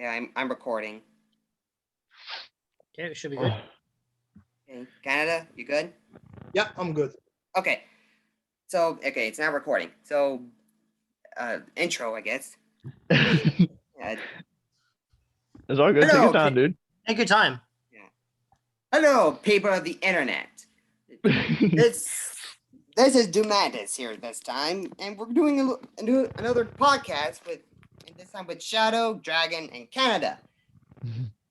Okay, I'm recording. Okay, it should be good. Okay, Canada, you good? Yeah, I'm good. Okay. So, okay, it's now recording. So, intro, I guess. Yeah. It's all good. Take Hello, your time, dude. Take your time. Yeah. Hello, people of the internet. This is Doommantis here this time, and we're doing another podcast and this time with Shadow, Dragon, and Canada.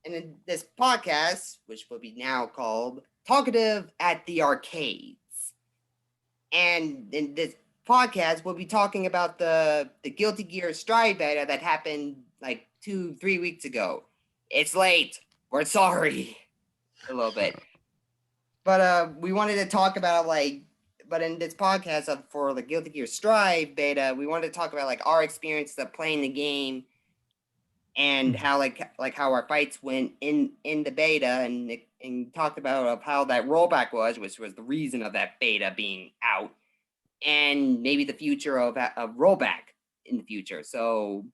And in this podcast, which will be now called Talkative at the Arcades. And in this podcast, we'll be talking about the Guilty Gear Strife beta that happened like 2-3 weeks ago. It's late. We're sorry. A little bit. But we wanted to talk about but in this podcast for the Guilty Gear Strife beta, we wanted to talk about like our experience of playing the game and how like how our fights went in the beta and talked about how that rollback was, which was the reason of that beta being out, and maybe the future of rollback in the future. So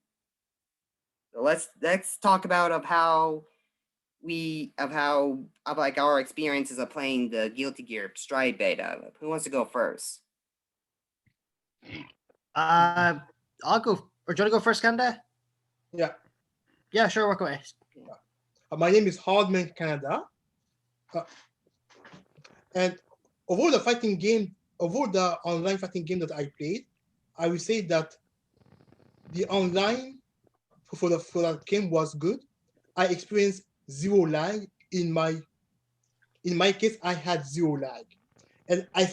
let's talk about our experiences of playing the Guilty Gear Strife beta. Who wants to go first? I'll go. Or do you want to go first, Kanda? Yeah. Yeah, sure. Work away. My name is Hardman Canada. And of all the online fighting game that I played, I would say that the online for that game was good. I experienced zero lag. In my case, I had zero lag. And I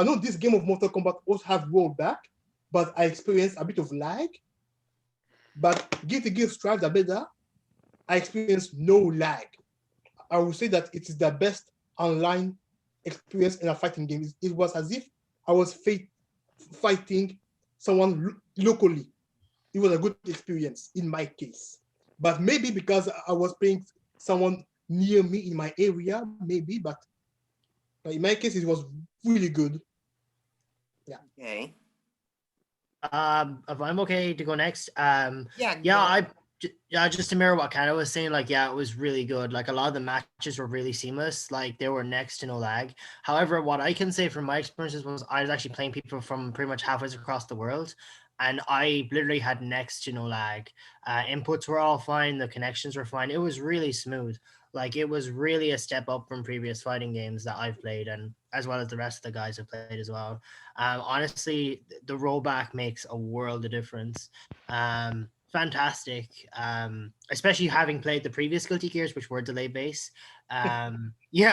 know this game of Mortal Kombat also have rollback, but I experienced a bit of lag. But Guilty Gear Strife, the beta, I experienced no lag. I would say that it is the best online experience in a fighting game. It was as if I was fighting someone locally. It was a good experience in my case. But maybe because I was playing someone near me in my area, maybe, but in my case, it was really good. Yeah. Okay. If I'm okay to go next. Yeah. Just to mirror what Canada was saying, it was really good. Like, a lot of the matches were really seamless. Like, they were next to no lag. However, what I can say from my experiences was I was actually playing people from pretty much halfway across the world, and I literally had next to no lag. Inputs were all fine. The connections were fine. It was really smooth. Like, it was really a step up from previous fighting games that I've played, and as well as the rest of the guys have played as well. Honestly, the rollback makes a world of difference. Fantastic, especially having played the previous Guilty Gears, which were delay based. We've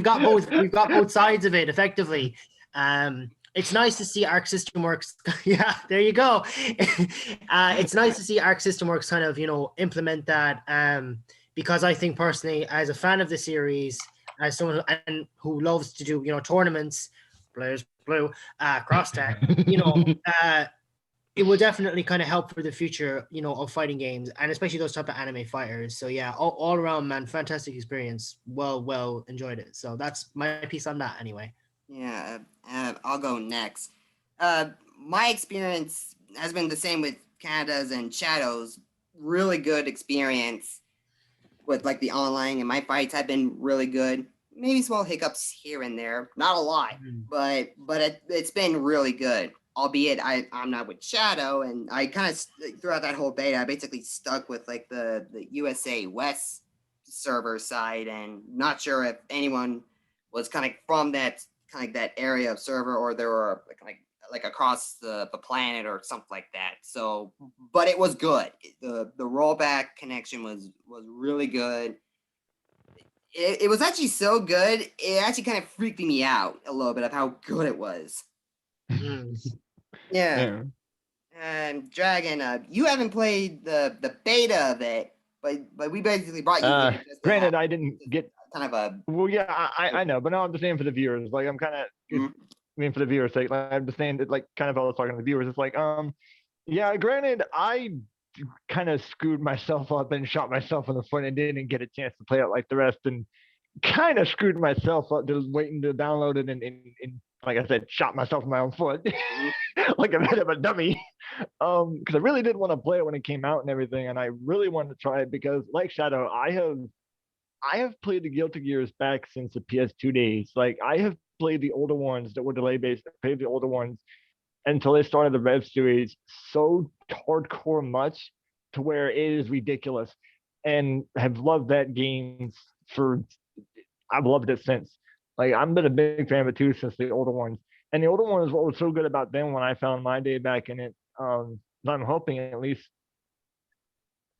got both sides of it effectively. It's nice to see Arc System Works. Yeah, there you go. It's nice to see Arc System Works kind of implement that. Because I think personally, as a fan of the series, as someone who loves to do tournaments, players blue, cross tag, it will definitely kind of help for the future, of fighting games, and especially those type of anime fighters. So yeah, all around, man, fantastic experience. Well enjoyed it. So that's my piece on that anyway. Yeah, I'll go next. My experience has been the same with Canada's and Shadow's. Really good experience with the online, and my fights have been really good. Maybe small hiccups here and there, not a lot, but it's been really good. Albeit I'm not with Shadow, and I kind of throughout that whole beta, I basically stuck with the USA West server side, and not sure if anyone was kind of from that area of server, or there were like across the planet or something like that. So, but it was good. The rollback connection was really good. It was actually so good, it actually kind of freaked me out a little bit of how good it was. Yeah. And Dragon, you haven't played the beta of it, but we basically brought you here. Granted, I didn't get kind of a. Well, yeah, I know, but no, I'm just saying for the viewers. Like, I'm kind of, for the viewers' sake, I'm just saying that, kind of, I was talking to the viewers. It's yeah. Granted, I kind of screwed myself up and shot myself in the foot and didn't get a chance to play it like the rest, and kind of screwed myself up just waiting to download it and like I said, shot myself in my own foot like a bit of a dummy. Because I really did want to play it when it came out and everything, and I really wanted to try it because, like Shadow, I have played the Guilty Gears back since the PS2 days. Like I have played the older ones that were delay based. I played the older ones until they started the Rev series so hardcore much to where it is ridiculous, and have loved that game for. I've loved it since. Like I've been a big fan of it too since the older ones. And the older ones, what was so good about them when I found my day back in it, I'm hoping at least,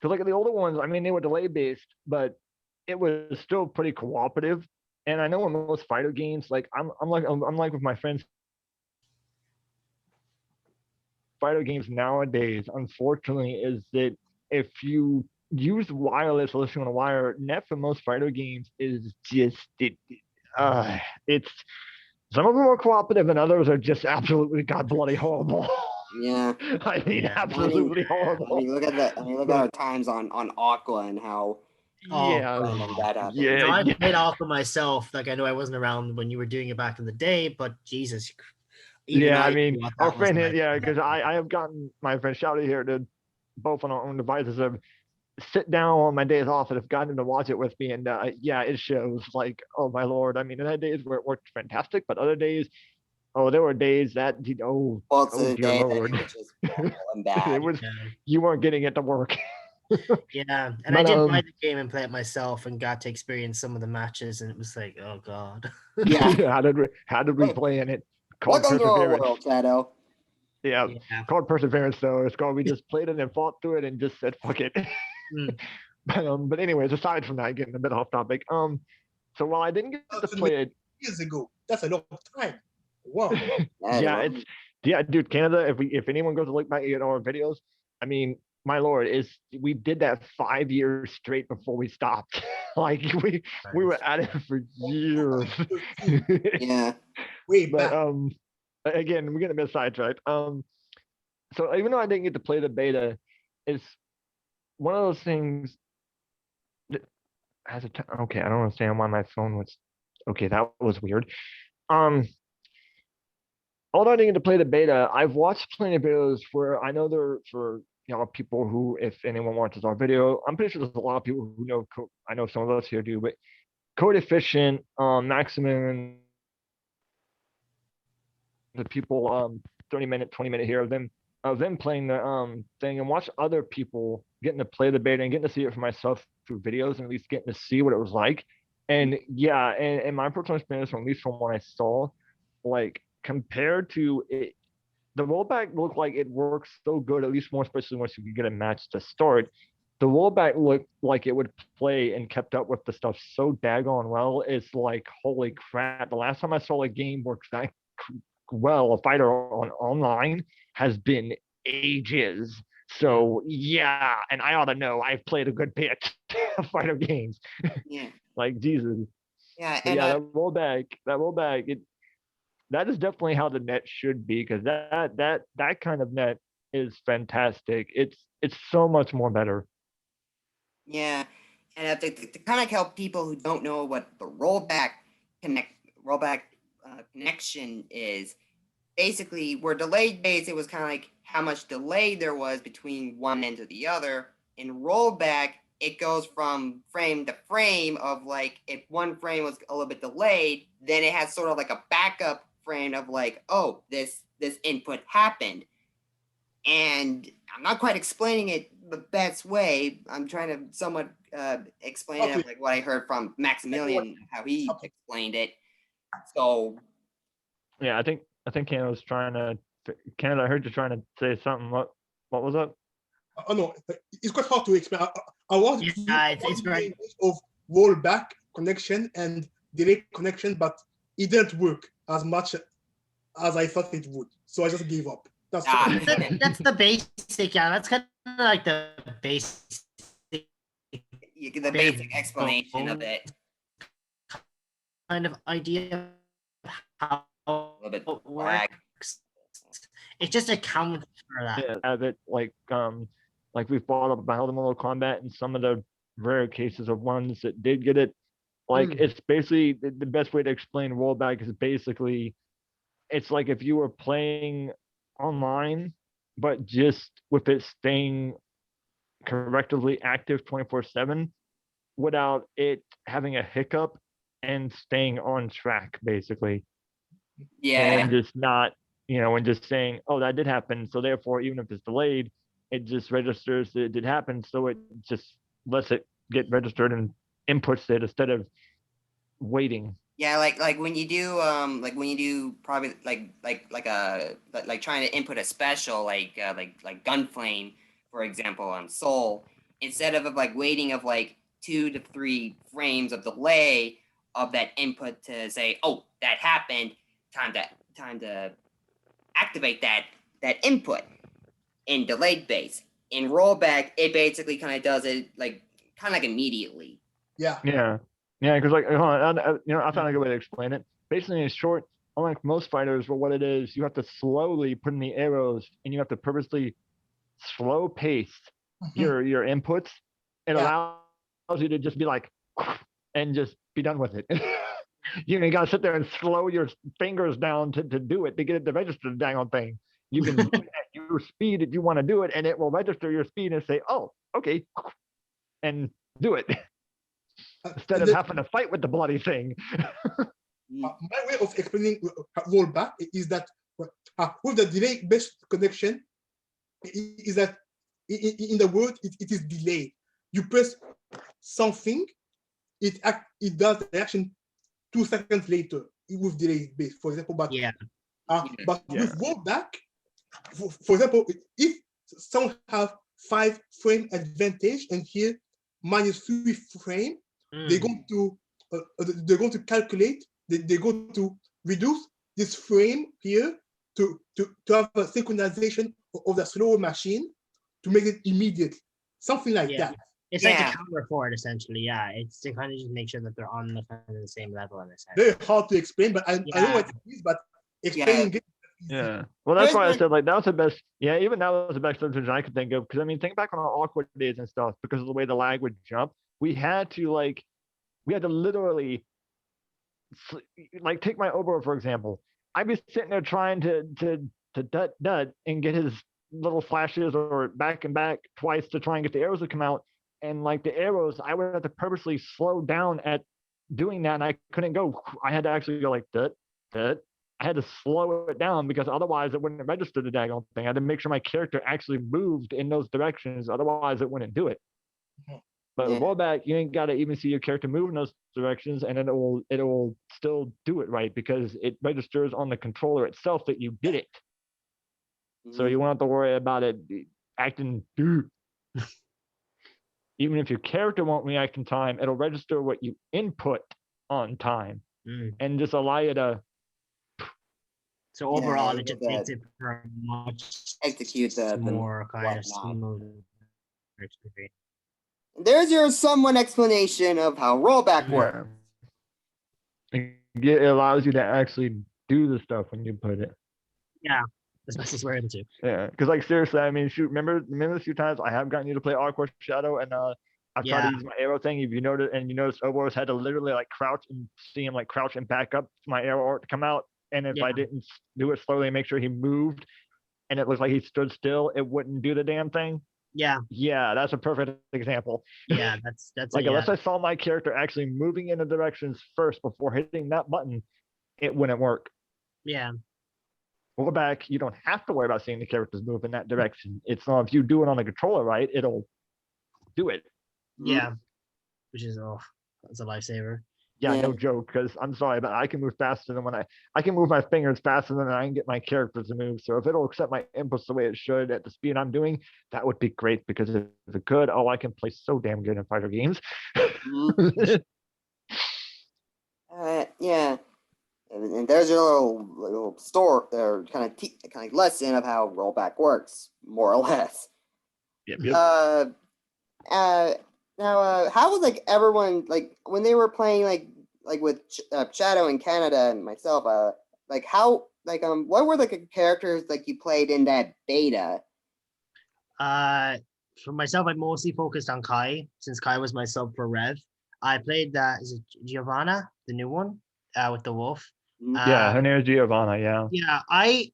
because like the older ones, I mean, they were delay based, but it was still pretty cooperative. And I know in most fighter games, like I'm like with my friends, fighter games nowadays, unfortunately, is that if you use wireless or listening on a wire, net for most fighter games is just it's some of them are cooperative and others are just absolutely god bloody horrible. Yeah. I mean, Yeah. absolutely horrible. I mean, look at our times on Aqua and how Oh, Yeah, random that happened. yeah, I yeah. played Aqua myself. Like I know I wasn't around when you were doing it back in the day, but Jesus, Yeah, I knew mean, what our that was friend here, like. yeah, because I have gotten my friend Shouty here to both on our own devices have sit down on my days off and have gotten to watch it with me, and yeah, it shows. Like, oh my lord, I mean, there had days where it worked fantastic, but other days, oh, there were days that Well, it's oh a dear day that lord, it was just awful and it bad. was Yeah. you weren't getting it to work. Yeah, and I But did buy the game and play it myself, and got to experience some of the matches, and it was like, oh god. Yeah. how did we play in it? Called Welcome to our perseverance. world, Shadow. Yeah, Yeah. called perseverance though. It's called we just played it and fought through it and just said fuck it. Mm. But anyways, aside from that, getting a bit off topic. So while I didn't get to play it Years ago. That's a long time. Wow. yeah, it's yeah, dude, Canada, if anyone goes to look back at our videos, I mean, my lord, is we did that 5 years straight before we stopped. Like we were at it for years. Yeah. Way But back. again, we're getting a bit sidetracked. So even though I didn't get to play the beta, it's one of those things that has okay, I don't understand why my phone was okay, that was weird. Although I didn't get to play the beta, I've watched plenty of videos where I know they're for people who, if anyone watches our video, I'm pretty sure there's a lot of people who know. I know some of us here do, but Code Efficient, Maximum, the people 30-minute, 20-minute here of them playing the thing, and watch other people getting to play the beta and getting to see it for myself through videos and at least getting to see what it was like. And yeah, and my personal experience, from at least from what I saw, like compared to it, the rollback looked like it works so good, at least more especially once you could get a match to start. The rollback looked like it would play and kept up with the stuff so daggone well. It's like, holy crap. The last time I saw a game work that well, a fighter on online, has been ages. So yeah, and I ought to know. I've played a good bit of fighter games. Yeah. Like Jesus. Yeah. But And yeah, that rollback, that is definitely how the net should be, because that kind of net is fantastic. It's so much more better. yeah. And to kind of help people who don't know what the rollback connection is, basically, where delayed base, it was kind of like how much delay there was between one end to the other. In rollback, it goes from frame to frame of like, if one frame was a little bit delayed, then it has sort of like a backup frame of like, oh, this input happened. And I'm not quite explaining it the best way. I'm trying to somewhat explain it like what I heard from Maximilian, how he explained it. So Yeah, I think Canada's trying to. Canada, I heard you trying to say something. What was that? Oh no, it's quite hard to explain. I want It's very of rollback connection and delay connection, but it didn't work as much as I thought it would. So I just gave up. That's that's the basic. Yeah, that's kind of like the basic. the basic explanation of it. Kind of idea of how A little bit it lag. works. It just accounts for that. Yeah, have it like we've brought up about the Mortal Kombat and some of the rare cases of ones that did get it. Like it's basically the best way to explain rollback is basically it's like if you were playing online, but just with it staying correctively active 24/7 without it having a hiccup and staying on track, basically. Yeah. And just not, and just saying, oh, that did happen. So therefore, even if it's delayed, it just registers that it did happen. So it just lets it get registered and inputs it instead of waiting. Yeah, like when you do probably like trying to input a special like Gunflame, for example, on Soul, instead of like waiting of like 2 to 3 frames of delay of that input to say, oh, that happened, time to activate that input in delayed base. In rollback, it basically kind of does it like immediately. Yeah. Yeah. Yeah, because like, hold on, I found a good way to explain it. Basically, in short, unlike most fighters, well, what it is, you have to slowly put in the arrows, and you have to purposely slow pace your inputs. It allows you to just be like, and just be done with it. You got to sit there and slow your fingers down to do it, to get it to register the dang on thing. You can do it at your speed if you want to do it, and it will register your speed and say, oh, okay, and do it. Instead of having to fight with the bloody thing. My way of explaining rollback is that with the delay-based connection, is that in the word it is delayed. You press something, it does the action 2 seconds later with delay based, for example. But with rollback, for example, if someone have 5 frame advantage and here -3 frame, they're going to calculate. They're going to reduce this frame here to have a synchronization of the slower machine to make it immediate, something like that. It's like the counter for it, essentially. Yeah, it's to kind of just make sure that they're on the same level in a sense. Very hard to explain, but I know what it is, but explaining it. Yeah. Well, that's why I said like that was the best. Yeah, even that was the best solution I could think of. Because I mean, think back on our awkward days and stuff. Because of the way the lag would jump, we had to literally like take my Obo for example. I'd be sitting there trying to dut and get his little flashes or back and back twice to try and get the arrows to come out. And like the arrows, I would have to purposely slow down at doing that, and I couldn't go. I had to actually go like dut. I had to slow it down because otherwise it wouldn't register the daggone thing. I had to make sure my character actually moved in those directions. Otherwise, it wouldn't do it. But with rollback, you ain't got to even see your character move in those directions, and it'll still do it right because it registers on the controller itself that you did it. So you won't have to worry about it acting. Even if your character won't react in time, it'll register what you input on time and just allow you to. So overall, it just makes it much execute more kind of smooth. There's your somewhat explanation of how rollback works. It allows you to actually do the stuff when you put it. Yeah, as best as we're able to. Yeah, because like seriously, I mean, shoot, remember the few times I have gotten you to play Awkward Shadow, and I've tried to use my arrow thing. If you notice, Oboros had to literally like crouch and see him like crouch and back up for my arrow art to come out. And if I didn't do it slowly and make sure he moved, and it looked like he stood still, it wouldn't do the damn thing. Yeah, that's a perfect example. Yeah, that's like unless I saw my character actually moving in the directions first before hitting that button, it wouldn't work. Yeah. Rollback, you don't have to worry about seeing the characters move in that direction. It's not if you do it on the controller right, it'll do it. Yeah, which is that's a lifesaver. Yeah, no joke. Because I'm sorry, but I can move faster than I can move my fingers faster than I can get my characters to move. So if it'll accept my inputs the way it should at the speed I'm doing, that would be great. Because if it could, I can play so damn good in fighter games. Yeah, and there's your little story or kind of lesson of how rollback works, more or less. Yep. Now, how was like everyone like when they were playing like with Shadow in Canada and myself? Like how what were the characters like you played in that beta? For myself, I mostly focused on Kai since Kai was my sub for Rev. I played is it Giovanna, the new one, with the wolf. Yeah, her name is Giovanna. Yeah. Yeah, I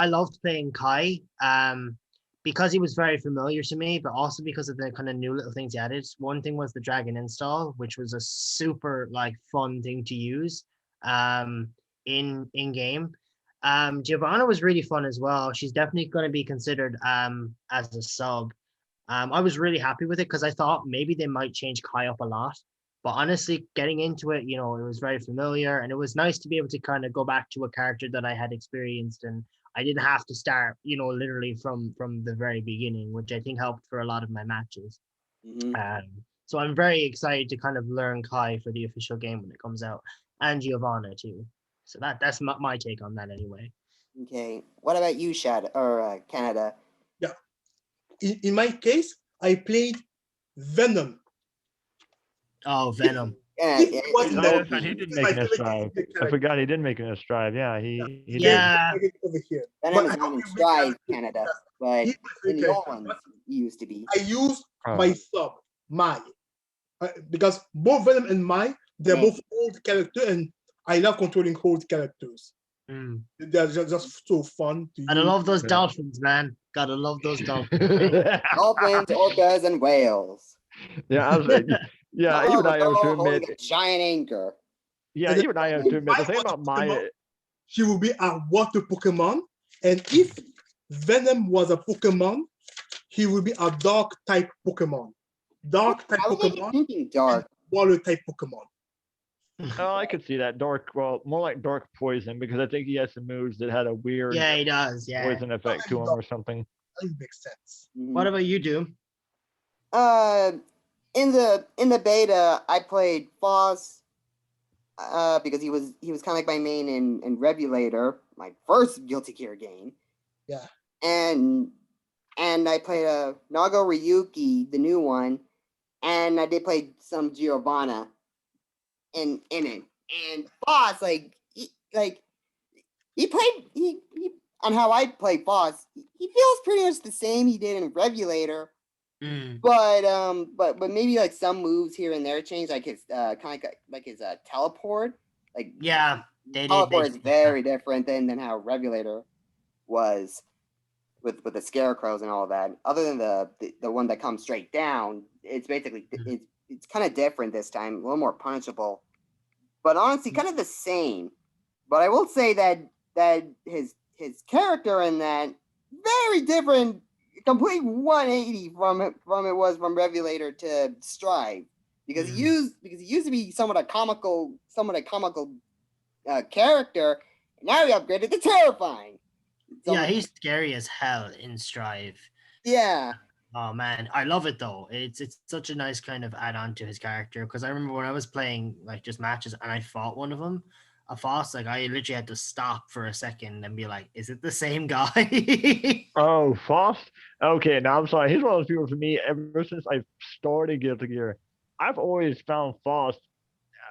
loved playing Kai, because he was very familiar to me, but also because of the kind of new little things he added. One thing was the dragon install, which was a super like fun thing to use, in game. Giovanna was really fun as well. She's definitely going to be considered as a sub. I was really happy with it because I thought maybe they might change Kai up a lot. But honestly, getting into it, it was very familiar, and it was nice to be able to kind of go back to a character that I had experienced, and I didn't have to start, literally from the very beginning, which I think helped for a lot of my matches. Mhm. So I'm very excited to kind of learn Kai for the official game when it comes out, and Giovanna too. So that's my take on that anyway. Okay. What about you, Shad or Canada? Yeah. In my case, I played Venom. Oh, Venom. Yeah, If yeah, it was it's in Oh, my that's right. He game, did this is make my an favorite Strive. character. I forgot he did make an Strive. Yeah, he did. Yeah. Over here. Venom But is I not hope in you make Strive, that Canada, but he's my in favorite the old character. ones, he used to be. I used Oh. my sub, because both Venom and they're both old characters, and I love controlling old characters. Mm. They're just so fun to use. Gotta love those dolphins, man. Gotta love those dolphins. Dolphins, orcas, and whales. Yeah, yeah. Even I have to holding admit. a giant anchor. Yeah, And even I have to admit. The thing about my. She will be a water Pokemon, and if Venom was a Pokemon, he will be a dark type Pokemon. Dark type I was Pokemon, thinking dark. water type Pokemon. Oh, I could see that dark. Well, more like dark poison because I think he has some moves that had a weird Yeah, he does. Yeah. poison effect to him or something. That makes sense. What about you, Doom? In the beta, I played Foss. Because he was kind of like my main in Revulator, my first Guilty Gear game. Yeah. And I played Nago Ryuki, the new one, and I did play some Giovanna in it. And Foss, he played on how I play Foss, he feels pretty much the same he did in Revulator. But maybe like some moves here and there change, like his kind of like his teleport. Like yeah, teleport is very different than how Revulator was with the scarecrows and all of that. Other than the one that comes straight down, it's basically it's kind of different this time, a little more punishable. But honestly, kind of the same. But I will say that his character in that very different. Complete 180 from it was from Revulator to Strive, because he used to be somewhat a comical character. And now he upgraded to terrifying. Yeah, he's scary as hell in Strive. Yeah. Oh man, I love it though. It's such a nice kind of add-on to his character, because I remember when I was playing like just matches and I fought one of them, a Foss, like I literally had to stop for a second and be like, is it the same guy? Oh, Foss? Okay, now I'm sorry. He's one of those people for me, ever since I started Guilty Gear, I've always found Foss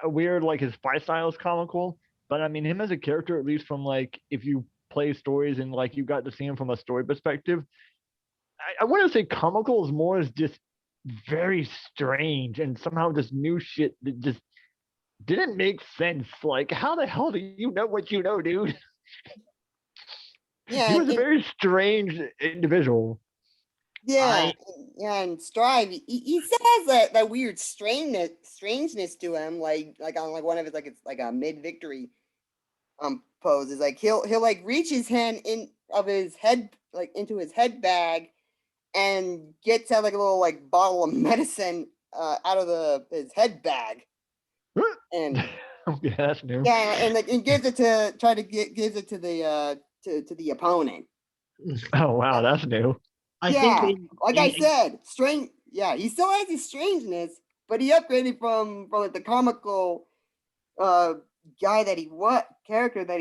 weird, like his fight style is comical. But I mean, him as a character, at least from like, if you play stories and like you got to see him from a story perspective, I wouldn't say comical as more as just very strange and somehow just new shit that just didn't make sense. Like, how the hell do you know what you know, dude? Yeah, he was a very strange individual. Yeah, and Strive, he still has that weird strangeness to him, like on like one of his like it's like a mid victory poses. Like he'll like reach his hand in of his head like into his head bag and gets out like a little like bottle of medicine out of his head bag. And yeah, that's new. Yeah, and like and gives it to the opponent. Oh wow, that's new. I said, strange. Yeah, he still has his strangeness, but he upgraded from like the comical character that he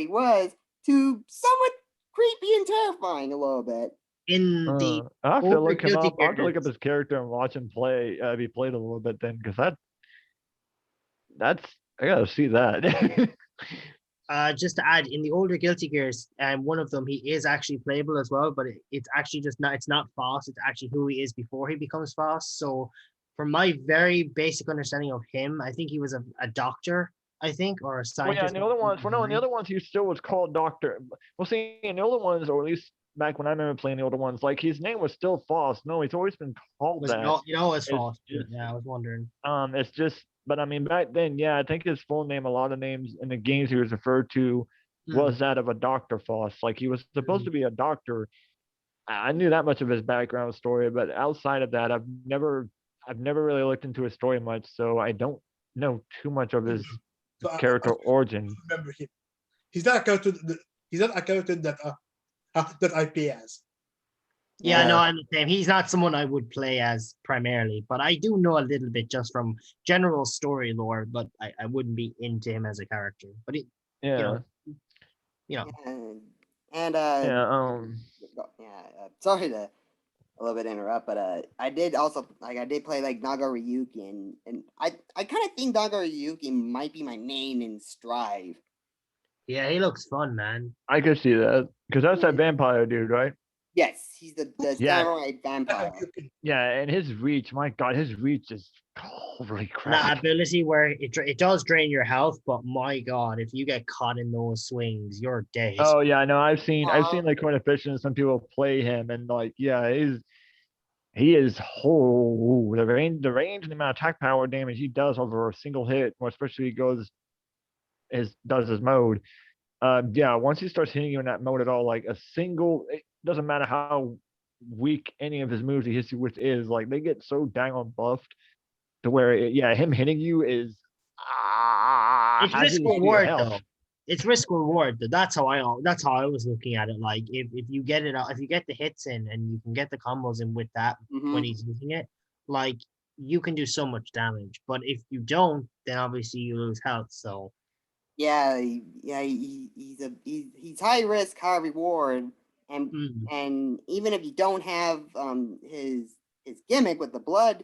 was to somewhat creepy and terrifying a little bit. I have to look him up. I have to look up his character and watch him play. He played a little bit then, because that's I gotta see that. Just to add, in the older Guilty Gears, one of them, he is actually playable as well, but it's actually just not, it's not Foss, it's actually who he is before he becomes Foss. So from my very basic understanding of him, I think he was a doctor, I think, or a Well, yeah, scientist. in the other ones, well, no, in the other ones, he still was called Doctor. Well, see, in the older ones, or at least back when I remember playing the older ones, like his name was still Foss. No, he's always been called Was that. no, it's It's false. just, Yeah, I was wondering. it's just, but I mean, back then, yeah, I think his full name, a lot of names in the games he was referred to, was that of a Doctor Foss. Like he was supposed to be a doctor. I knew that much of his background story, but outside of that, I've never really looked into his story much, so I don't know too much of his So character origin. remember him. He's not a character. He's not a character that that I play as. Yeah, no, I'm the same. He's not someone I would play as primarily, but I do know a little bit just from general story lore. But I wouldn't be into him as a character. But it, Yeah, you know, And yeah, sorry to a little bit interrupt, but I did also I did play like Naga Ryuki, and I kind of think Naga Ryuki might be my main in Strive. yeah, he looks fun, man. I could see that because that's that vampire dude, right? Yes, he's the Yeah. samurai vampire. Yeah, and his reach, my God, his reach is holy And crap. that ability where it does drain your health, but my God, if you get caught in those swings, you're dead. Oh yeah, no, I've seen like Cornification, some people play him, and like, yeah, he is the range and the amount of attack power damage he does over a single hit, or especially he does his mode. Yeah, once he starts hitting you in that mode at all, like it doesn't matter how weak any of his moves he hits you with is, like they get so dang on buffed to where him hitting you is it's risk reward though. It's risk reward. That's how I was looking at it. Like if you get it, if you get the hits in and you can get the combos in with that when he's using it, like you can do so much damage. But if you don't, then obviously you lose health. So he's high risk, high reward, and even if you don't have his gimmick with the blood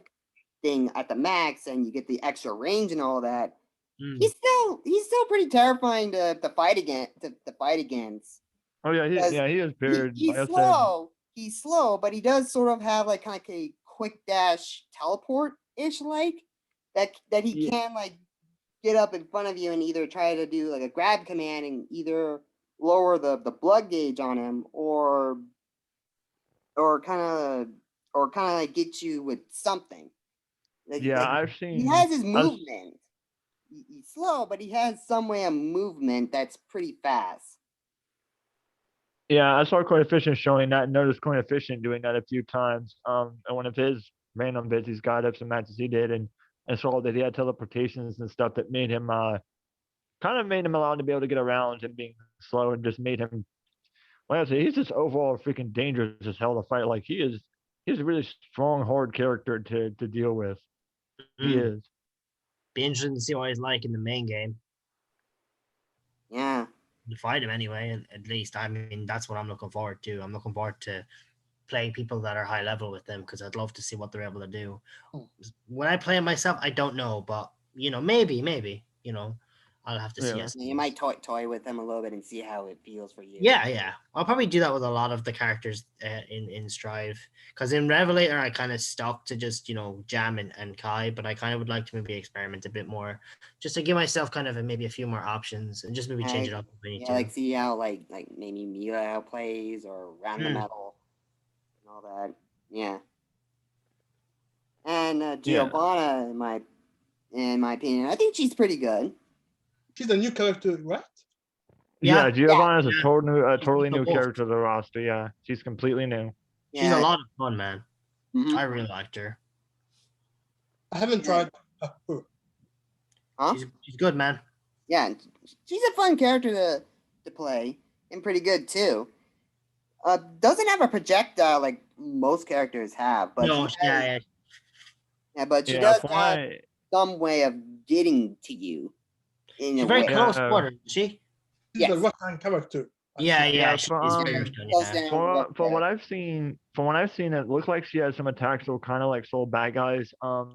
thing at the max, and you get the extra range and all that. He's still pretty terrifying to fight against. Oh yeah, he is paired. He's slow. He's slow, but he does sort of have like kind of a quick dash teleport ish like that he can like get up in front of you and either try to do like a grab command and either lower the blood gauge on him or kind of like get you with something. I've seen. He has his movement. He's slow, but he has some way of movement that's pretty fast. Yeah, I saw Coefficient showing that and noticed Coefficient doing that a few times. And one of his random bits he's got up some matches he did and saw that he had teleportations and stuff that made him kind of made him allowed to be able to get around and being slow and just made him, like I say, he's just overall freaking dangerous as hell to fight. Like he's a really strong, hard character to deal with. He is. Be interesting to see what he's like in the main game. Yeah. To fight him anyway, at least. I mean, that's what I'm looking forward to. I'm looking forward to playing people that are high level with them because I'd love to see what they're able to do. When I play him myself, I don't know, but maybe, I'll have to see. Yeah, you might toy with them a little bit and see how it feels for you. Yeah. I'll probably do that with a lot of the characters in Strive. Because in Revelator, I kind of stuck to just, Jam and Kai, but I kind of would like to maybe experiment a bit more just to give myself kind of maybe a few more options and just maybe change it up if I need to. Like see how like maybe Mila outplays or Random Metal and all that. Yeah. And Giovanna, in my opinion, I think she's pretty good. She's a new character, right? Yeah, Giovanna is a totally new character to the roster. Yeah, she's completely new. She's a lot of fun, man. I really liked her. I haven't tried her. Huh? She's good, man. Yeah, she's a fun character to play and pretty good too. Doesn't have a projectile like most characters have, but but she does have some way of getting to you. She's very close quarter, she? She's a rock-on character. Yeah. From what I've seen, it looks like she has some attacks that kind of like soul bad guys. Off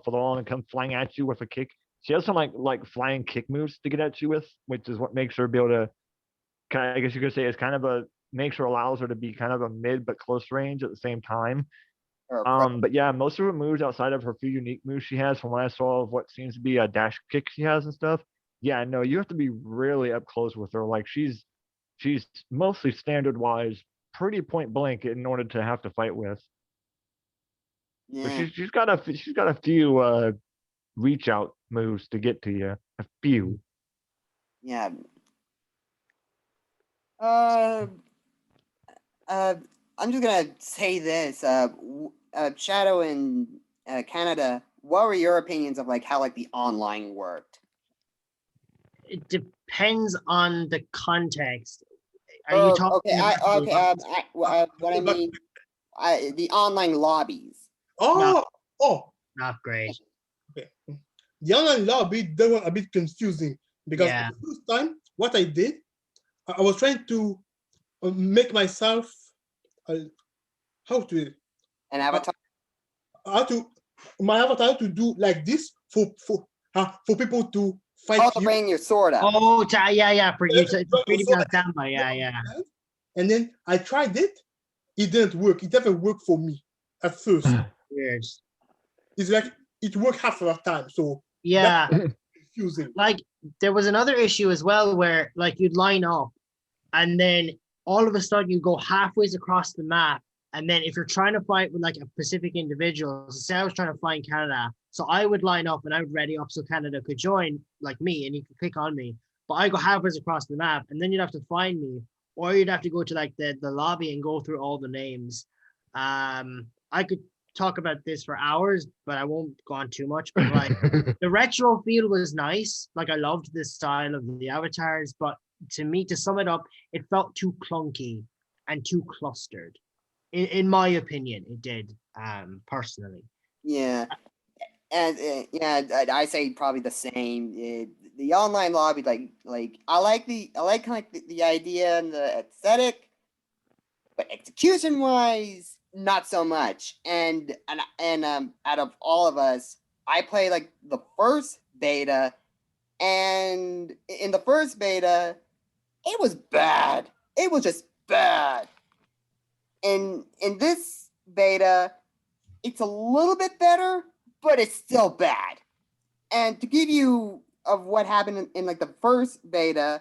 the wall and come flying at you with a kick. She has some like flying kick moves to get at you with, which is what makes her be able to. I guess you could say it's kind of allows her to be kind of a mid but close range at the same time. Or pro. But yeah, most of her moves outside of her few unique moves she has, from what I saw of what seems to be a dash kick she has and stuff. Yeah, no, you have to be really up close with her. Like she's mostly standard wise, pretty point blank in order to have to fight with. But Yeah. she's got a few reach out moves to get to you. A few. Yeah. Uh, uh, I'm just gonna say this. Shadow in Canada. What were your opinions of like how like the online worked? It depends on the context. Are you Or talking okay, about the lobbies? what I mean, the online lobbies. Not Oh, oh, not great. okay. The online lobby, they were a bit confusing because Yeah. the first time, what I did, I was trying to make myself, how to, And Avatar. how to, my avatar to do like this for people to fight Oh, to you. bring your sword up. Oh, yeah. For you to So- pretty so- much standby. Yeah. And then I tried it. It didn't work. It never worked for me at first. Weird. It's like it worked half of the time. So Yeah. that's confusing. Like there was another issue as well where like you'd line up and then all of a sudden you go halfway across the map. And then if you're trying to fight with like a specific individual, so say I was trying to find Canada, so I would line up and I would ready up so Canada could join like me and he could click on me. But I go halfway across the map and then you'd have to find me, or you'd have to go to like the lobby and go through all the names. I could talk about this for hours, but I won't go on too much. But like the retro feel was nice. Like I loved this style of the avatars, but to me, to sum it up, it felt too clunky and too clustered. In my opinion, it did. Personally. Yeah. And yeah, I say probably the same. The online lobby, like I like kind of like the idea and the aesthetic, but execution wise, not so much. And out of all of us, I played like the first beta, and in the first beta, it was bad. It was just bad. In this beta, it's a little bit better, but it's still bad. And to give you of what happened in like the first beta,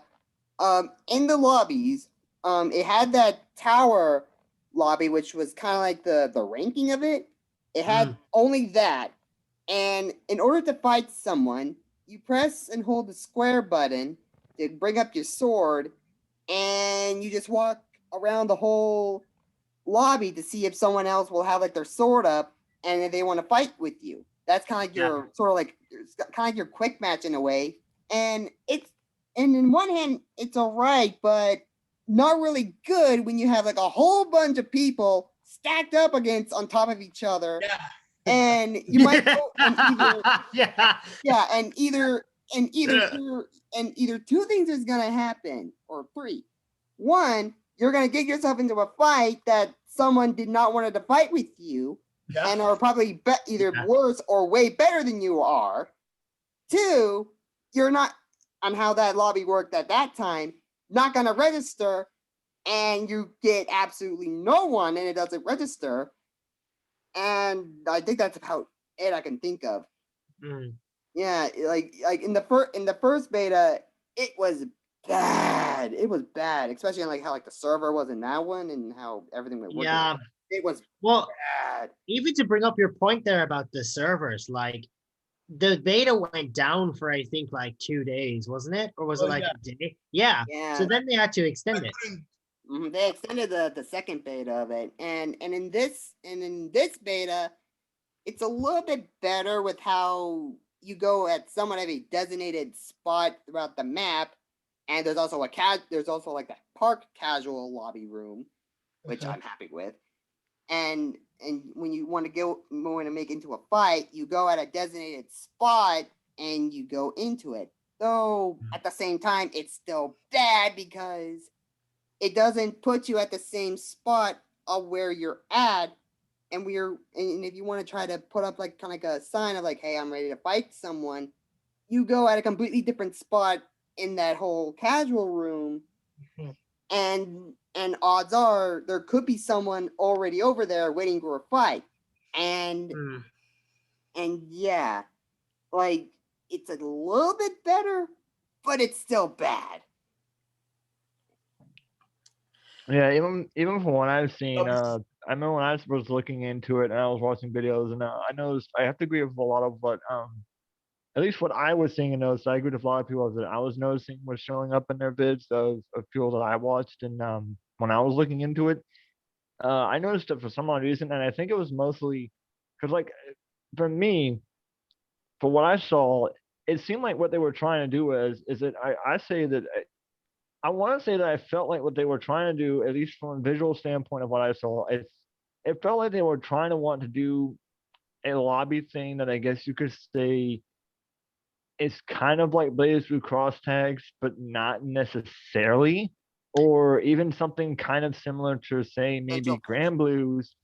in the lobbies, it had that tower lobby, which was kind of like the ranking of it. It had only that, and in order to fight someone, you press and hold the square button to bring up your sword, and you just walk around the whole lobby to see if someone else will have like their sword up and if they want to fight with you. That's kind of like your sort of like kind of like your quick match in a way. And in one hand it's all right, but not really good when you have like a whole bunch of people stacked up against on top of each other. Yeah. And you might go and either either two things is gonna happen, or three. One, you're gonna get yourself into a fight that someone did not want to fight with you, and are probably either worse or way better than you are. Two, you're not, on how that lobby worked at that time, not gonna register, and you get absolutely no one, and it doesn't register. And I think that's about it I can think of. Yeah, like in the first beta, it was bad. It was bad, especially in like how like the server was in that one and how everything went. Yeah, it was bad. Even to bring up your point there about the servers, like the beta went down for I think like 2 days, wasn't it? Or was it like a day? Yeah. So then they had to extend it. They extended the second beta of it, and in this beta, it's a little bit better with how you go at somewhat of a designated spot throughout the map, and there's also there's also like that park casual lobby room, which I'm happy with, and when you want to make into a fight, you go at a designated spot and you go into it. Though at the same time, it's still bad because it doesn't put you at the same spot of where you're at. And if you want to try to put up like kind of like a sign of like, hey, I'm ready to fight someone, you go at a completely different spot in that whole casual room. And odds are there could be someone already over there waiting for a fight. and Mm. yeah, like it's a little bit better, but it's still bad. Yeah, even from what I've seen, I remember when I was looking into it and I was watching videos, and I noticed I have to agree with a lot of what at least what I was seeing and noticed. I agree with a lot of people that I was noticing was showing up in their vids of people that I watched, and when I was looking into it, I noticed it for some odd reason, and I think it was mostly because like for me, for what I saw, it seemed like what they were trying to do is that I say that I want to say that I felt like what they were trying to do, at least from a visual standpoint of what I saw, it felt like they were trying to want to do a lobby thing that I guess you could say is kind of like Blaze Blue cross tags, but not necessarily, or even something kind of similar to say maybe Central Grand Blues.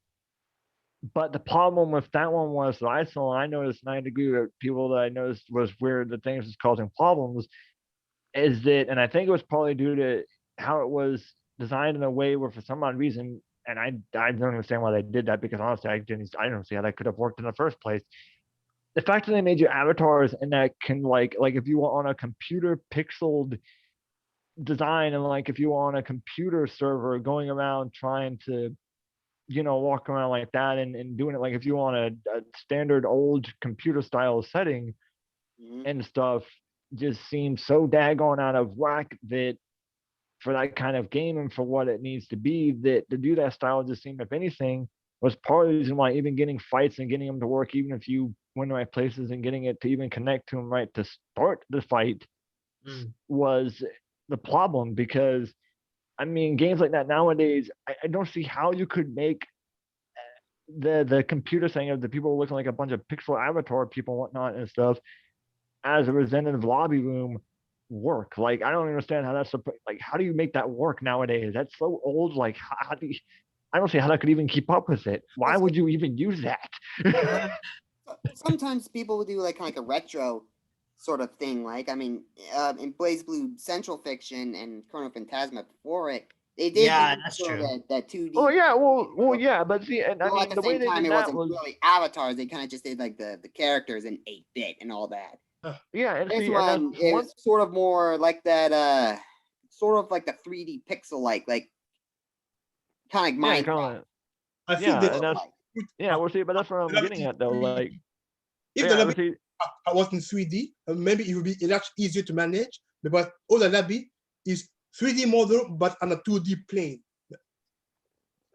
But the problem with that one was that I saw, and I noticed, and I agree with people that I noticed was where the things was causing problems is that, and I think it was probably due to how it was designed in a way where for some odd reason, and I don't understand why they did that because honestly I don't see how that could have worked in the first place. The fact that they made your avatars and that can like if you were on a computer pixeled design and like if you were on a computer server going around trying to walk around like that and doing it like if you were on a standard old computer style setting Mhm. and stuff just seems so daggone out of whack that for that kind of game and for what it needs to be, that to do that style just seemed, if anything, was part of the reason why even getting fights and getting them to work, even if you went to right places and getting it to even connect to them right to start the fight, Mm. was the problem. Because I mean, games like that nowadays, I don't see how you could make the computer thing of the people looking like a bunch of pixel avatar people and whatnot and stuff as a representative lobby room work. Like I don't understand how that's like how do you make that work nowadays? That's so old. Like how do you, I don't see how that could even keep up with it. Why would you even use that? Sometimes people will do like a retro sort of thing. Like I mean, in Blaze Blue Central Fiction and Chrono Phantasma before it, they did Yeah, use that's sort of true. that 2D. Oh yeah, well yeah, but see, and I Well, at mean the the way same they time, did it that wasn't was really avatars. They kind of just did like the characters in 8-bit and all that. yeah, and This see, and that's one one. is sort of more like that, sort of like the 3D pixel like kind of Yeah, like kind Minecraft. of I think yeah, they and that's put yeah. Well, see, but that's what the I'm lobby getting in at though. Like 3D. If the yeah, lobby but see, was in 3D, maybe it would be much easier to manage because all the lobby is 3D model but on a 2D plane.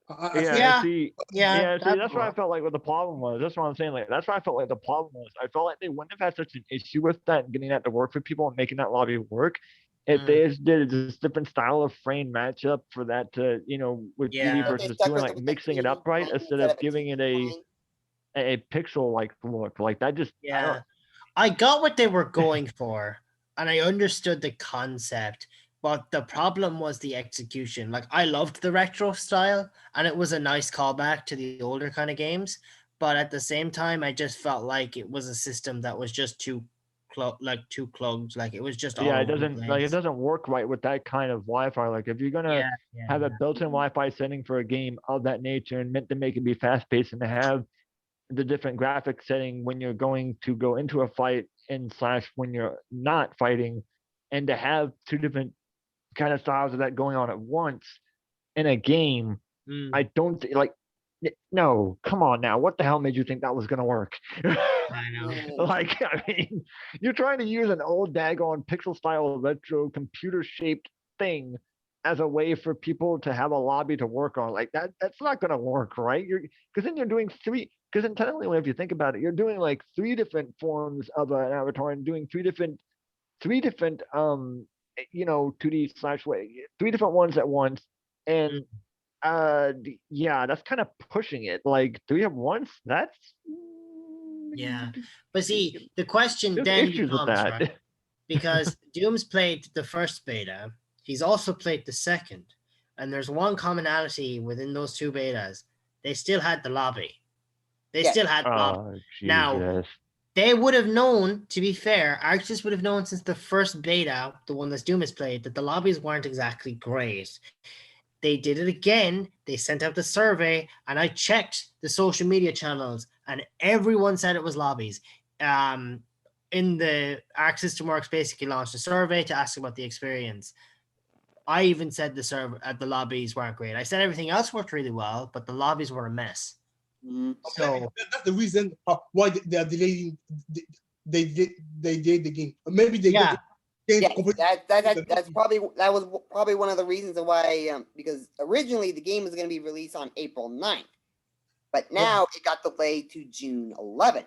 I yeah, think and Yeah, see, yeah, yeah, see, that that's what I felt like what the problem was. That's what I'm saying. Like, that's what I felt like the problem was. I felt like they wouldn't have had such an issue with that and getting that to work for people and making that lobby work if Mm. they just did a just different style of frame matchup for that to, with 3D Yeah. But they versus stuck doing with like the mixing it 3D up right plane instead instead of of a giving 2D it plane. a pixel like look. Like that just I don't Yeah. I got what they were going for and I understood the concept, but the problem was the execution. Like I loved the retro style and it was a nice callback to the older kind of games, but at the same time I just felt like it was a system that was just too clogged, like it was just all yeah, over the it place. doesn't work right with that kind of Wi-Fi. Like if you're gonna Yeah, yeah, have a yeah. built-in Wi-Fi setting for a game of that nature and meant to make it be fast-paced and to have the different graphic setting when you're going to go into a fight and slash when you're not fighting, and to have two different kind of styles of that going on at once in a game, Mm, I don't like. No, come on now. What the hell made you think that was gonna work? I know. Like, I mean, you're trying to use an old daggone pixel style retro computer shaped thing as a way for people to have a lobby to work on. Like that's not gonna work, right? You're because then you're doing three. Because then technically, if you think about it, you're doing like three different forms of an avatar and doing three different 2D slash way, three different ones at once, Mm, and yeah, that's kind of pushing it. Like three at once, that's yeah. But see, the question there's then issues with becomes, that. right? Because Doom's played the first beta, he's also played the second, and there's one commonality within those two betas. They still had the lobby. They Yes. still had the lobby. Oh Now, Jesus. they would have known, to be fair, Arxis would have known since the first beta, the one that Doom has played, that the lobbies weren't exactly great. They did it again. They sent out the survey, and I checked the social media channels, and everyone said it was lobbies. In the Arc System Works basically launched a survey to ask about the experience. I even said the lobbies weren't great. I said everything else worked really well, but the lobbies were a mess. So that's the reason why they are delaying. They delayed the game. Maybe they yeah, Yeah, that's probably one of the reasons why because originally the game was going to be released on April 9th, but now it got delayed to June 11th.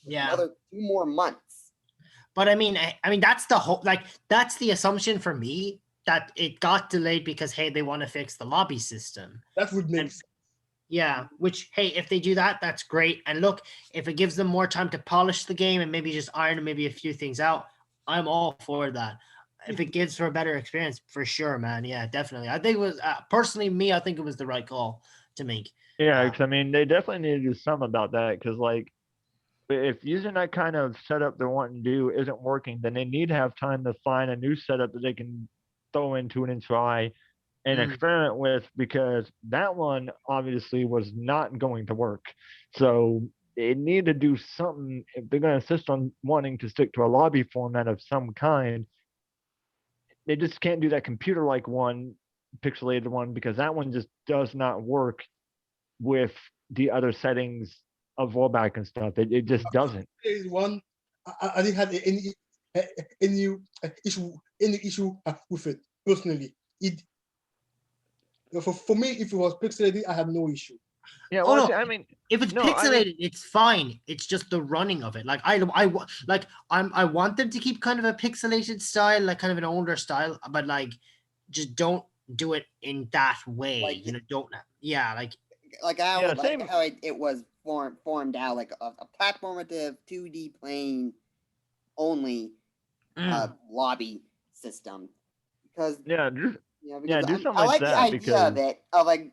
yeah. Another 2 more months. But I mean, that's the whole that's the assumption for me that it got delayed because hey, they want to fix the lobby system. That would make sense. Yeah, which hey, if they do that, that's great. And look, if it gives them more time to polish the game and maybe just iron maybe a few things out, I'm all for that. If it gives for a better experience, for sure, man. Yeah, definitely. I think it was personally me. I think it was the right call to make. Yeah, because I mean, they definitely need to do something about that. Because like, if using that kind of setup they're wanting to do isn't working, then they need to have time to find a new setup that they can throw into it and try and experiment with, because that one obviously was not going to work. So they need to do something if they're going to insist on wanting to stick to a lobby format of some kind. They just can't do that computer-like one, pixelated one, because that one just does not work with the other settings of rollback and stuff. It just doesn't. There is one. I didn't have any issue with it personally. It for me, if it was pixelated, I have no issue. Yeah, Oh, well, no. I mean, If it's no, I pixelated, mean, it's fine. It's just the running of it. Like I want them to keep kind of a pixelated style, like kind of an older style, but like just don't do it in that way. Like- you know, don't yeah, Like I Yeah, would like same. how it was formed out like a platformative 2D plane only lobby system, because yeah, because do something I like like the that, idea of because it.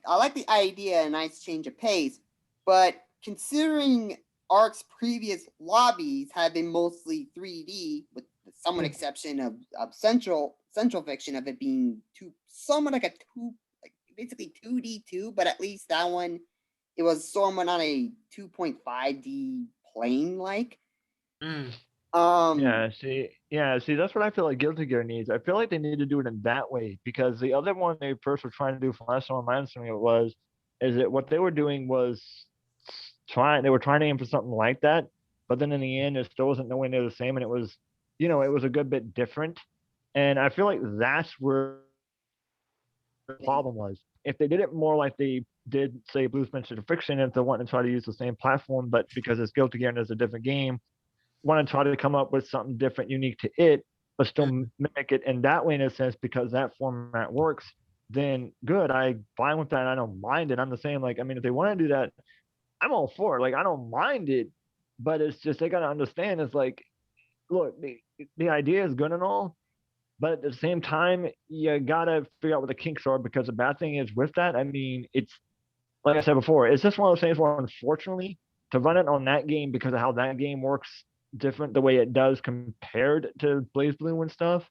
I like the idea, a nice change of pace, but considering Ark's previous lobbies have been mostly 3D, with the somewhat exception of Central Fiction of it being somewhat like a basically 2D too, but at least that one it was somewhat on a 2.5D plane like. yeah, see, that's what I feel like Guilty Gear needs. I feel like they need to do it in that way, because the other one they first were trying to do from last time on it was, is that what they were doing was they were trying to aim for something like that, but then in the end, it still wasn't nowhere near the same, and it was, it was a good bit different. And I feel like that's where the problem was. If they did it more like they did, say, Blues Mention Fiction, if they wanted to try to use the same platform, but because it's Guilty Gear and it's a different game, want to try to come up with something different, unique to it, but still mimic it in that way in a sense, because that format works, then good. I fine with that. I don't mind it. I'm the same. Like, I mean, if they want to do that, I'm all for it. Like, I don't mind it, but it's just they gotta understand. It's like, look, the idea is good and all, but at the same time, you gotta figure out what the kinks are, because the bad thing is with that, I mean, it's like I said before, it's just one of those things where unfortunately to run it on that game, because of how that game works different the way it does compared to Blaze Blue and stuff.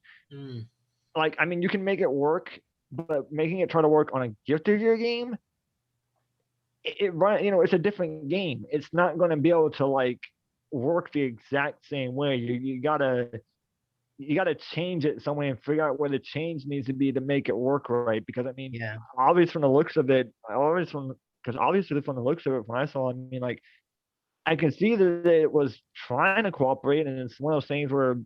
Like, I mean, you can make it work, but making it try to work on a Guilty Gear game, it's a different game. It's not going to be able to like work the exact same way. You gotta change it some way and figure out where the change needs to be to make it work right. Because I mean, obviously from the looks of it, obviously from the looks of it, when I saw it, I mean, like, I can see that it was trying to cooperate, and it's one of those things where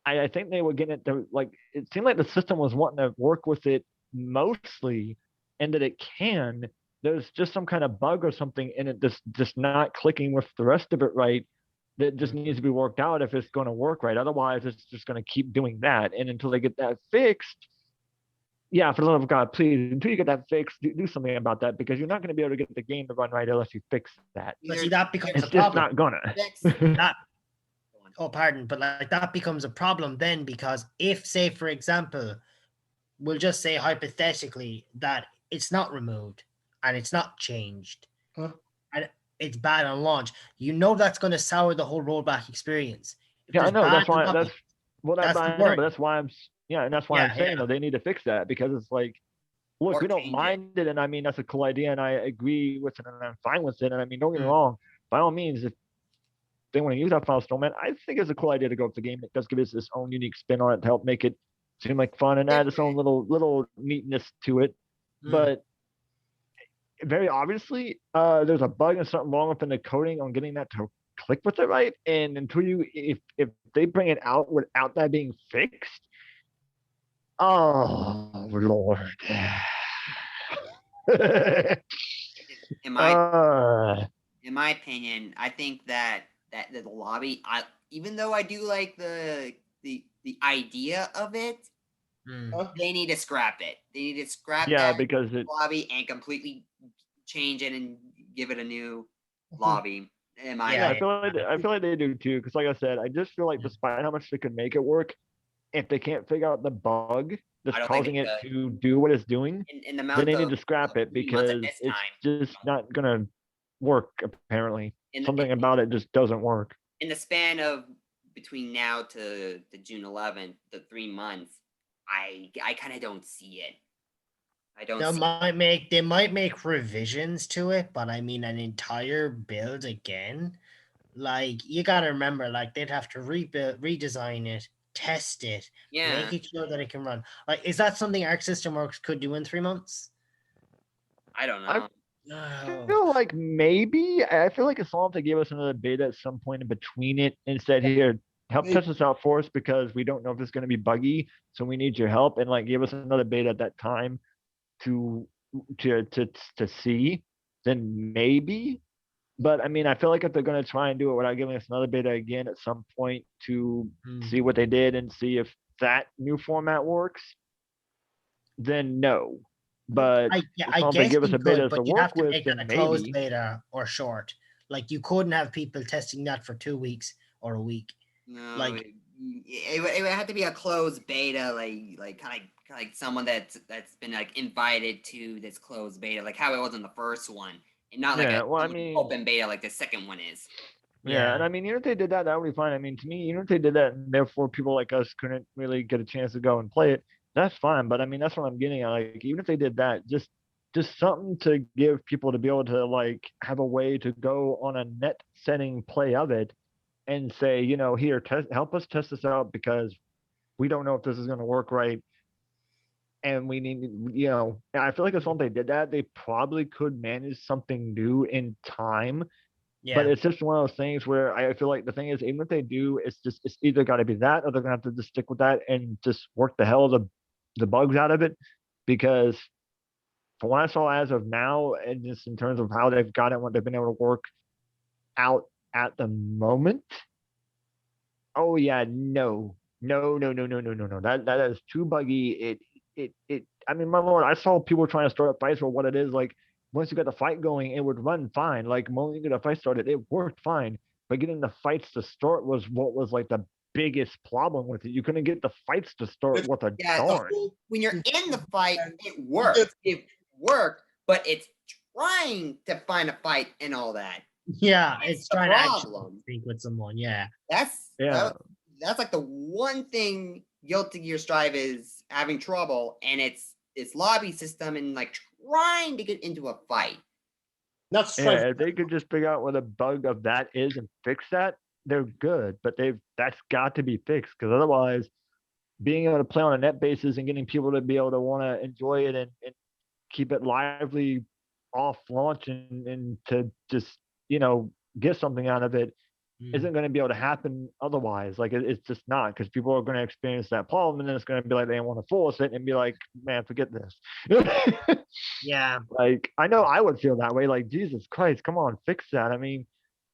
I think they were getting it to, like, it seemed like the system was wanting to work with it mostly, and that it can. There's just some kind of bug or something in it that's just not clicking with the rest of it right. That just needs to be worked out if it's going to work right. Otherwise, it's just going to keep doing that, and until they get that fixed. Yeah, for the love of God, please, until you get that fixed, do something about that, because you're not going to be able to get the game to run right unless you fix that. But see, that becomes It's a just problem. not gonna. But like that becomes a problem then, because if, say, for example, we'll just say hypothetically that it's not removed and it's not changed, and it's bad on launch, that's going to sour the whole rollback experience. Yeah, I know. That's why. That's the I know, but that's why I'm. Yeah, and that's why I'm saying though, they need to fix that, because it's like, look, Or we don't change it. mind it, and I mean that's a cool idea, and I agree with it, and I'm fine with it. And I mean, don't get me Mm. wrong. By all means, if they want to use that file snowman, I think it's a cool idea to go with the game. It does give us its own unique spin on it to help make it seem like fun and add its own little neatness to it. Mm. But very obviously, there's a bug and something wrong within the coding on getting that to click with it right. And until if they bring it out without that being fixed, oh Lord. In my uh, in my opinion, I think that the lobby, even though I do like the idea of it, Mm. they need to scrap it. They need to scrap yeah, that because it lobby and completely change it and give it a new Mhm. lobby. In my Yeah, opinion. I feel like they do too. Because like I said, I just feel like Mm. despite how much they could make it work, if they can't figure out the bug that's I don't think causing they it could. to do what it's doing, In the then amount they need of to scrap it 3 months at because this it's time, just not gonna work. Apparently, in the, something about it just doesn't work. in the span of between now to June 11th, the 3 months, I kind of don't see it. I don't see. They might make revisions to it, but I mean an entire build again. Like you gotta remember, like they'd have to rebuild, redesign it, test it, Yeah, making sure that it can run. Like, is that something Arc System Works could do in 3 months? I don't I know. No. feel like maybe I feel like it's all if they gave us another beta at some point in between it and said, "Here, help Maybe. test this out for us because we don't know if it's going to be buggy, so we need your help," and like give us another beta at that time to to see, then maybe. But I mean, I feel like if they're going to try and do it without giving us another beta again at some point to Mm. see what they did and see if that new format works, then no. But I as long as they guess give us you a beta could, to but you'd have work to with, make that then a closed maybe. beta or short. Like you couldn't have people testing that for 2 weeks or a week. No, Like it would have to be a closed beta, like kind of like someone that's been like invited to this closed beta, like how it was in the first one, and not like Yeah, a well, I mean, open beta like the second one is. yeah, and yeah. I mean, even if they did that, that would be fine. I mean, to me, even if they did that, and therefore people like us couldn't really get a chance to go and play it, that's fine. But I mean, that's what I'm getting at. Like, even if they did that, just something to give people to be able to like have a way to go on a net setting play of it and say, here, help us test this out because we don't know if this is going to work right, and we need, and I feel like if they did that, they probably could manage something new in time. But Yeah. it's just one of those things where I feel like the thing is, even if they do, it's either got to be that, or they're gonna have to just stick with that and just work the hell of the bugs out of it. Because from what I saw as of now, and just in terms of how they've got it, what they've been able to work out at the moment, oh yeah, no, no, no, no, no, no, no, no. That is too buggy. It. I mean, my lord, I saw people trying to start up fights for what it is. Like once you got the fight going, it would run fine. Like when you get a fight started, it worked fine. But getting the fights to start was what was like the biggest problem with it. You couldn't get the fights to start It's with a Yeah, the darn. whole when you're in the fight, and it you get works. It worked, but it's trying to find a fight and all that. Yeah, That's it's the trying to actually problem. speak with someone. Yeah. Yeah, That's like the one thing Guilty Gear Strive is having trouble, and it's lobby system and like trying to get into a fight. not strive. yeah. If they could just figure out what the bug of that is and fix that, they're good. But that's got to be fixed because otherwise, being able to play on a net basis and getting people to be able to want to enjoy it and keep it lively off launch and to just get something out of it Mm. isn't going to be able to happen otherwise. Like it's just not, because people are going to experience that problem and then it's going to be like they want to force it and be like, man, forget this. Yeah. Like I know I would feel that way, like Jesus Christ, come on, fix that. I mean,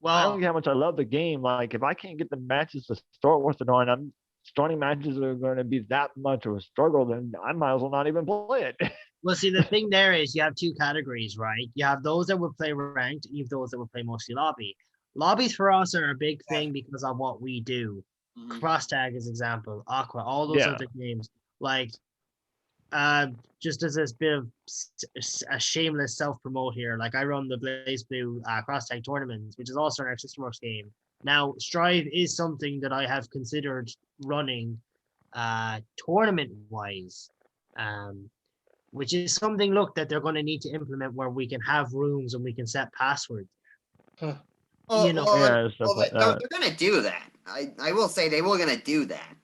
I don't Well, care how much I love the game. Like if I can't get the matches to start with it on, I'm starting matches are going to be that much of a struggle, then I might as well not even play it. well, see, the thing there is you have two categories, right? You have those that would play ranked, and you have those that would play mostly lobby. Lobbies for us are a big thing because of what we do. Mhm. Cross tag is example, Aqua, all those Yeah. other games. Like, just as this bit of a shameless self promote here, like I run the Blaze Blue cross tag tournaments, which is also an Arc System Works game. Now, Strive is something that I have considered running tournament wise. which is something, look, that they're going to need to implement where we can have rooms and we can set passwords. Huh. You know. Yeah, stuff like no, that. they're gonna do that. I will say they were gonna do that.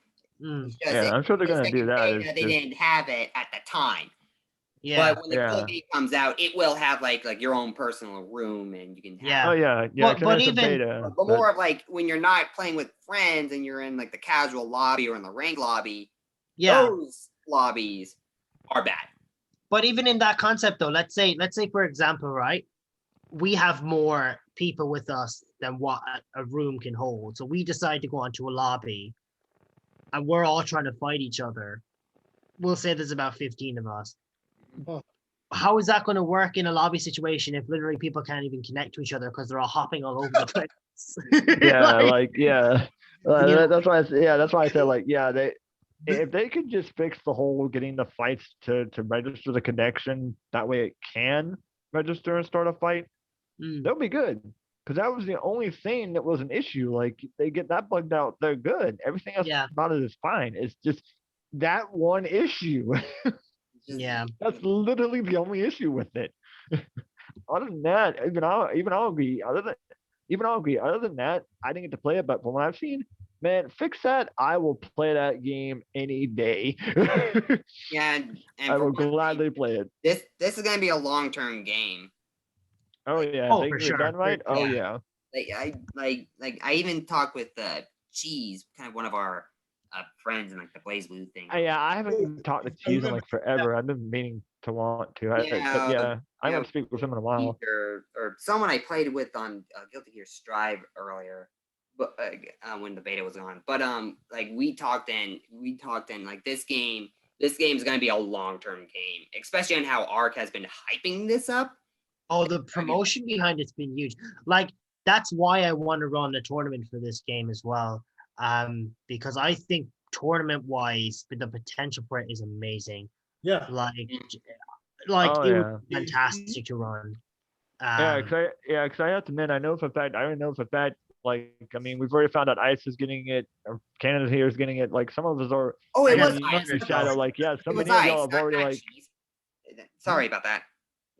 Mm, It's just Yeah, I'm sure they're it's gonna like do in that. beta, It's they just, didn't have it at the time. yeah. But when the Yeah. full game comes out, it will have like your own personal room, and you can have. Yeah. oh yeah, But it's a even- beta. But more of like when you're not playing with friends and you're in like the casual lobby or in the ranked lobby, Yeah. those lobbies are bad. But even in that concept, though, let's say for example, right, we have more people with us than what a room can hold. So we decide to go onto a lobby, and we're all trying to fight each other. We'll say there's about 15 of us. Huh. How is that going to work in a lobby situation if literally people can't even connect to each other because they're all hopping all over the place? Yeah, Like, yeah. You know- That's why. That's why I said like, yeah. If they could just fix the whole getting the fights to register the connection, that way it can register and start a fight, mm, that'll be good. Because that was the only thing that was an issue. Like they get that bugged out, they're good. Everything else Yeah. about it is fine. It's just that one issue. yeah. That's literally the only issue with it. Other than that, I'll agree. Other than that, I didn't get to play it, but from what I've seen, man, fix that. I will play that game any day. Yeah, and I for will one thing, gladly play it. this is gonna be a long-term game. Oh yeah, Oh, if they for get it sure. done right. Oh Yeah. yeah. I even talked with Cheese, kind of one of our friends in like the Blaze Blue thing. I haven't talked to Cheese in like forever. I've been meaning to want to. But yeah, I haven't speak with him in a while. Or someone I played with on Guilty Gear Strive earlier, but when the beta was on. But like we talked and like this game is gonna be a long-term game, especially on how Ark has been hyping this up. Oh, the promotion behind it's been huge. Like, that's why I want to run a tournament for this game as well. Because I think tournament-wise, the potential for it is amazing. Yeah. Like, Oh, it yeah. was fantastic to run. Yeah, because I have to admit, I already know for a fact. Like, I mean, we've already found out ICE is getting it, or Canada here is getting it. Like, some of us are. Oh, it I was got Ice. the Shadow. Like, yeah, so It was many of Ice. y'all have already not like. Cheese. Sorry about that.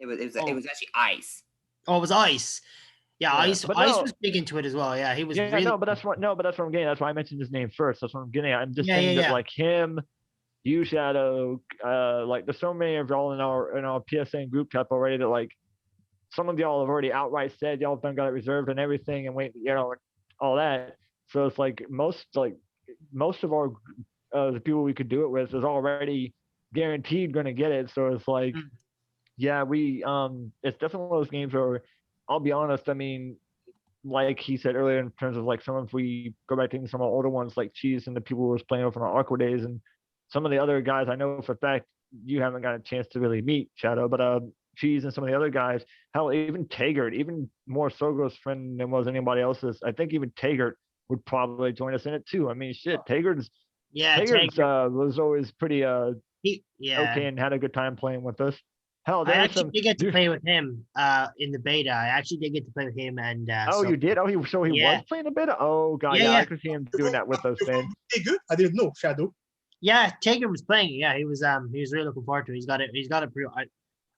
It was actually Ice. Oh, it was Ice. Yeah, Yeah, Ice. but Ice no. was big into it as well. Yeah, he was Yeah, really. no, but that's what I'm getting. That's why I mentioned his name first. That's what I'm getting at. I'm just Yeah, saying yeah, that yeah. like him, you Shadow, like there's so many of y'all in our PSN group chat already that like some of y'all have already outright said y'all done got it reserved and everything and wait, all that. So it's like most of our the people we could do it with is already guaranteed going to get it. So it's like, Mm. yeah, we it's definitely one of those games where I'll be honest. I mean, like he said earlier, in terms of like some of we go back to some of the older ones like Cheese and the people who was playing over from our Aqua days and some of the other guys I know for a fact you haven't got a chance to really meet Shadow, but Cheese and some of the other guys, hell, even Taggart, even more Sogo's friend than was anybody else's. I think even Taggart would probably join us in it too. I mean, shit, Taggart's was always pretty yeah. okay and had a good time playing with us. Hell, I there was actually some. did get to play with him in the beta. I actually did get to play with him and. Oh, so, you did? Oh, he Yeah. was playing a beta. Oh god, Yeah, yeah, yeah. I could see him doing that with us, man. Hey, good. I didn't know Shadow. Yeah, Taker was playing it. Yeah, he was really looking forward to it. He's got it.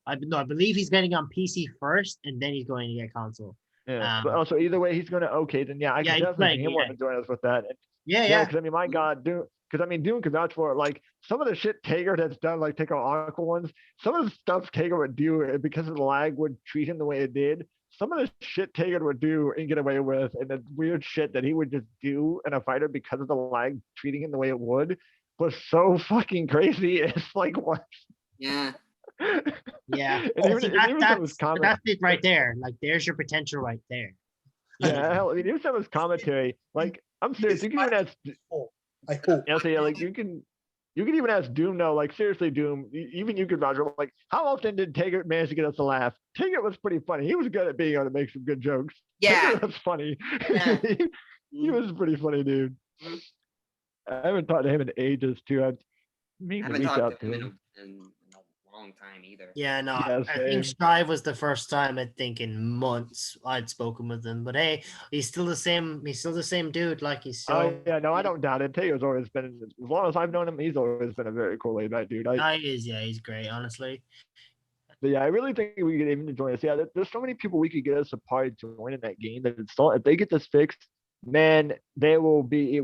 I believe he's getting on PC first, and then he's going to get console. Yeah, but also either way, he's gonna then yeah, I Yeah, can he's definitely playing, see him yeah. wanting to join us with that. And, Yeah. because I mean, my God, Doom could vouch for it. Like some of the shit Tager has done, like take our Aqua ones, some of the stuff Tager would do because of the lag would treat him the way it did. Some of the shit Tager would do and get away with, and the weird shit that he would just do in a fighter because of the lag treating him the way it would was so fucking crazy. It's like what? Yeah. Yeah. And even some of his comments. That's it right there. Like, there's your potential right there. Yeah, hell, I mean, even some of his commentary, like, I'm serious. You can even ask. I hope. Yeah, so yeah, like you can even ask Doom now. Like seriously, Doom, even you could Roger. Like, how often did Taggart manage to get us to laugh? Taggart was pretty funny. He was good at being able to make some good jokes. Yeah. Taggart was funny. Yeah. he was a pretty funny dude. Mhm. I haven't talked to him in ages too. I I mean, haven't reach talked out to him in a long time either. Yeah, no, Yeah, I think same. Strive was the first time I think in months I'd spoken with him. But hey, he's still the same. He's still the same dude. Like he's still. Oh yeah, no, I don't doubt it. Teo's always been, as long as I've known him, he's always been a very cool laid back dude. He is. Yeah, he's great. Honestly. But yeah, I really think we could even join us. Yeah, there's so many people we could get us a part joining that game that install. If they get this fixed, man, they will be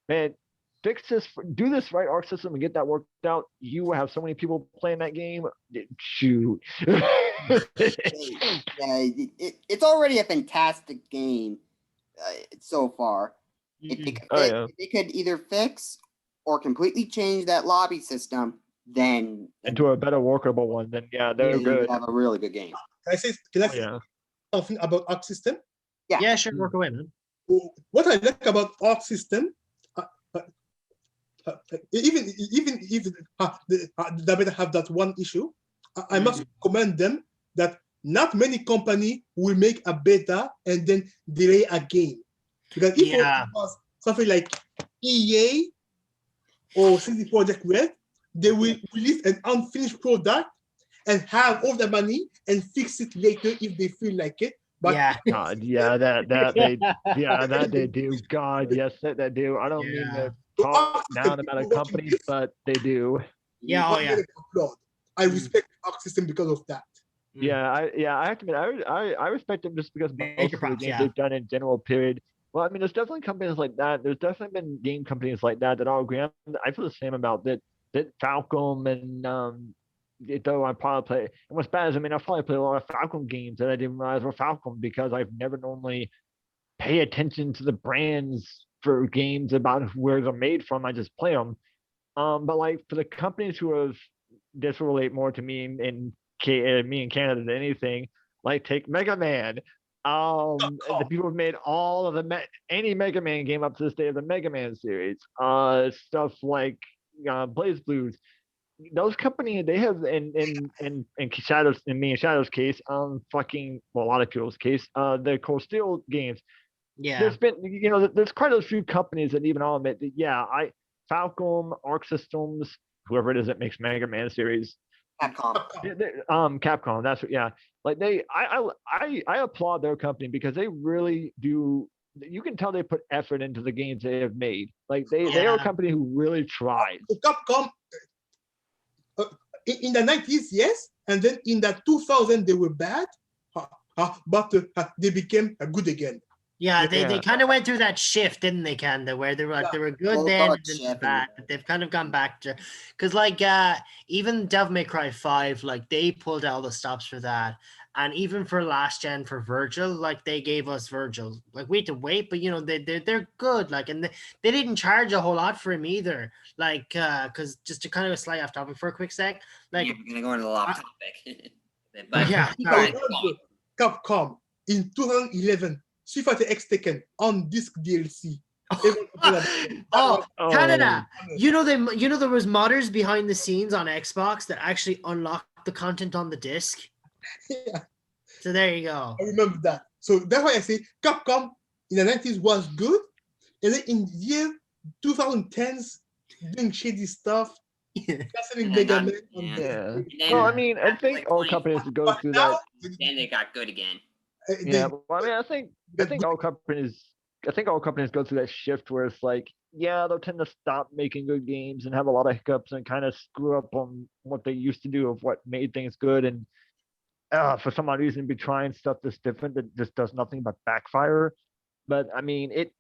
man. Fix this, do this right arc system and get that worked out. You will have so many people playing that game. Shoot. Yeah, it's already a fantastic game so far. If they, could if they could either fix or completely change that lobby system, then into a better workable one, then yeah, they're you good. would have a really good game. Can I say something about arc system? Yeah, sure. Work away, man. What I like about arc system, even if the beta have that one issue, I must commend them that not many company will make a beta and then delay a game. Because if it was something like EA or CD Projekt Red, they will release an unfinished product and have all the money and fix it later if they feel like it. But God, that they do. God, yes, that they do. I don't mean to talk down about a company, but they do. I respect Arc System because of that. Yeah, I have to admit, I respect them just because most of the games they've done in general period. Well, I mean, there's definitely companies like that. There's definitely been game companies like that I'll agree on. I feel the same about that Falcom and though I probably play, and what's bad is, I mean, I probably play a lot of Falcom games that I didn't realize were Falcom because I've never normally pay attention to the brands for games about where they're made from. I just play them. But like for the companies who have, this will relate more to me in Canada than anything. Like take Mega Man. The people have made all of any Mega Man game up to this day of the Mega Man series. Stuff like Blaze Blues. Those companies, they have in Shadows, in me and Shadows case, a lot of people's case, the Cold Steel games. Yeah, there's been, there's quite a few companies that even I'll admit that Falcom, Arc Systems, whoever it is that makes Mega Man series, Capcom. That's like I applaud their company because they really do. You can tell they put effort into the games they have made. Like they are a company who really tried. Capcom. In the 90s, yes, and then in the 2000 they were bad, but they became good again. Yeah, they kind of went through that shift, didn't they, Canada, where they were like they were good then, and then bad, but they've kind of gone back to, because like even Devil May Cry 5, like they pulled out all the stops for that, and even for last gen for Virgil, like they gave us Virgil, like we had to wait, but they're good, like, and they didn't charge a whole lot for him either, like because just to kind of slide off topic for a quick sec, like we're gonna go into the off topic, but Capcom in 2011. Street Fighter X Tekken on disc DLC. Canada! You know there was modders behind the scenes on Xbox that actually unlocked the content on the disc. Yeah. So there you go. I remember that. So that's why I say Capcom in the 90s was good, and then in the year 2010s doing shady stuff. Canceling Mega Man. Well, I mean, I think all companies go through that. Then they got good again. Well, I mean, I think all companies go through that shift where it's like, they'll tend to stop making good games and have a lot of hiccups and kind of screw up on what they used to do of what made things good, and for some odd reason be trying stuff that's different that just does nothing but backfire. But I mean, it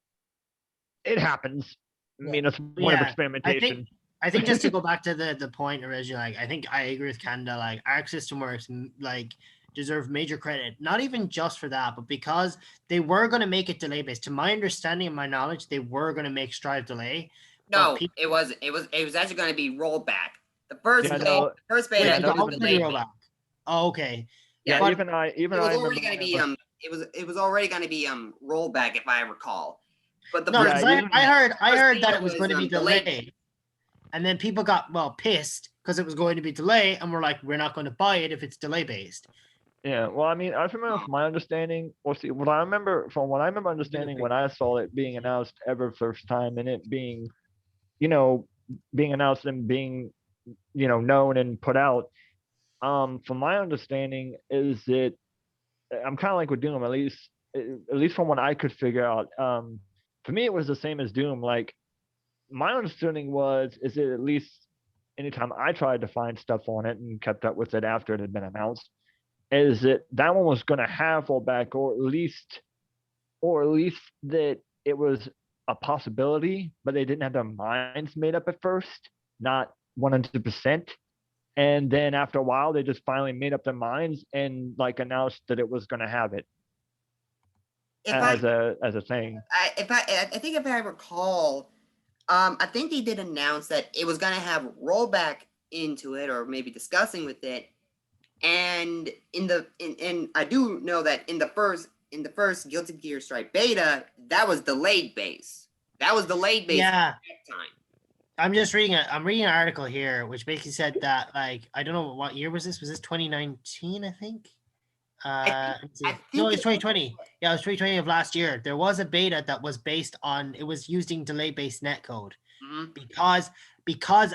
happens. I mean, it's one of experimentation. I think just to go back to the point originally, like I think I agree with Canada. Like Arc System Works, like deserve major credit, not even just for that, but because they were going to make it delay based. To my understanding and my knowledge, they were going to make Strive delay. No, it was actually going to be Rollback. The first beta was delayed. Oh, okay. Yeah, but it was already going to be it was already going to be Rollback, if I recall. But I heard that it was going to be delayed. And then people got pissed because it was going to be delayed, and we're like, we're not going to buy it if it's delay based. Yeah, well, I mean, I remember from my understanding, what I remember understanding when I saw it being announced ever first time, and it being, being announced and being known and put out. From my understanding, is that I'm kind of like with Doom, at least from what I could figure out. For me, it was the same as Doom. Like my understanding is that at least anytime I tried to find stuff on it and kept up with it after it had been announced, is that one was going to have rollback, or at least that it was a possibility, but they didn't have their minds made up at first, not 100%. And then after a while, they just finally made up their minds and like announced that it was going to have it as a thing. I think if I recall, I think they did announce that it was gonna have rollback into it, or maybe discussing with it. And and I do know that in the first Guilty Gear Strife beta, that was delayed base. That was delayed base Yeah. at that time. I'm reading an article here which basically said that, like, I don't know what year was this. Was this 2019? I think. No, it's 2020. Yeah, it was 2020 of last year. There was a beta that was based on, it was using delay-based netcode because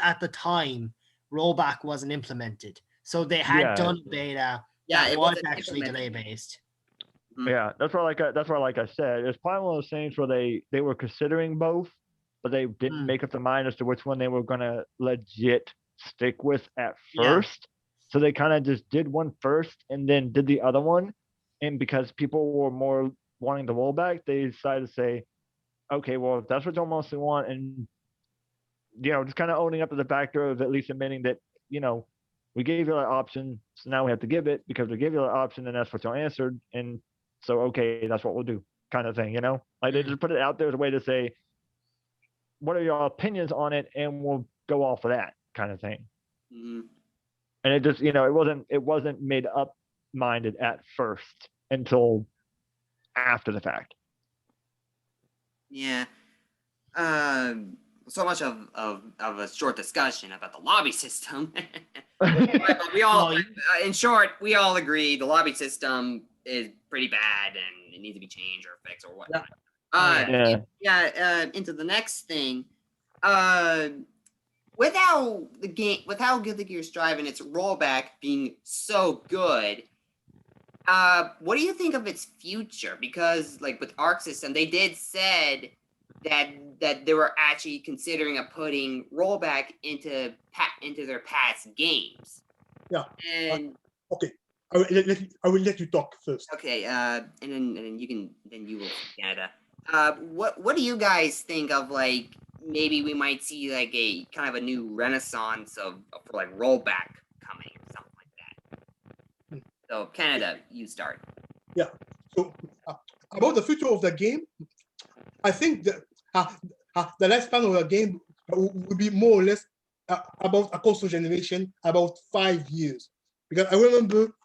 at the time rollback wasn't implemented. So they had done beta that was actually delay-based. Yeah, that's why like I said, it's probably one of those things where they were considering both, but they didn't make up their mind as to which one they were gonna legit stick with at first. So they kind of just did one first and then did the other one. And because people were more wanting the rollback, they decided to say, okay, well, if that's what you mostly want, and just kind of owning up to the factor of at least admitting that, we gave you that option, so now we have to give it because we gave you that option, and that's what you answered. And so, okay, that's what we'll do, kind of thing, Like they just put it out there as a way to say, what are your opinions on it, and we'll go off of that kind of thing. Mm-hmm. And it just, it wasn't made up minded at first until after the fact. Yeah. So much of a short discussion about the lobby system. But we all, in short, we all agree the lobby system is pretty bad and it needs to be changed or fixed or whatnot. Into the next thing. With how Guilty Gear Strive and its rollback being so good, what do you think of its future? Because like with Arc System, they did said that they were actually considering putting rollback into their past games. Yeah. And okay, I will let you talk first. Okay. And then you will Canada. What do you guys think of, like, maybe we might see like a kind of a new renaissance for like rollback coming or something like that? So Canada, you start. Yeah. So about the future of the game, I think that the lifespan of the game will be more or less about a console generation, about 5 years. Because I remember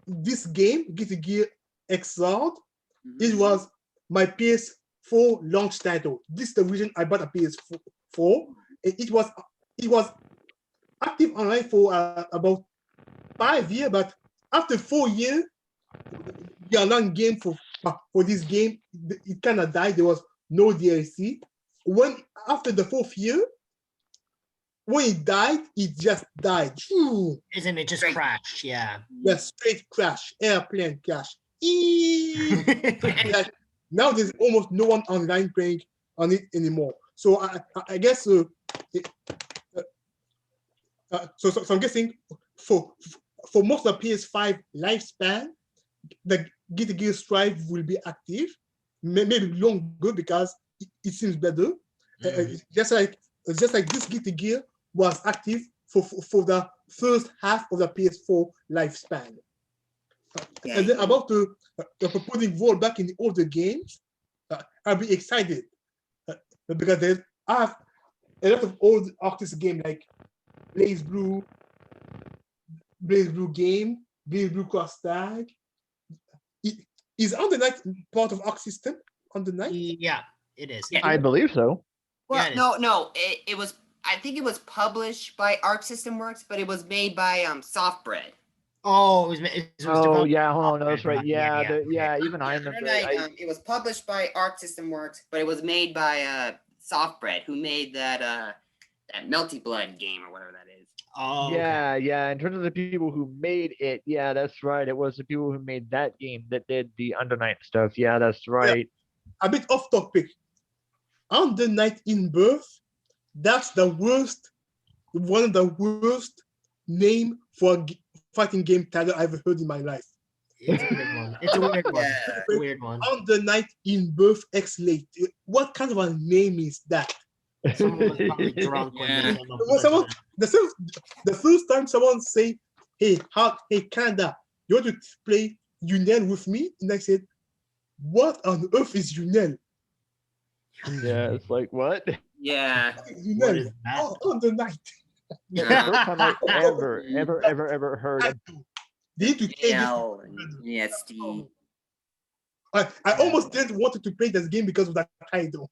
this game, Guilty Gear Xrd, it was my PS4 launch title. This is the reason I bought a PS4. It was active online for about 5 years, but after 4 years, the online game for this game, it kind of died. There was no DLC. After the 4th year, when it died, it just died. Isn't it just crashed? Yeah. Yeah, straight crash, airplane crash. Now there's almost no one online playing on it anymore. So I guess so I'm guessing for most of the PS5 lifespan, the Guilty Gear Strife will be active, maybe longer because it seems better. Just like this Guilty Gear was active for the first half of the PS4 lifespan. And then about the putting rollback in the older games, I'll be excited because there's a lot of old Arctis games like Blaze Blue game, Blaze Blue Cross Tag. Is On the Night part of Arc System? On the Night? Yeah, it is. I believe so. Well, no. It was. I think it was published by Arc System Works, but it was made by Softbread. Oh, it was yeah, hold on, no, that's right. Yeah, even I remember. It was published by Arc System Works, but it was made by Softbread, who made that that Melty Blood game or whatever that is. Oh, okay. Yeah. In terms of the people who made it, yeah, that's right. It was the people who made that game that did the Under Night stuff. Yeah, that's right. A bit off topic. Under Night in Birth, that's the worst, one of the worst name for a fighting game title I've ever heard in my life. It's a weird one. It's a weird one. Yeah. It's a weird one. Under Night in Birth X Late. What kind of a name is that? Someone was probably drunk when they Yeah. came up with The first time someone say, hey Canada, you want to play Yunel with me? And I said, what on earth is Yunel? Yeah, it's like, what? Yeah. What is that? Oh, Under Night. The first time I ever heard of They need to change it. AL and ESD. I almost didn't want to play this game because of that title.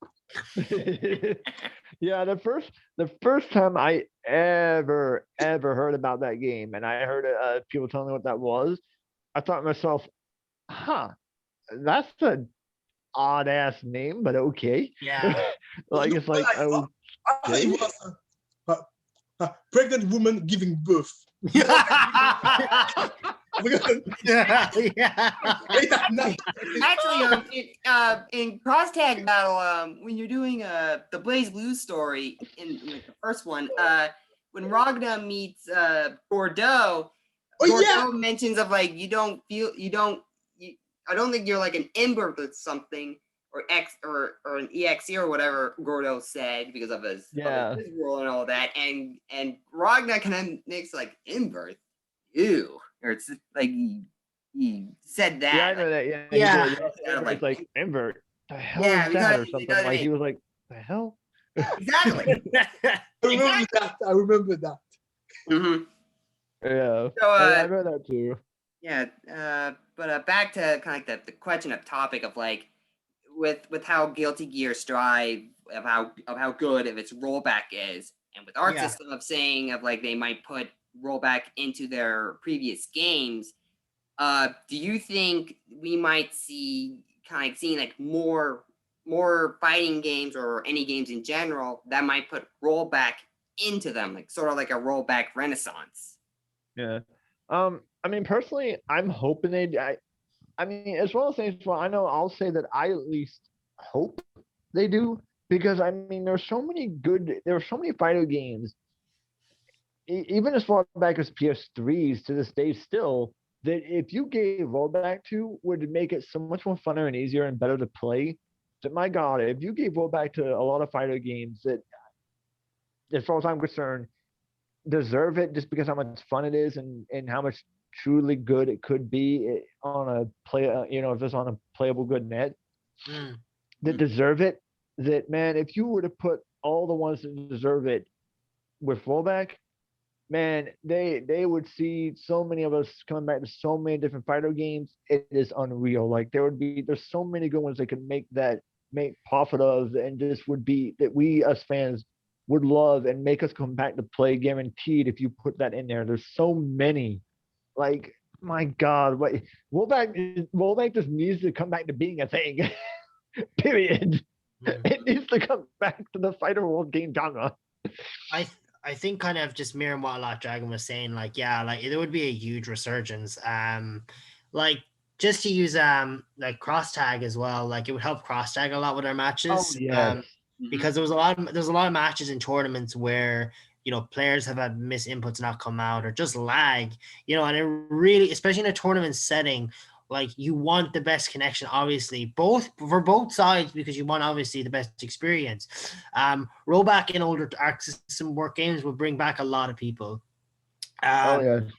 Yeah, the first time I ever heard about that game, and I heard people telling me what that was, I thought to myself, huh, that's an odd ass name, but okay. Yeah. Like it's like, I thought it was a pregnant woman giving birth. Yeah. Late at night. Actually, in Cross Tag Battle, when you're doing the Blaze Blue story in like the first one, when Ragna meets Bordeaux, Bordeaux mentions of like I don't think you're like an ember with something or X or an EXE or whatever Gordo said because of his rule and all that, and Ragna kind of makes like ember, ew, or it's like he said that. Yeah, I know that. Yeah. He did. It's like invert. The hell Yeah, is that or because- something? because Like it- he was like, the hell? Exactly. I remember that. Mm-hmm. Yeah. So, I read that too. Yeah, but back to kind of like the question of topic of like with how Guilty Gear Strive of how good of its rollback is, and with our system of saying of like they might put rollback into their previous games. Do you think we might see kind of like seeing like more fighting games or any games in general that might put rollback into them, like sort of like a rollback renaissance? Yeah. I mean, personally, I'm hoping I mean, as well as things, well, I know I'll say that I at least hope they do, because I mean, there are so many fighter games, even as far back as PS3s to this day still, that if you gave rollback to would make it so much more funner and easier and better to play. That my God, if you gave rollback to a lot of fighter games that, as far as I'm concerned, deserve it just because how much fun it is and how much truly good it could be on a if it's on a playable good net, that deserve it. That, man, if you were to put all the ones that deserve it with rollback, man, they would see so many of us coming back to so many different fighter games. It is unreal. Like there's so many good ones they could make profit of, and just would be that we as fans would love and make us come back to play guaranteed if you put that in there. There's so many. Like, my God, what rollback just needs to come back to being a thing. Period. It needs to come back to the fighter world game genre. I think kind of just mirroring what Lot Dragon was saying, like, yeah, like there would be a huge resurgence. Like just to use like cross tag as well, like it would help cross tag a lot with our matches. Oh, yes. Because there's a lot of matches in tournaments where, you know, players have had miss inputs not come out or just lag, you know, and it really, especially in a tournament setting, like you want the best connection, obviously, for both sides, because you want obviously the best experience. Rollback in older Arc System work games will bring back a lot of people.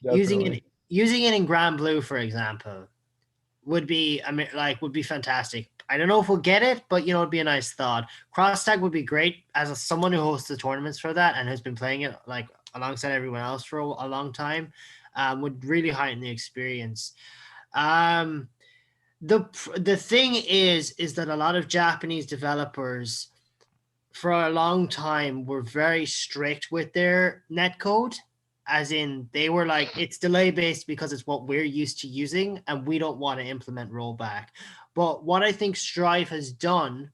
Using it in Grand Blue, for example, would be fantastic. I don't know if we'll get it, but you know, it'd be a nice thought. Cross tag would be great as someone who hosts the tournaments for that and has been playing it like alongside everyone else for a long time. Would really heighten the experience. The thing is that a lot of Japanese developers for a long time were very strict with their netcode, as in they were like, it's delay based because it's what we're used to using and we don't want to implement rollback. But what I think Strife has done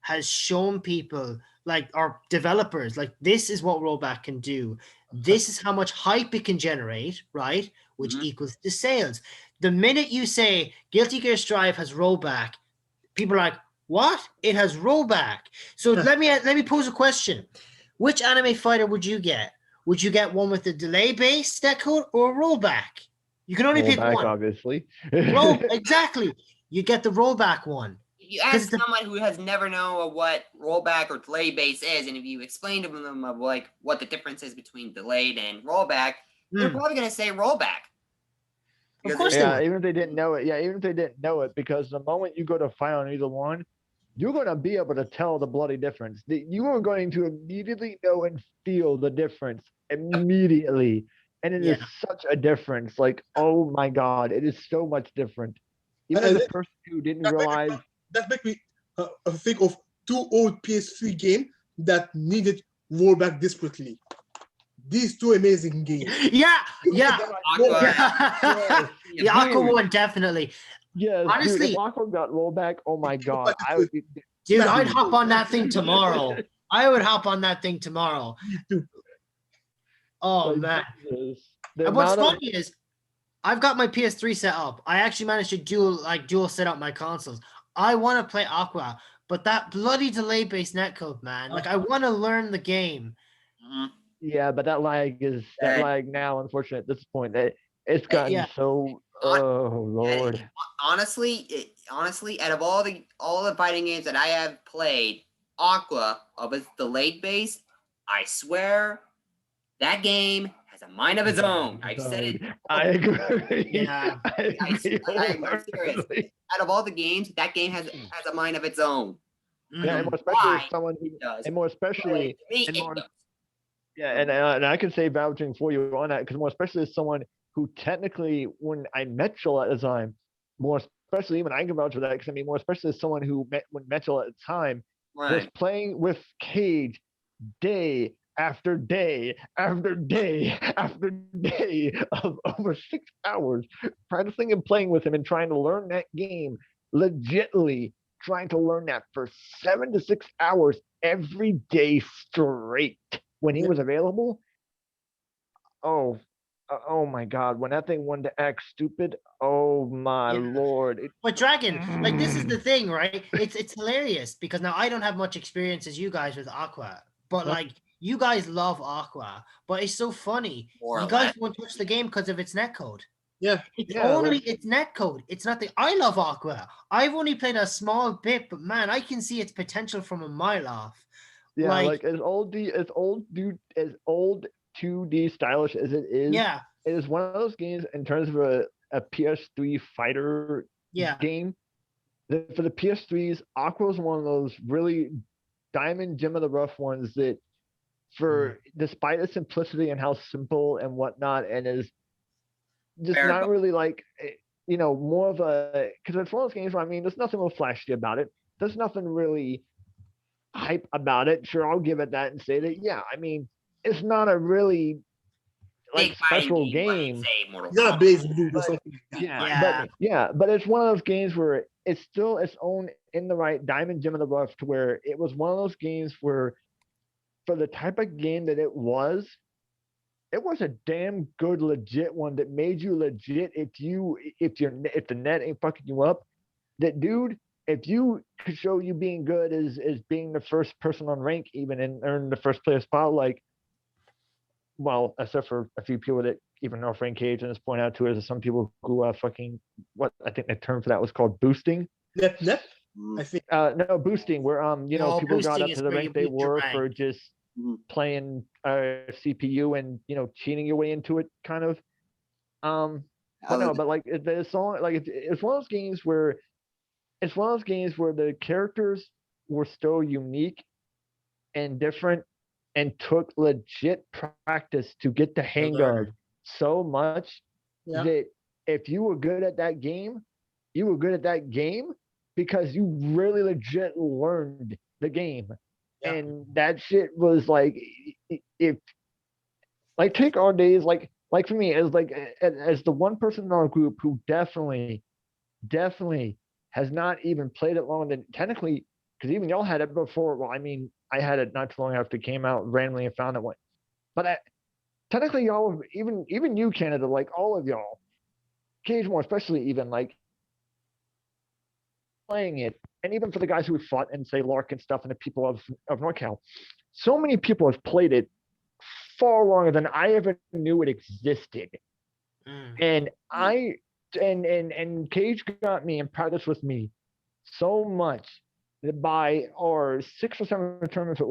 has shown people like our developers, like this is what Rollback can do. This is how much hype it can generate, right? Which equals to sales. The minute you say Guilty Gear Strife has Rollback, people are like, what? It has Rollback. So let me pose a question. Which anime fighter would you get? Would you get one with the delay based netcode or Rollback? You can only pick Rollback, one. obviously. Exactly. You get the Rollback one. If you ask someone who has never known what rollback or delay base is, and if you explain to them of like what the difference is between delayed and rollback, they're probably going to say rollback. Of course Yeah, even if they didn't know it. Yeah, even if they didn't know it, because the moment you go to fight on either one, you're going to be able to tell the bloody difference. You are going to immediately know and feel the difference immediately. And it is such a difference. Like, oh my God, it is so much different. Even as a person who didn't realize. That makes me think of two old PS3 games that needed rollback desperately. These two amazing games. Yeah. Aqua. The Aqua one, definitely. Yes, honestly, dude, if Aqua got rollback, oh my God, I would be. Dude, I'd hop on that thing tomorrow. I would hop on that thing tomorrow. Oh, man. And what's funny is I've got my PS3 set up. I actually managed to dual set up my consoles. I want to play Aqua, but that bloody delay-based netcode, man. Like, I want to learn the game. Yeah, but that lag now, unfortunately, at this point, it's gotten so. Oh Lord. Honestly, out of all the fighting games that I have played, Aqua of its delayed base, I swear that game has a mind of its own. I've said it. I agree. Yeah. I'm serious. Out of all the games, that game has a mind of its own. Yeah, and more especially as someone who does. And more especially and I can say vouching for you on that, because more especially as someone who technically, when I met you at the time, more especially even I can vouch for that, because I mean, more especially as someone who met you at the time, was playing with Cage day after day after day after day of over 6 hours, practicing and playing with him and trying to learn that game, legitimately trying to learn that for 7 to 6 hours every day straight when he was available. Oh my God, when that thing wanted to act stupid, oh my Lord. But Dragon, like, this is the thing, right? It's hilarious because now I don't have much experience as you guys with Aqua, but like, you guys love Aqua, but it's so funny. You guys won't touch the game because of its netcode. Yeah. It's only its netcode. It's not I love Aqua. I've only played a small bit, but man, I can see its potential from a mile off. Yeah, like as old 2D stylish as it is. Yeah. It is one of those games in terms of a PS3 fighter game. For the PS3s, Aqua is one of those really diamond gem of the rough ones that, despite its simplicity and how simple and whatnot, and is just not really like, more of a, because it's one of those games where, I mean, there's nothing real flashy about it. There's nothing really hype about it. Sure, I'll give it that and say that, yeah, I mean, it's not a really special game. Yeah, but it's one of those games where it's still its own in the right diamond gem of the rough, to where it was one of those games where, for the type of game that it was a damn good legit one that made you legit if the net ain't fucking you up. That dude, if you could show you being good as being the first person on rank even and earn the first player spot, like, well, except for a few people that even know Frank Cage and has pointed out to us, some people who fucking, what I think the term for that was called boosting. Yep. I think no, boosting, where people got up to the rank they were for just playing CPU and cheating your way into it, kind of. But like the song, like it's one of those games where the characters were still unique and different, and took legit practice to get the hang of so much that if you were good at that game, you were good at that game because you really legit learned the game. And that shit was like, if like, take our days, like for me, as the one person in our group who definitely has not even played it long, than technically because even y'all had it before. Well, I mean, I had it not too long after it came out randomly and found it one. But technically, y'all, even you, Canada, like all of y'all, Cage more especially, even like playing it, and even for the guys who fought and say Lark and stuff, and the people of NorCal, so many people have played it far longer than I ever knew it existed. And I and Cage got me in practice with me so much that by our 6 or 7 tournaments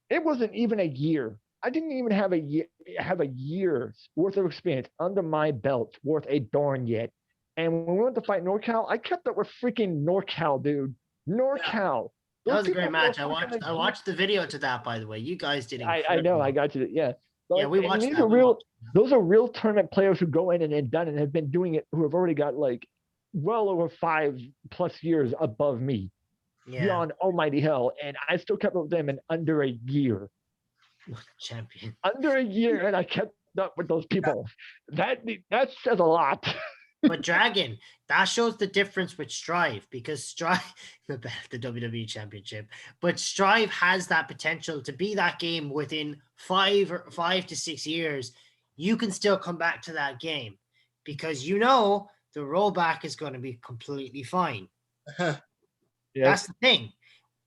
it wasn't even a year. I didn't even have a year's worth of experience under my belt worth a darn yet. And when we went to fight NorCal, I kept up with freaking NorCal, dude. NorCal. That was a great match. I watched the video to that, by the way. You guys did incredible. I know, I got you. Yeah. But yeah, we watched these that. Are real. Those are real tournament players who go in and have done and have been doing it, who have already got like well over 5+ years above me. Yeah. Beyond almighty hell. And I still kept up with them in under a year. Champion. Under a year, and I kept up with those people. That says a lot. But Dragon, that shows the difference with Strive, because Strive, the WWE Championship, but Strive has that potential to be that game within 5 to 6 years. You can still come back to that game because you know the rollback is going to be completely fine. Yes. That's the thing.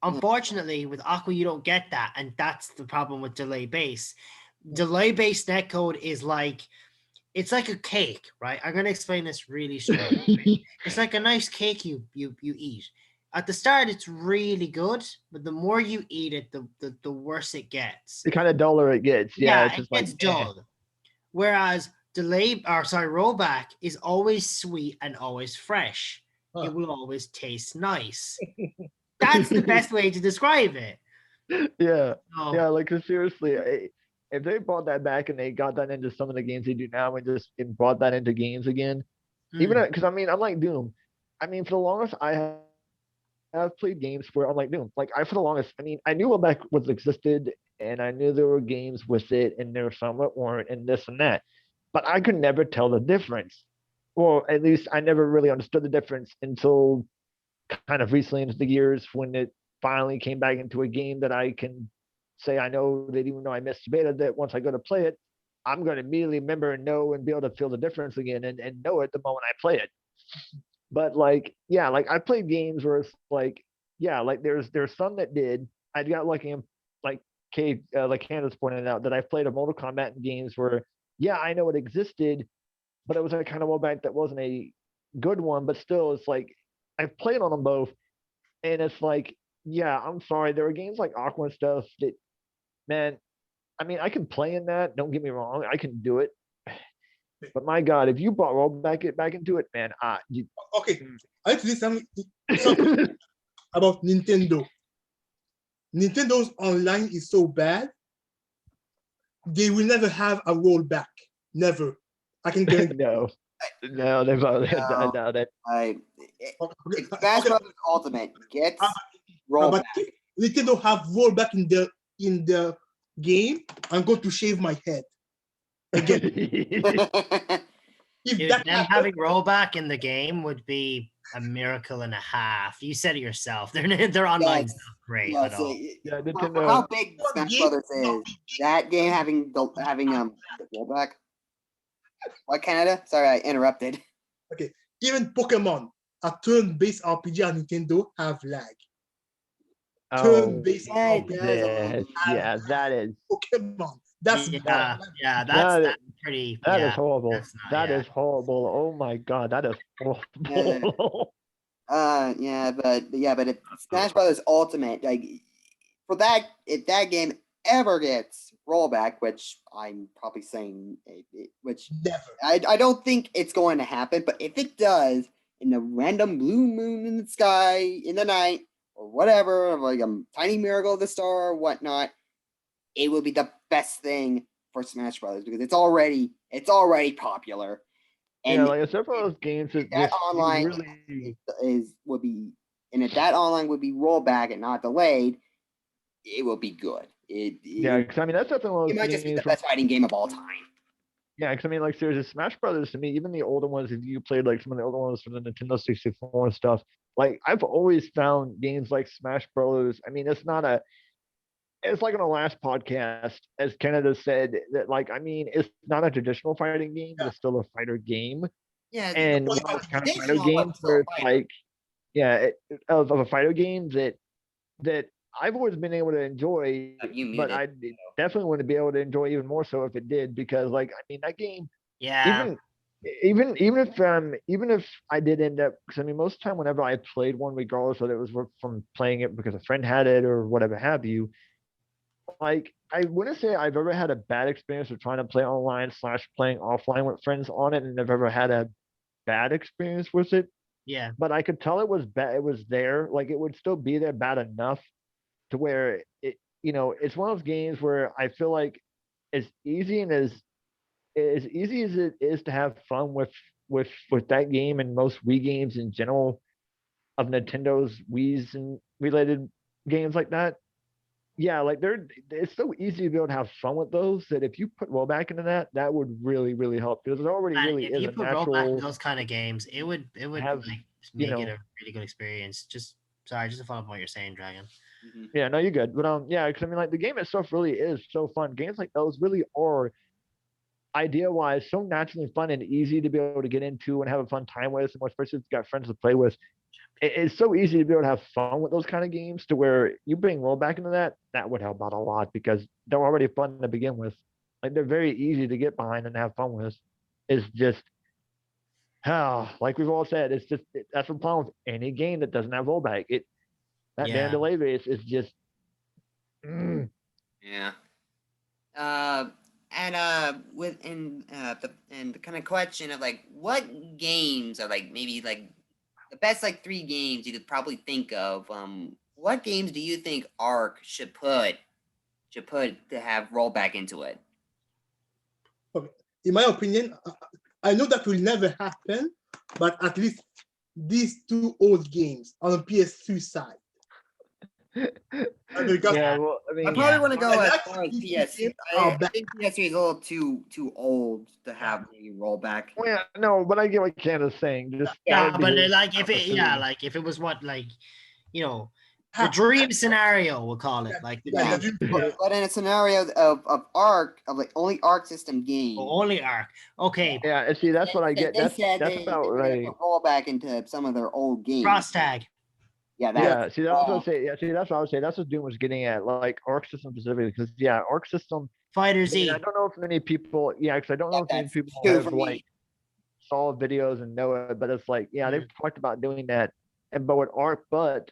Unfortunately, with Aqua, you don't get that, and that's the problem with delay base. Delay base netcode is like, it's like a cake, right? I'm gonna explain this really straight. It's like a nice cake you eat. At the start, it's really good, but the more you eat it, the worse it gets. The kind of duller it gets. Yeah, it's just gets dull. Whereas rollback is always sweet and always fresh. Huh. It will always taste nice. That's the best way to describe it. Yeah. Oh. Yeah, like seriously, if they brought that back and they got that into some of the games they do now and just brought that into games again, even because I mean, I'm like Doom. I mean, for the longest, I have played games where I'm like Doom. Like for the longest, I mean, I knew Rollback was existed and I knew there were games with it and there were some that weren't and this and that, but I could never tell the difference. Or at least I never really understood the difference until kind of recently into the years when it finally came back into a game that I can say I know that even though I missed beta, that once I go to play it, I'm going to immediately remember and know and be able to feel the difference again and know it the moment I play it. But like, yeah, like I played games where it's like, yeah, like there's some that did. I got lucky in like Candace pointed out that I've played a Mortal Kombat games where, yeah, I know it existed, but it was a kind of rollback that wasn't a good one, but still it's like, I've played on them both, and it's like, yeah, I'm sorry. There are games like Aqua and stuff that, man, I mean, I can play in that. Don't get me wrong. I can do it. But my God, if you brought Rollback back into it, man, okay. I need to say something about Nintendo. Nintendo's online is so bad, they will never have a rollback. Never. I can guarantee. No, they've doubt it. If Smash Brothers Ultimate gets rollback, Nintendo have rollback in the game. I'm going to shave my head again. Dude, them having rollback in the game would be a miracle and a half. You said it yourself. Their online stuff great at all. Yeah, how big Smash Brothers is that game having rollback? What, Canada? Sorry, I interrupted. Okay, even Pokemon, a turn-based RPG on Nintendo, have lag. Turn-based RPG. Yeah, that is Pokemon. That's pretty. That is horrible. That is horrible. Oh my God, that is horrible. But if Smash Brothers Ultimate, like for that, if that game ever gets rollback, which I'm probably saying, which never. I don't think it's going to happen, but if it does, in a random blue moon in the sky in the night or whatever, like a tiny miracle of the star or whatnot, it will be the best thing for Smash Brothers because it's already popular. And like except for those games that online would be if that online would be rollback and not delayed, it will be good. Because I mean that's definitely one of those it might just be the best fighting game of all time. Yeah, because I mean, like seriously, Smash Brothers to me, even the older ones, if you played like some of the older ones from the Nintendo 64 and stuff, like I've always found games like Smash Brothers. I mean, it's like on the last podcast, as Canada said, that like I mean, it's not a traditional fighting game, but Yeah. it's still a fighter game. Yeah, And Well, one of yeah, those kind of fighter traditional, but games still where a it's fighter. like, yeah, of a fighter game that I've always been able to enjoy, You but muted. I definitely want to be able to enjoy even more so if it did, because like I mean that game, Yeah. even even if I did end up, because I mean most of the time whenever I played one, regardless whether it was from playing it because a friend had it or whatever have you, like I wouldn't say I've ever had a bad experience with trying to play online slash playing offline with friends on it, and I've ever had a bad experience with it. Yeah. But I could tell it was bad. It was there, like it would still be there bad enough to where it, it's one of those games where I feel like as easy and as easy as it is to have fun with that game and most Wii games in general of Nintendo's Wii's and related games like that. Yeah, like it's so easy to be able to have fun with those that if you put rollback into that, that would really, really help because it already And really if is you a put rollback in natural those kind of games, it would have, like you make it know, a really good experience. Just sorry, just to follow up on what you're saying, Dragon. Mhm. yeah, no, you're good. But yeah, because I mean, like the game itself really is so fun. Games like those really are idea wise so naturally fun and easy to be able to get into and have a fun time with, and more especially if you've got friends to play with. It's so easy to be able to have fun with those kind of games to where you bring rollback into that would help out a lot because they're already fun to begin with. Like they're very easy to get behind and have fun with. It's just like we've all said, it's just that's the problem with any game that doesn't have rollback. That damn Yeah. delay base is just Yeah. Uh, and the kind of question of like what games are like maybe like the best like 3 games you could probably think of. What games do you think Arc should put to have rollback into it? In my opinion, I know that will never happen, but at least these 2 old games on the PS2 side. Because yeah. Well, I I mean, probably want to go I as like far as these PS. games I are back. think PS3 is a little too old to have maybe rollback. well, yeah, no, but I get what Canada's saying. Just that Yeah, would be but his like top of three. like if it was what like you know the Ha- dream scenario, we'll call it like the Yeah, Yeah, dream but in a scenario of Arc of like only Arc system game. only arc. Okay, Yeah, and see, that's what I get. They said That's they about were gonna right. put rollback into some of their old games. cross tag. Yeah, that. Yeah, see, that's what I say. Yeah, see, that's what I would say. That's what Doom was getting at, like Arc System specifically, because yeah, Arc System. Fighter I mean, I Z. don't know if many people. Yeah, because I don't know if many That's people 2 have for like me. saw videos and know it, but it's like, yeah, they've talked about doing that. And but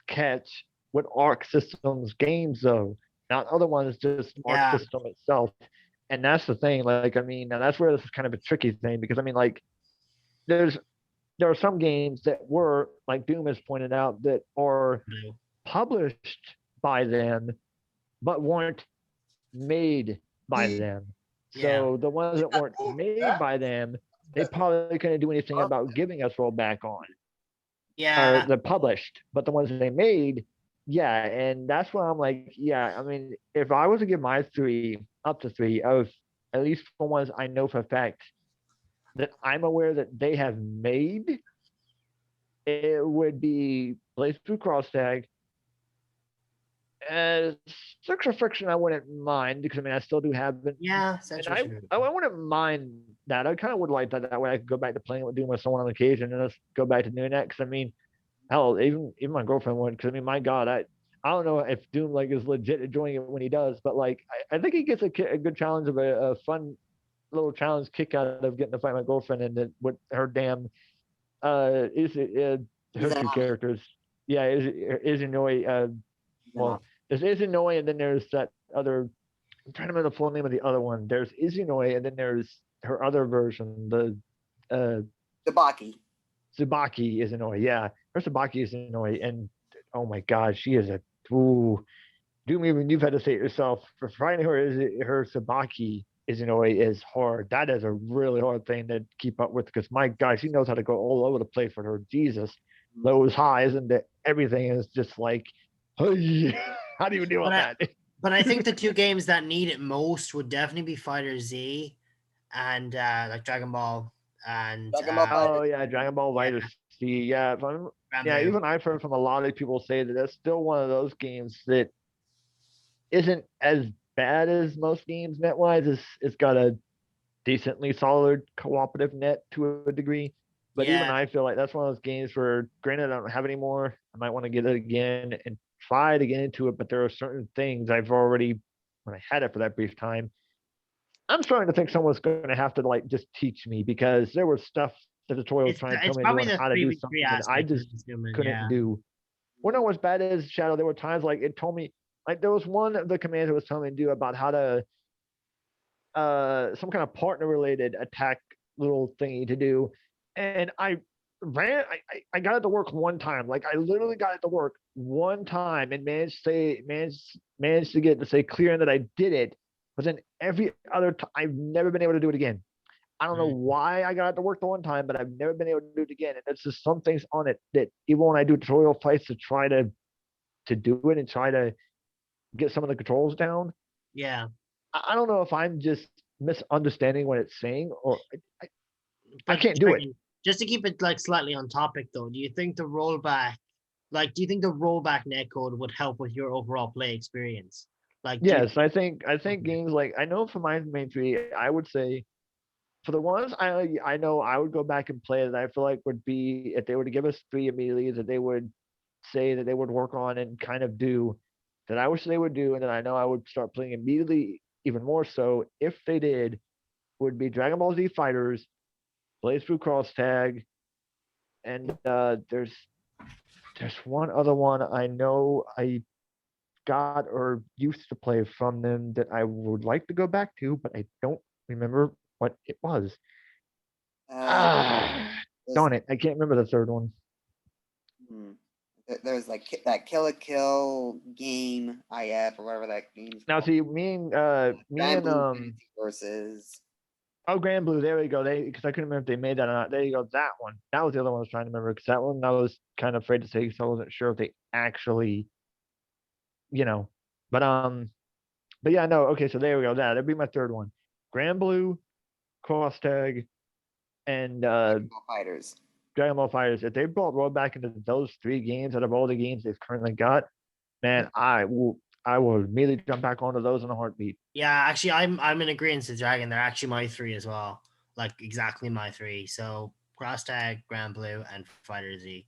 catch with Arc Systems games though, not other ones, just Arc Yeah, System itself. And that's the thing. Like, I mean, now that's where this is kind of a tricky thing because I mean, like, there's there are some games that were, like Doom has pointed out, that are published by them, but weren't made by them. yeah, So the ones that weren't made by them, they probably couldn't do anything about giving us rollback on, or yeah. the published, but the ones they made, yeah. And that's why I'm like, yeah, I mean, if I was to give my three up to three of at least for ones I know for a fact that I'm aware that they have made, it would be Playthrough Cross Tag. As Six Friction, I wouldn't mind because I mean I still do have it, Yeah, and saturation. I wouldn't mind that. I kind of would like that. That way I could go back to playing with Doom with someone on occasion, and let's go back to doing that. Because I mean, hell, even my girlfriend would. Because I mean, my God, I don't know if Doom like is legit enjoying it when he does, but like I think he gets a good challenge of a fun little challenge kick out of getting to fight my girlfriend and then with her damn is it her two Izanami. characters. Yeah, is Inouye. Well, there's Izanoi, and then there's that other. I'm trying to remember the full name of the other one. There's Izanoi, and then there's her other version, the uh, Sabaki. Tsubaki Izanoi. Yeah, her Tsubaki Izanoi, and oh my God, she is a ooh. Doom, even you've had to say it yourself. For finding her Sabaki Izanoi is hard. That is a really hard thing to keep up with because my God, she knows how to go all over the place with her. Jesus, lows, highs, and everything is just like, hey, how do you deal with that? But I think the 2 games that need it most would definitely be Fighter Z and like Dragon Ball and Dragon Ball Oh yeah, Dragon Ball yeah, Fighter C. Yeah, Grand yeah. Blue. Even I've heard from a lot of people say that that's still one of those games that isn't as bad as most games net wise. It's got a decently solid cooperative net to a degree. But even Yeah, I feel like that's one of those games where, granted, I don't have any more. I might want to get it again and try to get into it, but there are certain things I've already, when I had it for that brief time, I'm starting to think someone's going to have to like just teach me because there was stuff the tutorial was trying to tell it's me to do probably on the how to do 3v3 something that I aspect of just this human. couldn't Yeah, do. Well, no, what's bad is Shadow. There were times like it told me, like there was one of the commands it was telling me to do about how to some kind of partner related attack little thingy to do, and I got it to work one time. Like I literally got it to work one time and managed to get it to say clear and that I did it. But then every other time I've never been able to do it again. I don't know why I got it to work the one time, but I've never been able to do it again. And there's just some things on it that even when I do tutorial fights to try to do it and try to get some of the controls down, yeah. I don't know if I'm just misunderstanding what it's saying or I But can't do it. just to keep it like slightly on topic though, do you think the rollback, like, do you think the rollback netcode would help with your overall play experience? Like, do you, Yes, I think okay. games like I know for my main three, I would say for the ones I know I would go back and play that I feel like would be if they were to give us three immediately that they would say that they would work on and kind of do that I wish they would do and that I know I would start playing immediately even more so if they did would be Dragon Ball Z Fighters, Blaze Through Cross Tag, and there's one other one I know I got or used to play from them that I would like to go back to, but I don't remember what it was. Uh, Ah, there's, darn it, I can't remember the third one. hmm, there's like that Kill a Kill game IF or whatever that game's Now, called. see, me Grand and Blue Fantasy versus. oh, Grand Blue. There we go. They because I couldn't remember if they made that or not. There you go. That one. That was the other one I was trying to remember because that one I was kind of afraid to say because I wasn't sure if they actually, you know, but but yeah, no. Okay, so there we go. That'd be my third one. Grand Blue, Cross Tag, and Dragon Ball Fighters. Dragon Ball Fighters. If they brought Rollback into those three games out of all the games they've currently got, man, I will immediately jump back onto those in a heartbeat. Yeah, actually, I'm in agreement with Dragon. They're actually my three as well, like exactly my three. So Cross Tag, Grand Blue, and Fighter Z.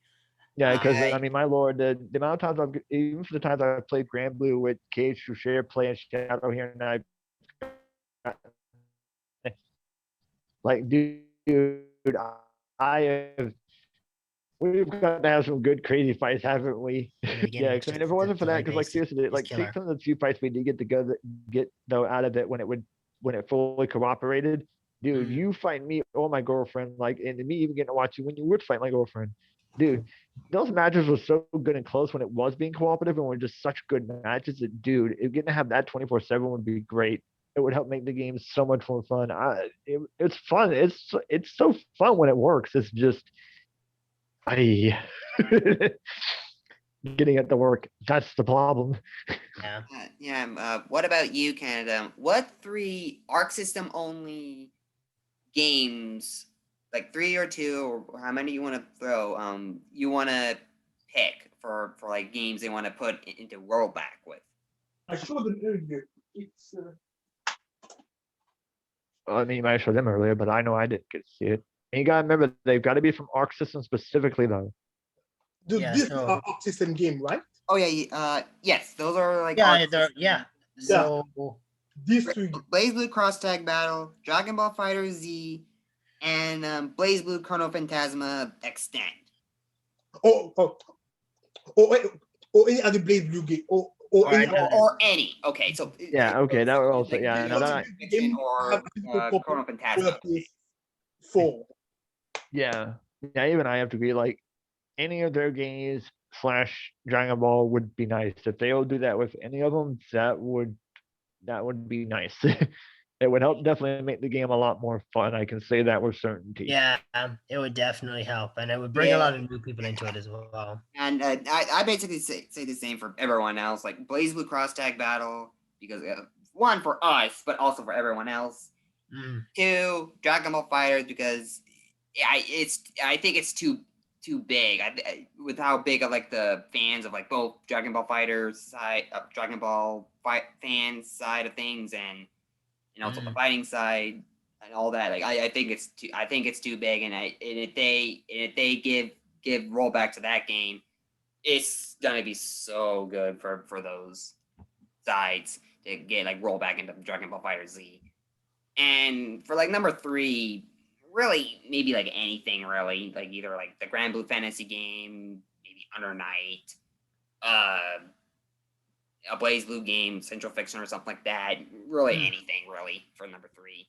Yeah, because I I mean, my lord, the amount of times I've even for the times I've played Grand Blue with Cage to share play and Shadow here and I, like, dude, I have we've got to have some good crazy fights, haven't we? In the Yeah, beginning, because I mean, if it wasn't for that, delay because like based seriously, is like take killer. some of the few fights we did get to go get though out of it when it fully cooperated, dude, Mm. you fight me or my girlfriend, like, and me even getting to watch you when you would fight my girlfriend, dude. Those matches were so good and close when it was being cooperative and were just such good matches that, dude, if getting to have that 24/7 would be great. It would help make the game so much more fun. It's fun. It's so fun when it works. It's just I getting it to work. That's the problem. Yeah. yeah. What about you, Canada? What three Arc System only games, like three or two, or how many you want to throw? You want to pick for like games they want to put into rollback with. I showed them earlier. It's I mean, I showed them earlier, but I know I didn't get to see it. And you gotta remember, they've got to be from Arc System specifically, though. Yeah, this so Arc System game, right? Oh yeah, yes, those are like yeah, Arc they're System. yeah. Yeah. So These three. Blaze Blue Cross Tag Battle, Dragon Ball Fighter Z, and Blaze Blue Chrono Phantasma Extend. Or or any other Blade Blue game. Or any other. Or any. Okay, so Yeah, okay, that would also, like yeah, no, that, Fiction or Chrono Phantasma. Four. yeah, yeah, even I have to be like, any of their games slash Dragon Ball would be nice. If they will do that with any of them, that would be nice. It would help definitely make the game a lot more fun. I can say that with certainty. yeah, it would definitely help, and it would bring a lot of new people into it as well. And I basically say the same for everyone else, like Blaze Blue Cross Tag Battle, because one for us, but also for everyone else. 2, Dragon Ball Fighters, because I think it's too big. With how big of like the fans of like both Dragon Ball Fighters side, Dragon Ball fans side of things, and also the fighting side and all that. Like I think it's too big, and if they give rollback to that game, it's gonna be so good for those sides to get like rollback into Dragon Ball Fighter Z. And for like number 3, really maybe like anything really, like either like the Grand Blue Fantasy game, maybe Under Night, a Blaze Blue game, Central Fiction or something like that. Really anything really for number 3.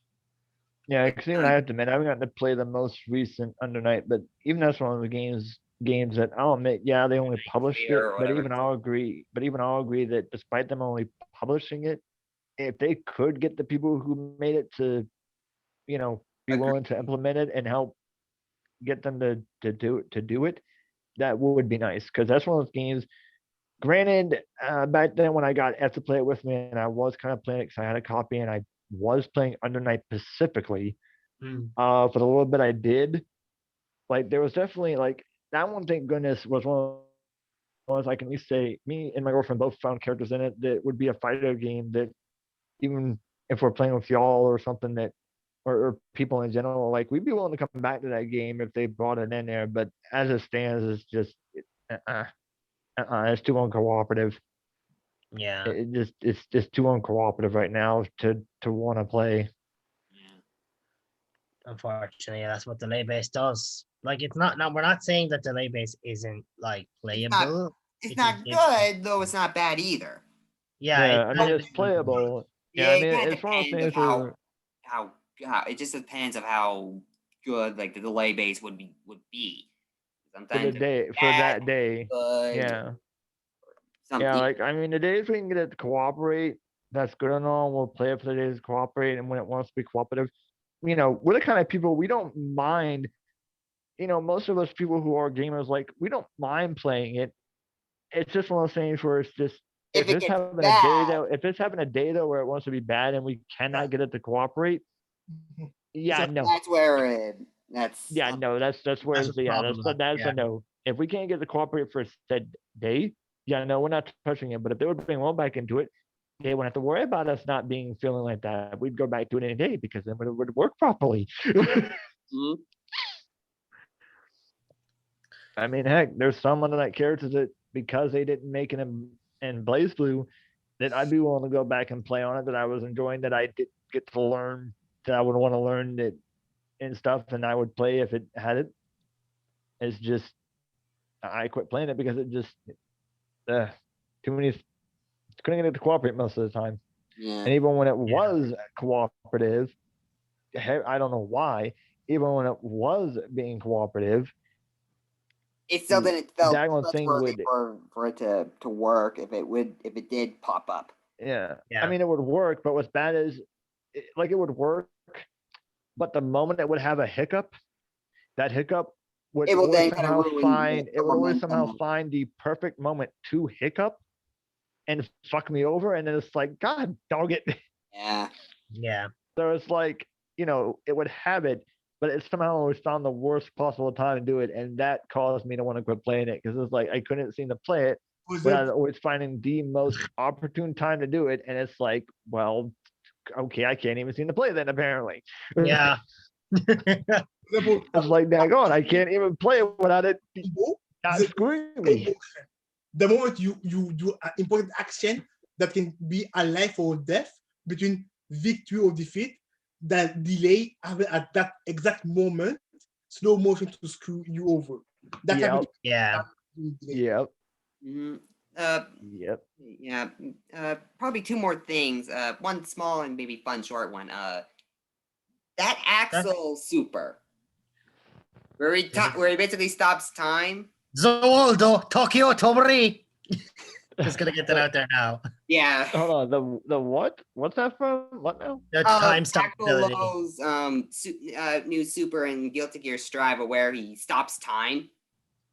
Yeah, because even I have to admit, I haven't gotten to play the most recent Under Night, but even that's one of the games that I'll admit, yeah, they only published it, but even I'll agree that despite them only publishing it, if they could get the people who made it to, be willing to implement it and help get them to do it, that would be nice. Because that's one of those games. Granted, back then when I got F to play it with me, and I was kind of playing it because I had a copy, and I was playing Under Night specifically. For the little bit I did, like there was definitely like that one. Thank goodness was one of those I can at least say me and my girlfriend both found characters in it that would be a fighter game that even if we're playing with y'all or something that or people in general, like we'd be willing to come back to that game if they brought it in there. But as it stands, it's just it's too uncooperative. Yeah. It's just too uncooperative right now to want to play. Unfortunately, that's what delay base does. Like it's not now we're not saying that delay base isn't like playable. It's not good, though it's not bad either. Yeah, I mean it's playable. Yeah, I mean it's one of those things where how it just depends of how good like the delay base would be. Sometimes for that day. Yeah. Yeah, like I mean the days we can get it to cooperate, that's good and all. We'll play it for the days to cooperate, and when it wants to be cooperative, we're the kind of people we don't mind. Most of us people who are gamers, like we don't mind playing it. It's just one of those things where it's just if it's having a day though where it wants to be bad and we cannot get it to cooperate. Yeah, no. That's where that's no. That's where that's a no. If we can't get it to cooperate for said day, yeah, no, we're not touching it. But if they would bring rollback into it, they wouldn't have to worry about us not feeling like that. We'd go back to it any day because then it would work properly. I mean, heck, there's some Under Night characters that because they didn't make it in Blaze Blue, that I'd be willing to go back and play on it. That I was enjoying. That I did get to learn. That I would want to learn it and stuff, and I would play if it had it. It's just I quit playing it because it just too many. Couldn't get it to cooperate most of the time. Yeah. And even when it was cooperative, I don't know why. Even when it was being cooperative, it still didn't felt trustworthy for it to work if it did pop up. Yeah. I mean, it would work, but what's bad is, it would work, but the moment it would have a hiccup, that hiccup would always somehow find the perfect moment to hiccup and fuck me over, and then it's like, God dog it. Yeah. So it's like, it would have it, but it somehow always found the worst possible time to do it, and that caused me to want to quit playing it because it's like I couldn't seem to play it without always finding the most opportune time to do it, and it's like, well, okay, I can't even seem to play then apparently. Yeah. It's like, daggone, I can't even play it without it not screwing me. The moment you do an important action that can be a life or death between victory or defeat, that delay at that exact moment, slow motion to screw you over. That Yep. Yeah. Probably 2 more things. One small and maybe fun short one. That Axel super, where he basically stops time. Zoldo Tokyo Tomori. Just gonna get that out there now. Yeah. Hold on. The what? What's that from? What now? The time stop ability. Lowe's new super in Guilty Gear Strife, where he stops time.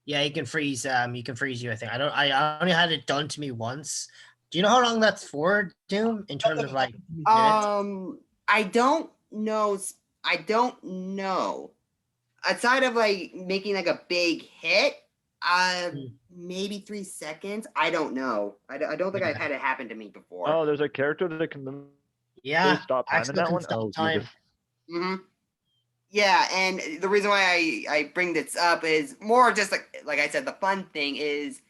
Yeah, he can freeze. He can freeze you. I think. I only had it done to me once. Do you know how long that's for, Doom? In terms of like minutes? I don't know. I don't know. Aside of like making like a big hit, maybe 3 seconds. I don't know. I don't think I've had it happen to me before. Oh, there's a character that can Yeah, stop time in Axel that can one. stop Oh, time. Jesus. Mm-hmm. Yeah, and the reason why I bring this up is more just like I said, the fun thing is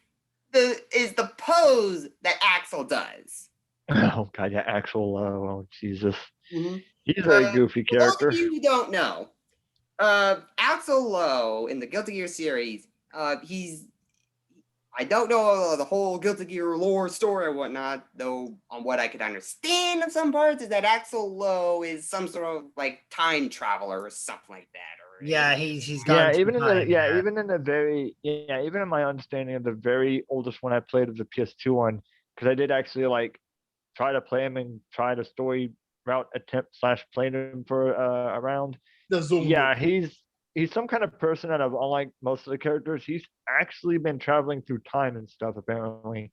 the pose that Axel does. Oh God, yeah, Axel. Oh, Jesus. Mm-hmm. He's a goofy For those character. of you who don't know, Axel Lowe in the Guilty Gear series, I don't know the whole Guilty Gear lore story or whatnot, though on what I could understand of some parts is that Axel Lowe is some sort of like time traveler or something like that. Or Yeah, he's gone. Yeah, even in time, even in the very even in my understanding of the very oldest one I played of the PS2 one, because I did actually like try to play him and try to story route attempt / playing him for a round. The zone. Yeah, he's some kind of person that, unlike most of the characters, he's actually been traveling through time and stuff. Apparently,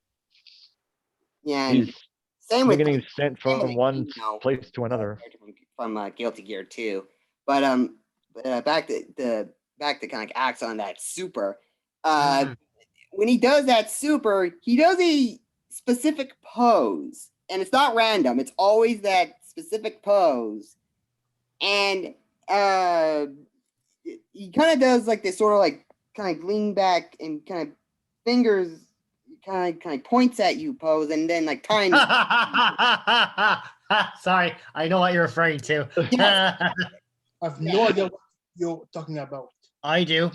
yeah, he's same with getting sent same with from one know, place to another. From Guilty Gear 2. But back to kind of like acts on that super. When he does that super, he does a specific pose, and it's not random. It's always that specific pose, and he kind of does like this sort of like kind of lean back and kind of fingers kind of points at you pose, and then like time. Sorry, I know what you're referring to. I have no idea what you're talking about. I do.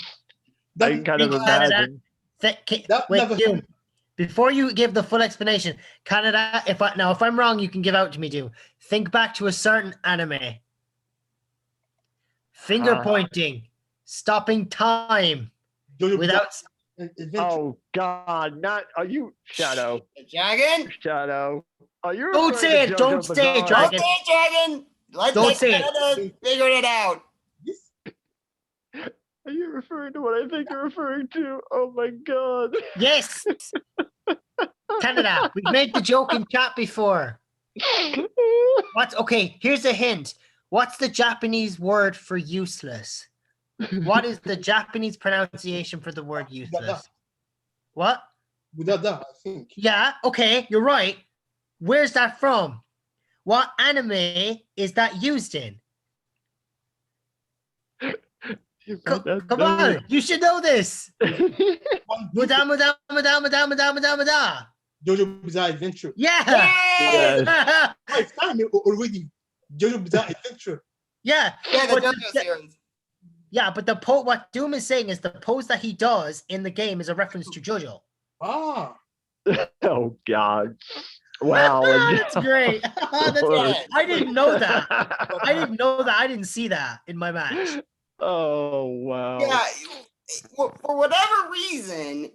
I can kind of imagine. Wait, Doom. Before you give the full explanation, Canada, if I'm wrong, you can give out to me, Doom. Think back to a certain anime. Finger pointing, stopping time without. Oh God! Not are you Shadow? Dragon. Shadow. Are you? Don't say it. Don't say it, Dragon. Don't say it, Dragon. Don't say it. Figure it out. Are you referring to what I think you're referring to? Oh my God. Yes. Canada, we've made the joke in chat before. Okay, here's a hint. What's the Japanese word for useless? What is the Japanese pronunciation for the word useless? What? Budada, I think. Yeah, okay, you're right. Where's that from? What anime is that used in? Come on, you should know this. Muda. JoJo Bizarre Adventure. Yeah. Yes. It's time already. JoJo Bizarre Adventure. Yeah. Yeah, the JoJo series. Yeah, but what Doom is saying is the pose that he does in the game is a reference to JoJo. Ah. Oh God. Wow. That's great. That's great. I didn't know that. I didn't see that in my match. Oh wow. Yeah. For whatever reason,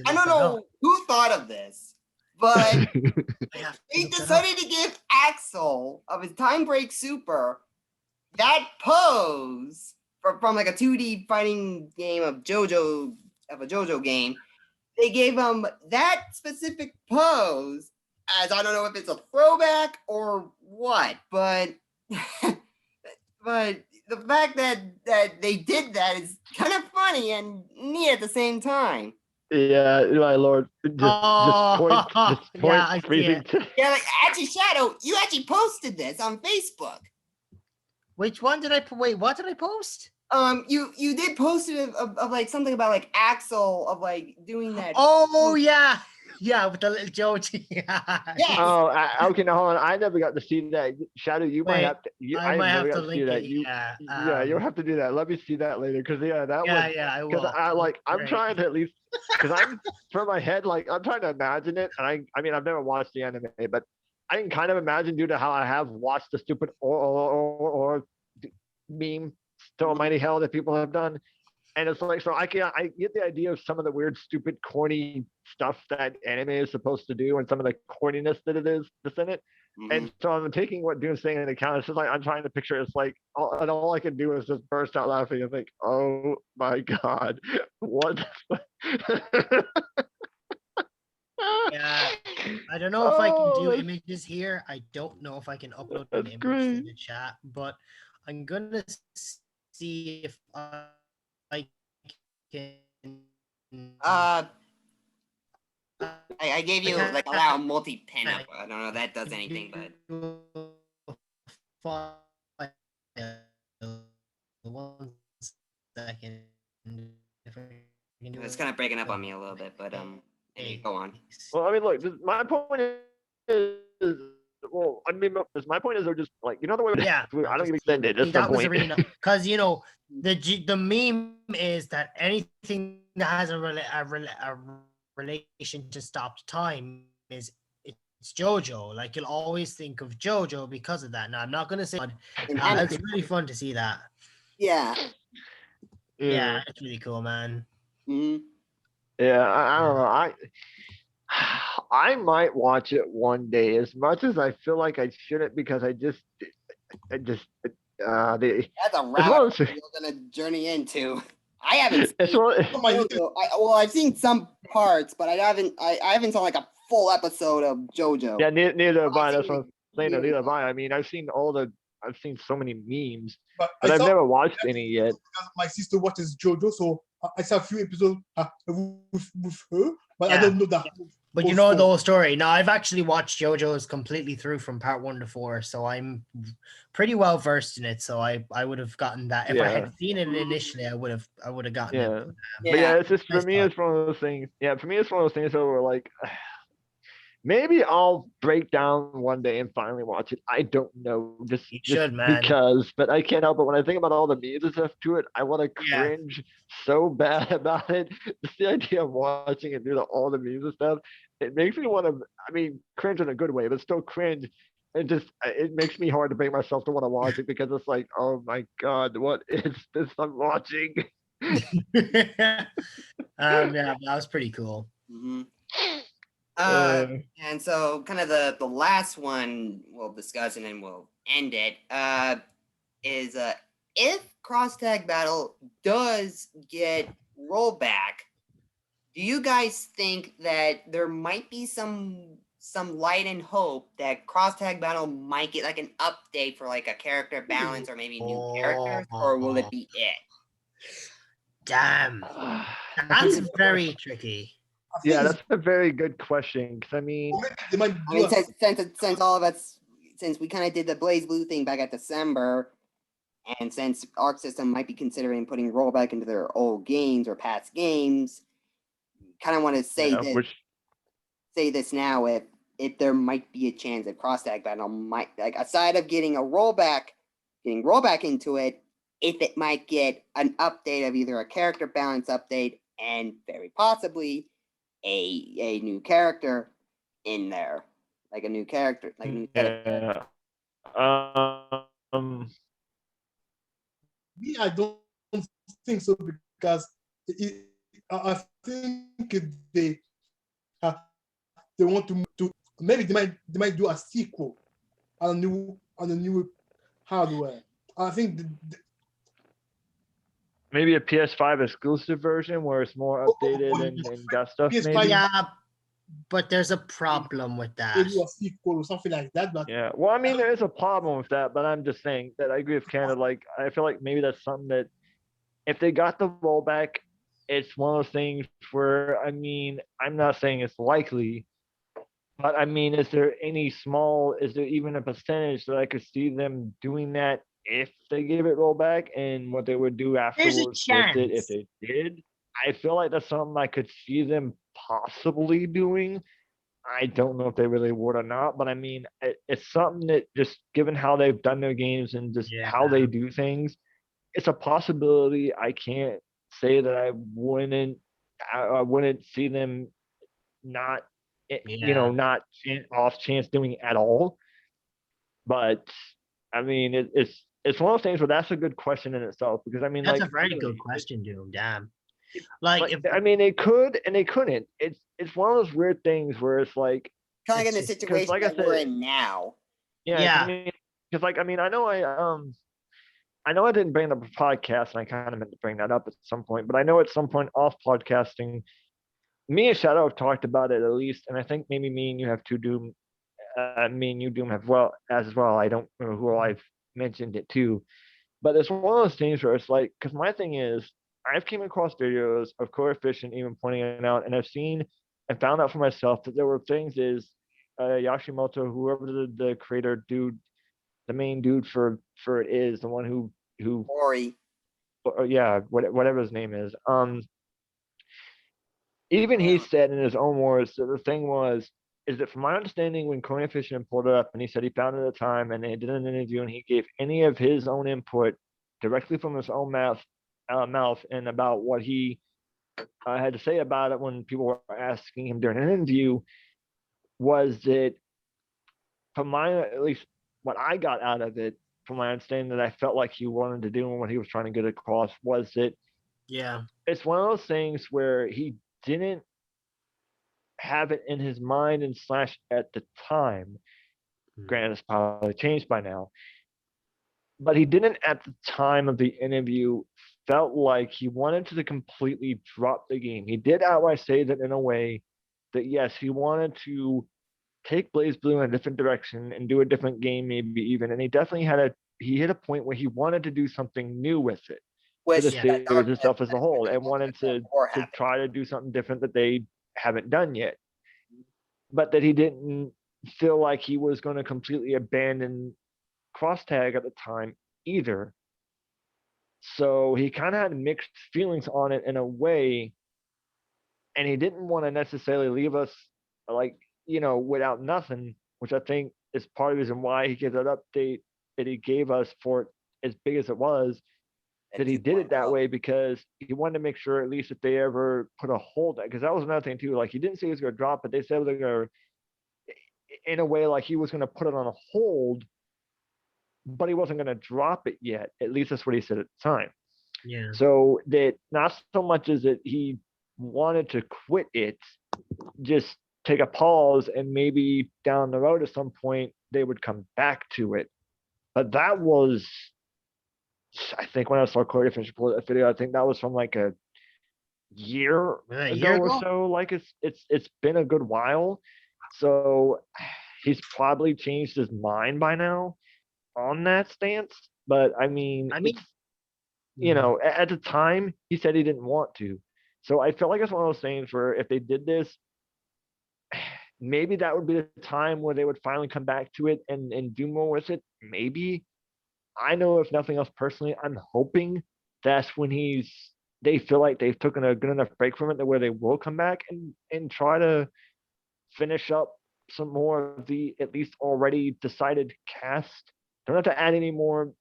I don't know who thought of this, but they decided to give Axel of his Time Break Super that pose from like a 2D fighting game of a JoJo game. They gave him that specific pose as I don't know if it's a throwback or what, but but the fact that they did that is kind of funny and neat at the same time. Yeah, my lord. Just point yeah, I see it. Yeah, like actually, Shadow, you actually posted this on Facebook. Which one did I wait? What did I post? You did post it of like something about like Axel of like doing that. Oh yeah. Yeah, with the little Joji. Yeah. Yes. Oh, okay. Now hold on. I never got to see that. Shadow, you might have to. I might have to link it. Yeah, you'll have to do that. Let me see that later, because that was. Yeah, I will. Because I'm trying to at least, because I'm from my head, like I'm trying to imagine it, and I mean I've never watched the anime, but I can kind of imagine due to how I have watched the stupid or meme, still mighty hell that people have done. And it's like, so I get the idea of some of the weird, stupid, corny stuff that anime is supposed to do and some of the corniness that it is that's in it. Mm-hmm. And so I'm taking what Doom's saying into account. It's just like, I'm trying to picture it's like, all I can do is just burst out laughing and think, oh my God, what? Yeah. I don't know if I can do Oh, images here. I don't know if I can upload an that's image great. to the chat, but I'm gonna see if I can. Uh, I gave you I like allow multi-pin up. I don't know if that does can anything, but do a file. 1 second. If I can do it's kind of breaking up a on me a little bit. But anyway, go on. Well, I mean, look, my point is, well, I mean, my point is, they're just like, you know, the way Yeah, I don't even extend it. That's the that was a point. really because the meme is that anything that has a relation to stopped time is it's JoJo. Like you'll always think of JoJo because of that. Now I'm not gonna say it's really fun to see that. Yeah. Yeah, it's really cool, man. Mm-hmm. Yeah, I don't know. I might watch it one day, as much as I feel like I shouldn't, because I just the That's a it's rabbit one hole of those, you're gonna journey into. I haven't it's seen one, JoJo. Well, I've seen some parts, but I haven't. I haven't saw like a full episode of JoJo. yeah, neither have I. I've That's seen, what I'm saying. Neither have I. I mean, I've seen so many memes, But but I I've saw never watched any yet. because my sister watches JoJo, so I saw a few episodes with her, but I Yeah. don't know that. But you know the whole story. Now I've actually watched JoJo's completely through from part 1 to 4, so I'm pretty well versed in it. So I would have gotten that if I Yeah. had seen it initially. I would have gotten Yeah. it. But yeah, it's just for nice me, thought. it's one of those things. Yeah, for me, it's one of those things that were like, maybe I'll break down one day and finally watch it. I don't know, just should, man. because. But I can't help it when I think about all the memes and stuff to it. I want to cringe so bad about it. Just the idea of watching it do all the memes and stuff, it makes me want to. I mean, cringe in a good way, but still cringe. It makes me hard to bring myself to want to watch it, because it's like, oh my god, what is this I'm watching? Yeah, that was pretty cool. Mm-hmm. Uh, And so kind of the last one we'll discuss and then we'll end it. Is if Cross Tag Battle does get rollback, do you guys think that there might be some light and hope that Cross Tag Battle might get like an update for like a character balance or maybe new characters, or will it be it? Damn, that's very tricky. Yeah, that's a very good question. Because I mean, since all of us, since we kind of did the Blaze Blue thing back at December, and since Arc System might be considering putting rollback into their old games or past games, kind of want to say this now, if there might be a chance that Cross Tag Battle might, like, aside of getting rollback into it, if it might get an update of either a character balance update and very possibly a new character in there, like a new character, like a new set of characters. Me, I don't think so, because I think they want to maybe they might do a sequel on a new hardware. I think maybe a PS5 exclusive version where it's more updated and got stuff. PS5, maybe. Yeah, but there's a problem with that. they do a sequel or something like that. But Yeah, well, I mean, there is a problem with that, but I'm just saying that I agree with Canada. Like, I feel like maybe that's something that if they got the rollback, it's one of those things where, I mean, I'm not saying it's likely, but I mean, is there even a percentage that I could see them doing that if they gave it rollback, and what they would do afterwards with it if they did? I feel like that's something I could see them possibly doing. I don't know if they really would or not, but I mean, it's something that, just given how they've done their games and just how they do things, it's a possibility. I can't say that I wouldn't see them not, not off chance doing it at all. But I mean, it's one of those things where that's a good question in itself, because I mean, that's like, a very good question, Doom. Damn. Like, I mean, they could and they couldn't. It's one of those weird things where it's like, kind of like in the situation like that we're in now. Yeah. Because like, I mean, I know I didn't bring up a podcast, and I kind of meant to bring that up at some point, but I know at some point off podcasting, me and Shadow have talked about it at least, and I think maybe me and you have two Doom. Me and you Doom have well. I don't know who I've mentioned it to, but it's one of those things where it's like, because my thing is, I've came across videos of Coefficient even pointing it out, and I've seen and found out for myself that there were things Yashimoto, whoever the creator dude, the main dude for it is the one who Ori. yeah, whatever his name is. Even he said in his own words that the thing was is that from my understanding, when Coefficient pulled it up and he said he found it at the time and they did an interview and he gave any of his own input directly from his own mouth and about what he had to say about it when people were asking him during an interview, was that from my at least what I got out of it, from my understanding that I felt like he wanted to do and what he was trying to get across was that Yeah. it's one of those things where he didn't have it in his mind and slash at the time. Granted, it's probably changed by now, but he didn't at the time of the interview felt like he wanted to completely drop the game. He did outright say that in a way that yes, he wanted to take Blaze Blue in a different direction and do a different game, maybe even. And he definitely he hit a point where he wanted to do something new with it for the Which that series Dark itself as a whole, and wanted War to happened. try to do something different that they haven't done yet. But that he didn't feel like he was going to completely abandon cross tag at the time either. So he kind of had mixed feelings on it in a way, and he didn't want to necessarily leave us like without nothing, which I think is part of the reason why he gave that update that he gave us for it as big as it was. That he did it that way because he wanted to make sure at least if they ever put a hold on, because that was another thing too. Like he didn't say he was going to drop it; they said they're going to, in a way, like he was going to put it on a hold, but he wasn't going to drop it yet. At least that's what he said at the time. Yeah. So that not so much as that he wanted to quit it, just take a pause and maybe down the road at some point they would come back to it. But that was, I think, when I saw Corey Fisher pull that video, I think that was from like a year A ago year or ago? so. Like it's been a good while. So he's probably changed his mind by now on that stance. But I mean, I mean, at the time he said he didn't want to. So I feel like it's one of those things where if they did this, maybe that would be the time where they would finally come back to it and do more with it. Maybe. I know if nothing else personally, I'm hoping that's when they feel like they've taken a good enough break from it that where they will come back and try to finish up some more of the at least already decided cast. Don't have to add any more,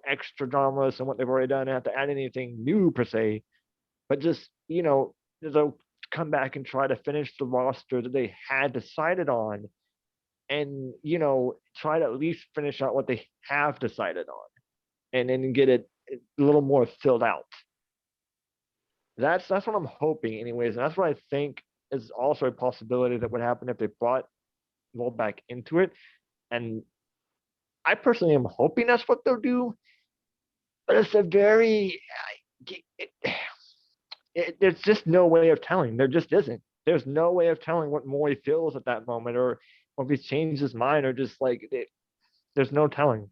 extra dramas and what they've already done. Don't have to add anything new per se, but just, they'll come back and try to finish the roster that they had decided on and, try to at least finish out what they have decided on and then get it a little more filled out. That's what I'm hoping anyways. And that's what I think is also a possibility that would happen if they brought Rollback into it. And I personally am hoping that's what they'll do. But it's a very there's just no way of telling. There just isn't. There's no way of telling what Maury feels at that moment, or if he's changed his mind, or just like there's no telling.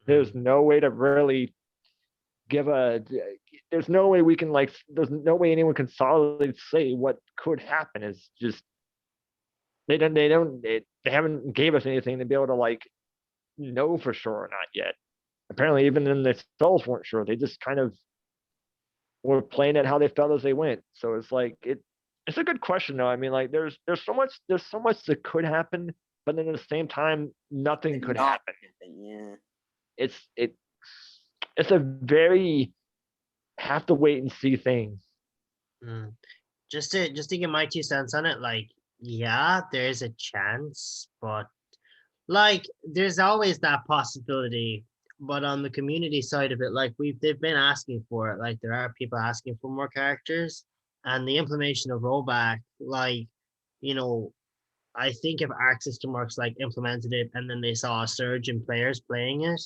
There's no way to really give a. There's no way we can like. There's no way anyone can solidly say what could happen. It's just they haven't gave us anything to be able to like know for sure or not yet. Apparently, even then themselves weren't sure. They just kind of were playing it how they felt as they went. So it's like it's a good question though. I mean, like there's so much that could happen, but then at the same time, nothing could happen. Yeah. It's a very have to wait and see thing. Just to get my 2 cents on it, like, yeah, there's a chance, but like there's always that possibility. But on the community side of it, like they've been asking for it. Like there are people asking for more characters, and the implementation of rollback, like, I think if Arc System Works like implemented it and then they saw a surge in players playing it,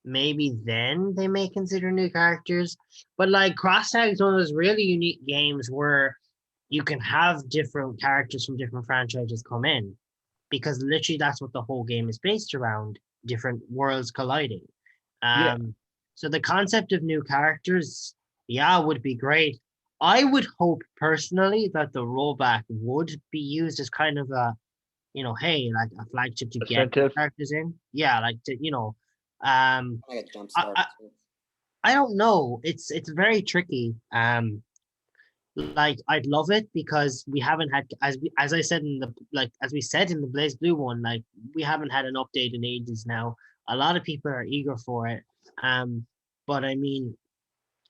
maybe then they may consider new characters. But like Cross Tag is one of those really unique games where you can have different characters from different franchises come in, because literally that's what the whole game is based around, different worlds colliding. Yeah. So the concept of new characters, yeah, would be great. I would hope personally that the rollback would be used as kind of a, hey, like a flagship to get Incentive. characters in. Yeah, like to, um, Like a jump I, start. I, I don't know. It's very tricky. Like I'd love it because we haven't had, as I said in the, like as we said in the Blaze Blue one, like we haven't had an update in ages now. A lot of people are eager for it. Um, but I mean,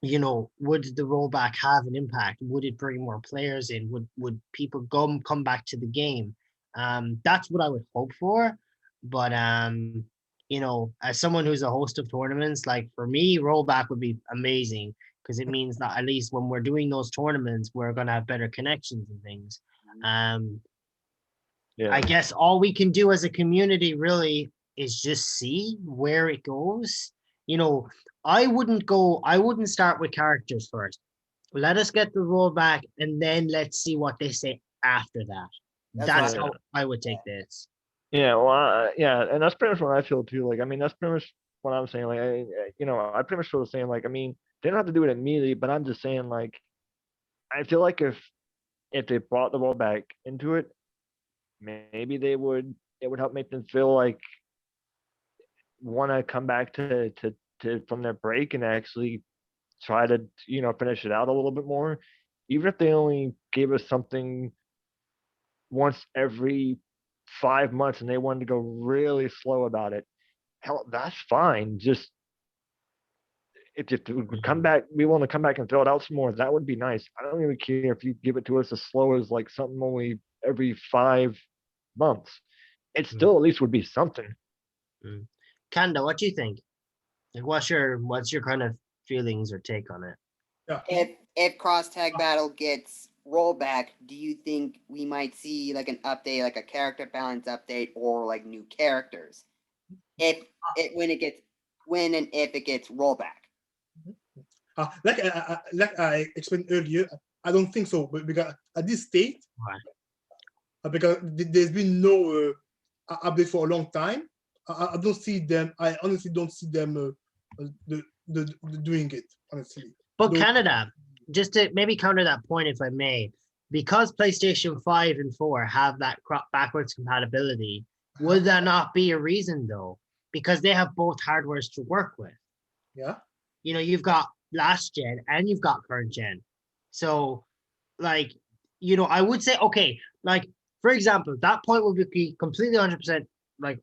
would the rollback have an impact? Would it bring more players in? Would people come back to the game? That's what I would hope for. But as someone who's a host of tournaments, like for me, rollback would be amazing because it means that at least when we're doing those tournaments, we're gonna have better connections and things. Um, Yeah. I guess all we can do as a community really is just see where it goes. I wouldn't start with characters first. Let us get the rollback and then let's see what they say after that. That's what how I would take this. Yeah, well, yeah, and that's pretty much what I feel too. Like, I mean, that's pretty much what I'm saying. Like, I pretty much feel the same. Like, I mean, they don't have to do it immediately, but I'm just saying, like, I feel like if they brought the ball back into it, maybe it would help make them feel like want to come back to from their break and actually try to finish it out a little bit more, even if they only gave us something once every 5 months and they wanted to go really slow about it. Hell, that's fine. Just if we could come back, we want to come back and fill it out some more. That would be nice. I don't even care if you give it to us as slow as like something only every 5 months. It still at least would be something. Kanda, what do you think? Like, what's your kind of feelings or take on it? Yeah. If cross tag battle gets rollback, do you think we might see like an update, like a character balance update, or like new characters? If it gets rollback. Like I explained earlier, I don't think so. But because at this state, because there's been no update for a long time, I don't see them. I honestly don't see them doing it. Honestly. But Canada, just to maybe counter that point, if I may, because PlayStation 5 and 4 have that backwards compatibility, would that not be a reason though? Because they have both hardwares to work with. Yeah. You've got last gen and you've got current gen. So, like, I would say, okay, like, for example, that point would be completely 100%, like,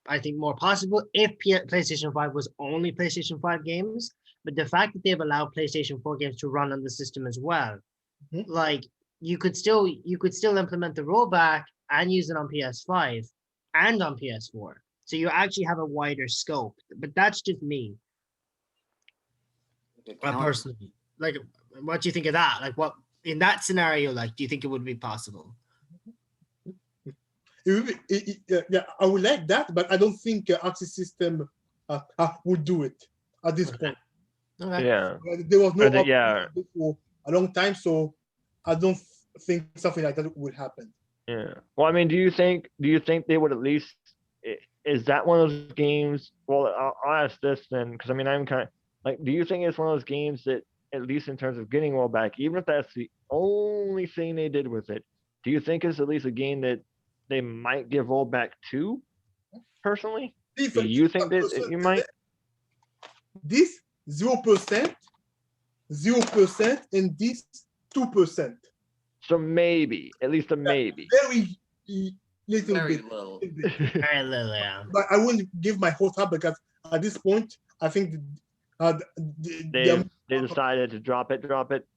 I think more possible if PlayStation 5 was only PlayStation 5 games. But the fact that they've allowed PlayStation 4 games to run on the system as well, like, you could still implement the rollback and use it on PS5 and on PS4. So you actually have a wider scope. But that's just me. Personally, like, what do you think of that? Like, what in that scenario, like, do you think it would be possible? Yeah, I would like that, but I don't think Axis System would do it at this point. Okay. Yeah. There was no yeah. for a long time, so I don't think something like that would happen. Yeah. Well, I mean, do you think they would at least? Is that one of those games? Well, I'll ask this then, because I mean, I'm kind of like, do you think it's one of those games that, at least in terms of getting rollback, even if that's the only thing they did with it, do you think it's at least a game that they might give rollback to? Personally, do you think that you might? This 0%, 0%, and this 2%. So maybe, at least a maybe. Very little Very bit. little. Very little, yeah. But I wouldn't give my hopes up because at this point, I think they decided to drop it.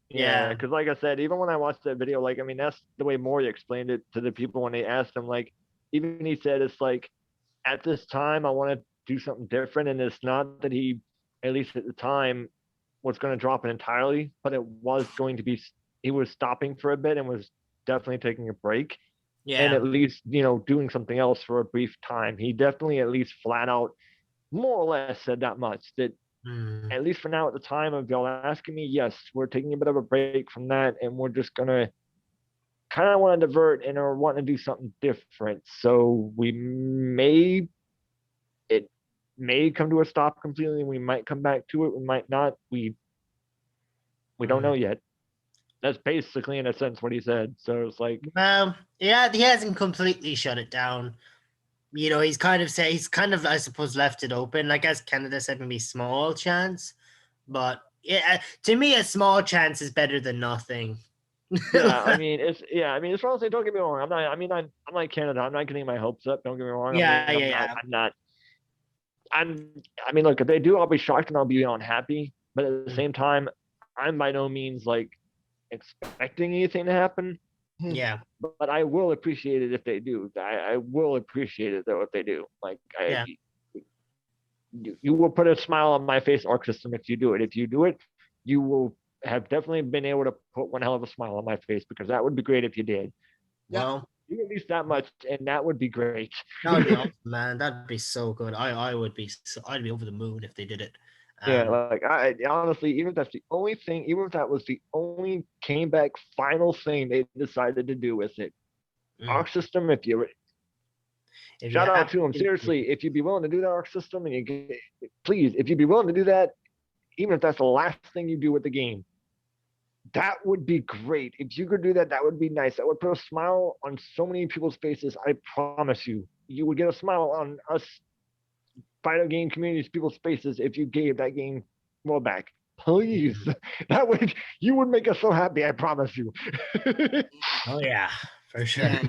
Yeah, because like I said, even when I watched that video, like, I mean, that's the way Maury explained it to the people when they asked him. Like, even he said it's like, at this time, I want to do something different, and it's not that he, at least at the time, was going to drop it entirely, but it was going to be. He was stopping for a bit and was definitely taking a break, and at least doing something else for a brief time. He definitely at least flat out, more or less, said that much. That at least for now, at the time of y'all asking me, yes, we're taking a bit of a break from that, and we're just gonna kind of want to divert and are wanting to do something different. So it may come to a stop completely. We might come back to it. We might not. We don't know yet. That's basically, in a sense, what he said. So it's like, Well, yeah, he hasn't completely shut it down. You know, he's kind of, I suppose, left it open. Like as Canada said, maybe small chance, but yeah, to me, a small chance is better than nothing. yeah, I mean, it's wrong to say. Don't get me wrong. I'm like Canada. I'm not getting my hopes up. Don't get me wrong. I mean, look, if they do, I'll be shocked and I'll be unhappy. But at the same time, I'm by no means like expecting anything to happen. Yeah. But I will appreciate it if they do. I will appreciate it though if they do. Like, you will put a smile on my face, Arc System, if you do it. If you do it, you will have definitely been able to put one hell of a smile on my face, because that would be great if you did. Well, you at least that much, and that would be great. That would be awesome, man. That'd be so good. I'd be over the moon if they did it. Yeah, like I honestly, even if that's the only thing, even if that was the only came back final thing they decided to do with it, Arc System, if shout out to him, seriously, if you'd be willing to do that Arc System, and please, if you'd be willing to do that, even if that's the last thing you do with the game, that would be great. If you could do that, that would be nice. That would put a smile on so many people's faces. I promise you, you would get a smile on us fighter game communities, people's faces, if you gave that game rollback. Please, you would make us so happy. I promise you. Oh yeah, for sure.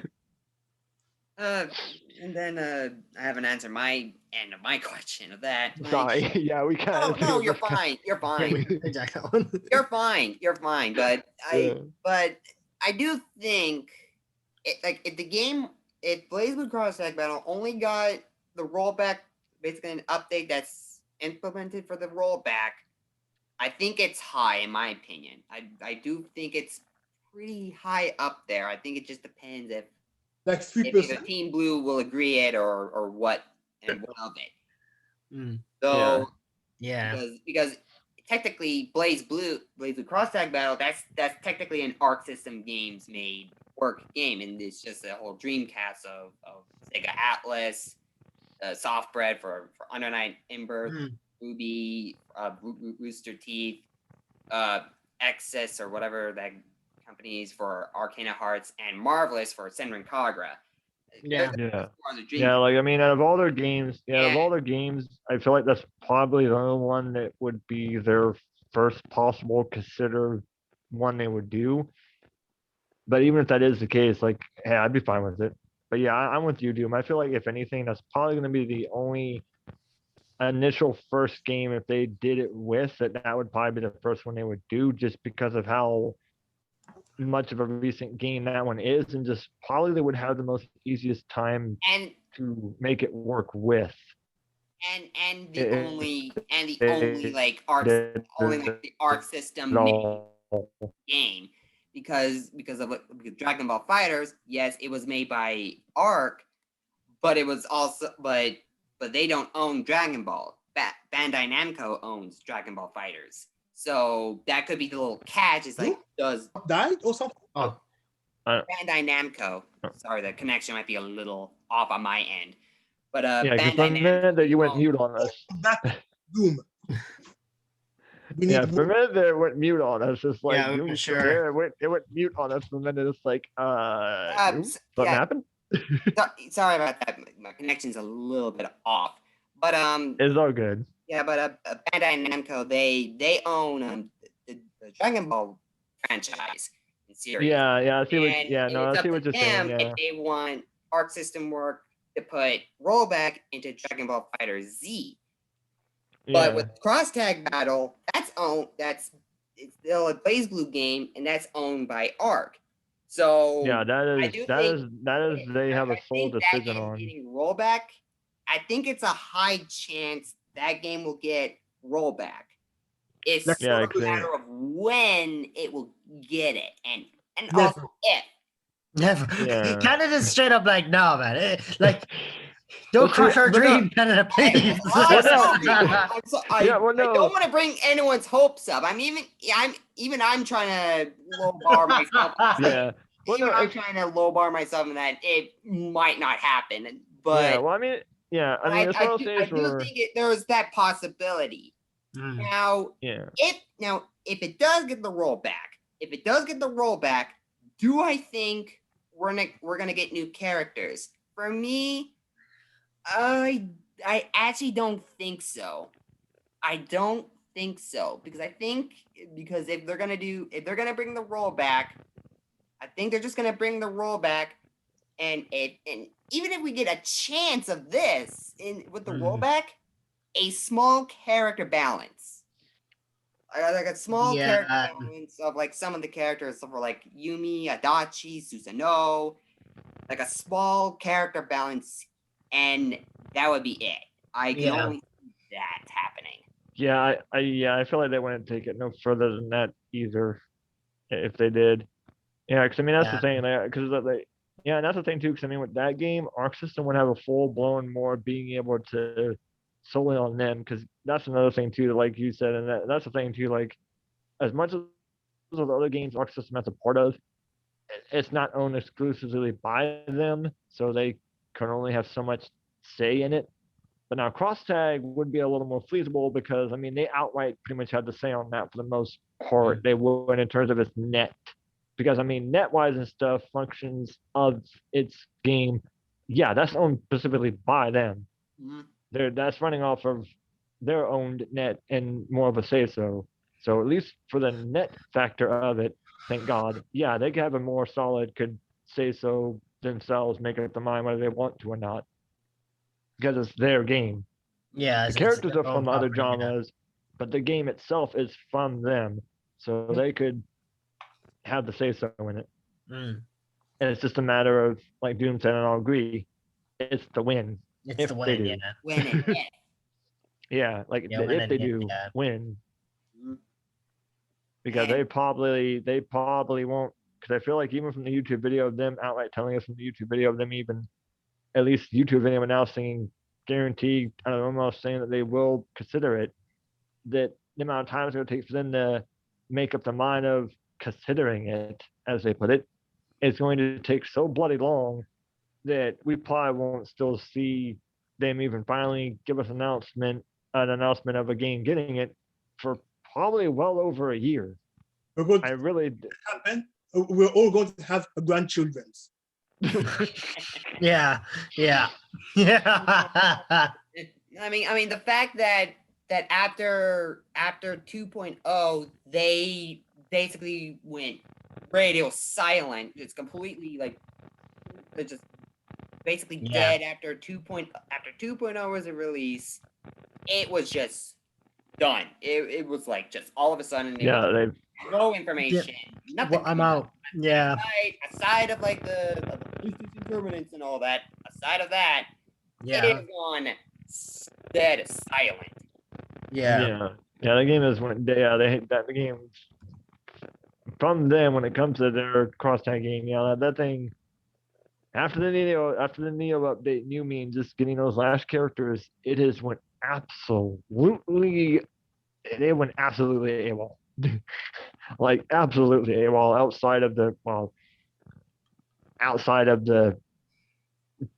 And then I haven't answered my end of my question of that. Sorry. Yeah, we kind of. No, you're fine. You're fine. You're fine. You're fine. But I do think if the game, if Blaze Blue Cross Tag Battle only got the rollback, basically an update that's implemented for the rollback, I think it's high in my opinion. I do think it's pretty high up there. I think it just depends if like 3%. If Team Blue will agree it or what and what of it. So yeah, because technically Blaze Blue Cross Tag Battle, that's technically an Arc System Games made work game, and it's just a whole Dreamcast of Sega Atlas, Soft Bread for Under Night Ember, Ruby, Rooster Teeth, Excess or whatever that companies for Arcana Hearts, and Marvelous for Senran Kagura. Like I mean, out of all their games, I feel like that's probably the only one that would be their first possible considered one they would do. But even if that is the case, like, hey, I'd be fine with it. But yeah, I'm with you, Doom. I feel like if anything, that's probably going to be the only initial first game, if they did it with, that would probably be the first one they would do, just because of how much of a recent game that one is, and just probably they would have the most easiest time to make it work with. And the only like the Arc System game, because Dragon Ball Fighters, yes, it was made by Arc, but it was also but they don't own Dragon Ball. Bandai Namco owns Dragon Ball Fighters. So that could be the little catch. It's like, does died or something? Bandai Namco. Sorry, the connection might be a little off on my end. But Bandai Namco, that you went mute on us. Doom. For a minute there, it went mute on us. Just like, sure. It went mute on us for a minute. It's like, something happened? Sorry about that. My connection's a little bit off. But it's all good. Yeah, but Bandai Namco, they own the Dragon Ball franchise and series. I see what you're saying. If they want Arc System work to put Rollback into Dragon Ball Fighter Z. But with Cross Tag Battle, it's still a Blaze Blue game, and that's owned by Arc. So that is they have a sole decision on getting Rollback. I think it's a high chance that game will get Rollback. It's sort of a matter of when it will get it, and also if. Never. Canada's straight up like, no, man. Don't crush our dream, Canada, please. I don't want to bring anyone's hopes up. I'm trying to low bar myself. Well, even no, I'm it's, trying to lowbar myself in that it might not happen. But yeah. Well, I mean, yeah. I mean, it's one of those I things do where, think there is that possibility. Mm. Now, yeah. if it does get the rollback, do I think we're gonna get new characters? For me, I actually don't think so. I don't think so because if they're gonna bring the rollback, I think they're just gonna bring the rollback, and even if we get a chance of this with the rollback, a small character balance. Like a small character Yeah. balance of like some of the characters for like Yumi, Adachi, Susanoo, like a small character balance, and that would be it. I can Yeah. only see that happening. Yeah, I feel like they wouldn't take it no further than that either, if they did. Yeah, because I mean that's the Yeah. thing, because like, yeah, and that's the thing too. Because I mean with that game, Arc System would have a full blown more being able to solely on them. Because that's another thing too, like you said, and that's the thing too. Like as much as the other games Arc System has a part of, it's not owned exclusively by them, so they can only have so much say in it. But now cross tag would be a little more feasible because I mean they outright pretty much had the say on that for the most part. They would in terms of its net, because I mean net wise and stuff, functions of its game, yeah, that's owned specifically by them. Mhm. That's running off of their owned net and more of a say so. So at least for the net factor of it, thank God, yeah, they could have a more solid could say so themselves, make up the mind whether they want to or not, because it's their game. Yeah. The It's characters their are own from other property. Yeah. genres, but the game itself is from them, so they could have the say so in it. Mm. And it's just a matter of, like Doom said, and I'll agree, it's the win It's if the they win. do. Yeah. When and if. Yeah, like Yeah. Win if and they if. do Yeah. win, Mhm. because And they probably won't. Because I feel like even from the YouTube video of them outright telling us from the YouTube video of them even at least YouTube video announcing guaranteed, I don't know, almost saying that they will consider it, that the amount of time it's going to take for them to make up the mind of considering it, as they put it, is going to take so bloody long that we probably won't still see them even finally give us an announcement of a game getting it for probably well over a year. We're going I to really, happen. We're all going to have grandchildren. Yeah. Yeah. Yeah. I mean, the fact that after 2.0, they basically went radio silent. It's completely like it's just basically Yeah. dead after 2.0 was a release. It was just done. It was like just all of a sudden it yeah, was they, no information, nothing. Well, I'm out. Yeah. Aside of like the PlayStation permanence and all that. Aside of that, it Yeah. is gone dead silent. Yeah. yeah, the game is when they that the game from them when it comes to their cross tag game. Yeah, that thing after the Neo update, new mean just getting those last characters, it has went absolutely AWOL. Like absolutely AWOL outside of the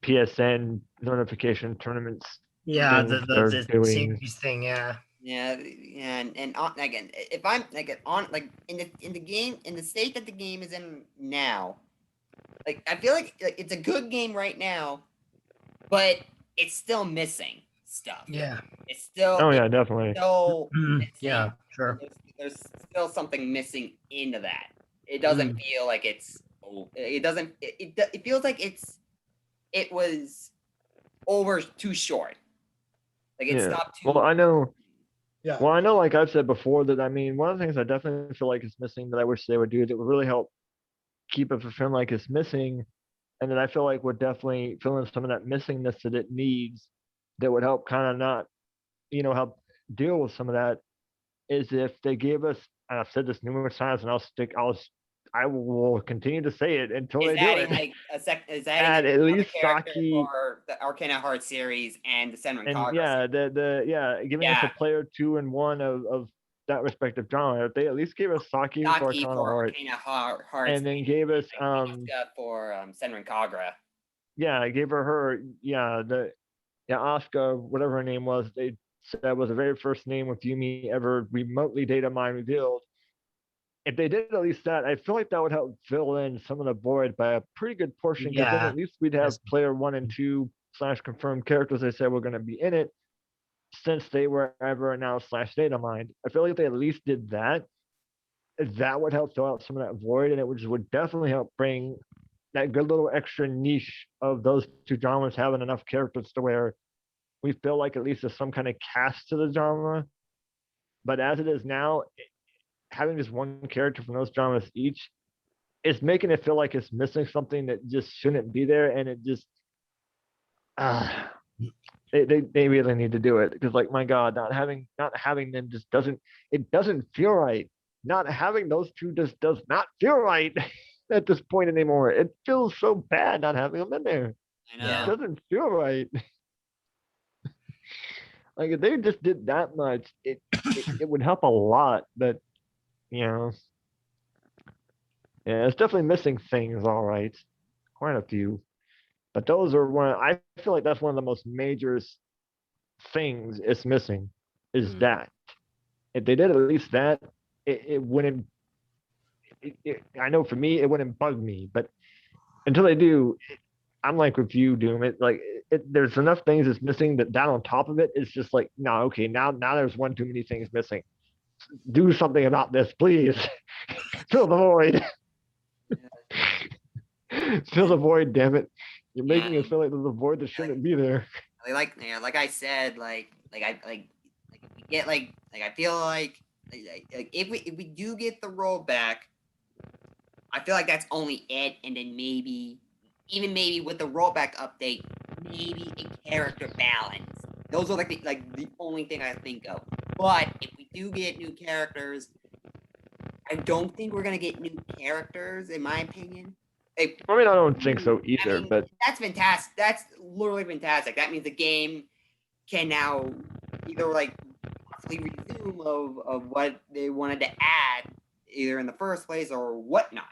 PSN notification tournaments Yeah. things they're The doing. series thing. Yeah. Yeah, and on, again, if I'm like on like in the game in the state that the game is in now, like I feel like it's a good game right now, but it's still missing stuff. Yeah. It's still Oh yeah, definitely. missing. Yeah. Sure. There's still something missing into that. It doesn't feel like it's. It doesn't. It feels like it was over too short. Like it Yeah. stopped too. Well, I know. Yeah. Well, I know, like I've said before, that I mean, one of the things I definitely feel like is missing that I wish they would do that would really help keep it from feeling like it's missing, and that I feel like would definitely fill in some of that missingness that it needs, that would help kind of not, help deal with some of that, is if they gave us, and I've said this numerous times, and I will continue to say it until Is they do adding it. like is Add adding at another least character Saki, for the Arcana Heart series and the Senran and Kagura series. giving us a player 2 and 1 of that respective genre. If they at least gave us Saki for Saki Arcana for Heart, Arcana Hearts, and then gave us Asuka for Senran Kagura. yeah, I gave her Asuka, whatever her name was, they said was the very first name with Yumi ever remotely data mine revealed. If they did at least that, I feel like that would help fill in some of the void by a pretty good portion, because then Yeah. at least we'd have player 1 and 2 / confirmed characters they said were going to be in it, since they were ever announced / data mined. I feel like if they at least did that, that would help fill out some of that void, and it would definitely help bring that good little extra niche of those two genres having enough characters to where we feel like at least there's some kind of cast to the genre. But as it is now, having just one character from those genres each is making it feel like it's missing something that just shouldn't be there, and it just they really need to do it, because like, my God, not having them just doesn't feel right. Not having those two just does not feel right at this point anymore. It feels so bad not having them in there. I know. Yeah. It doesn't feel right. Like, if they just did that much, it would help a lot. But yeah, it's definitely missing things. All right, quite a few. But those are I feel like that's one of the most major things it's missing, is that. If they did at least that, it wouldn't. I know for me, it wouldn't bug me. But until they do, I'm like with you, Doom. There's enough things that's missing that down on top of it, it's just like, no, okay, now there's one too many things missing. Do something about this, please. Fill the void. Fill the void, damn it. You're making it feel like there's a void that shouldn't be there. Like I said, I feel like if we do get the rollback, I feel like that's only it, and then maybe with the rollback update, maybe a character balance. Those are the only thing I think of. But if we do get new characters, I don't think we're gonna get new characters, in my opinion. I mean, I don't think so either. But that's fantastic. That's literally fantastic. That means the game can now either possibly resume of what they wanted to add, either in the first place or whatnot.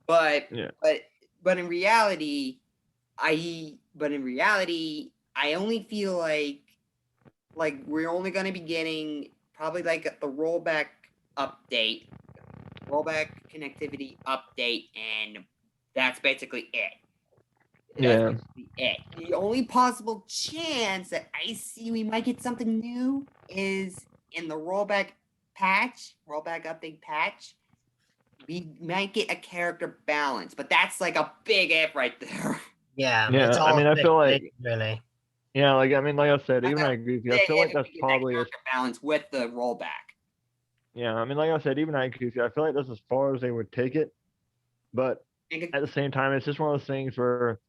But in reality, I only feel like we're only going to be getting probably the rollback update, rollback connectivity update, and that's basically it. Yeah. The only possible chance that I see we might get something new is in the rollback update patch. We might get a character balance, but that's a big if right there. Yeah. Yeah. I mean, I feel like really. Yeah, like I said, even I agree with you. I feel like that's probably a balance with the rollback. Yeah, I mean, like I said, even I agree with you. I feel like that's as far as they would take it, but at the same time, it's just one of those things where,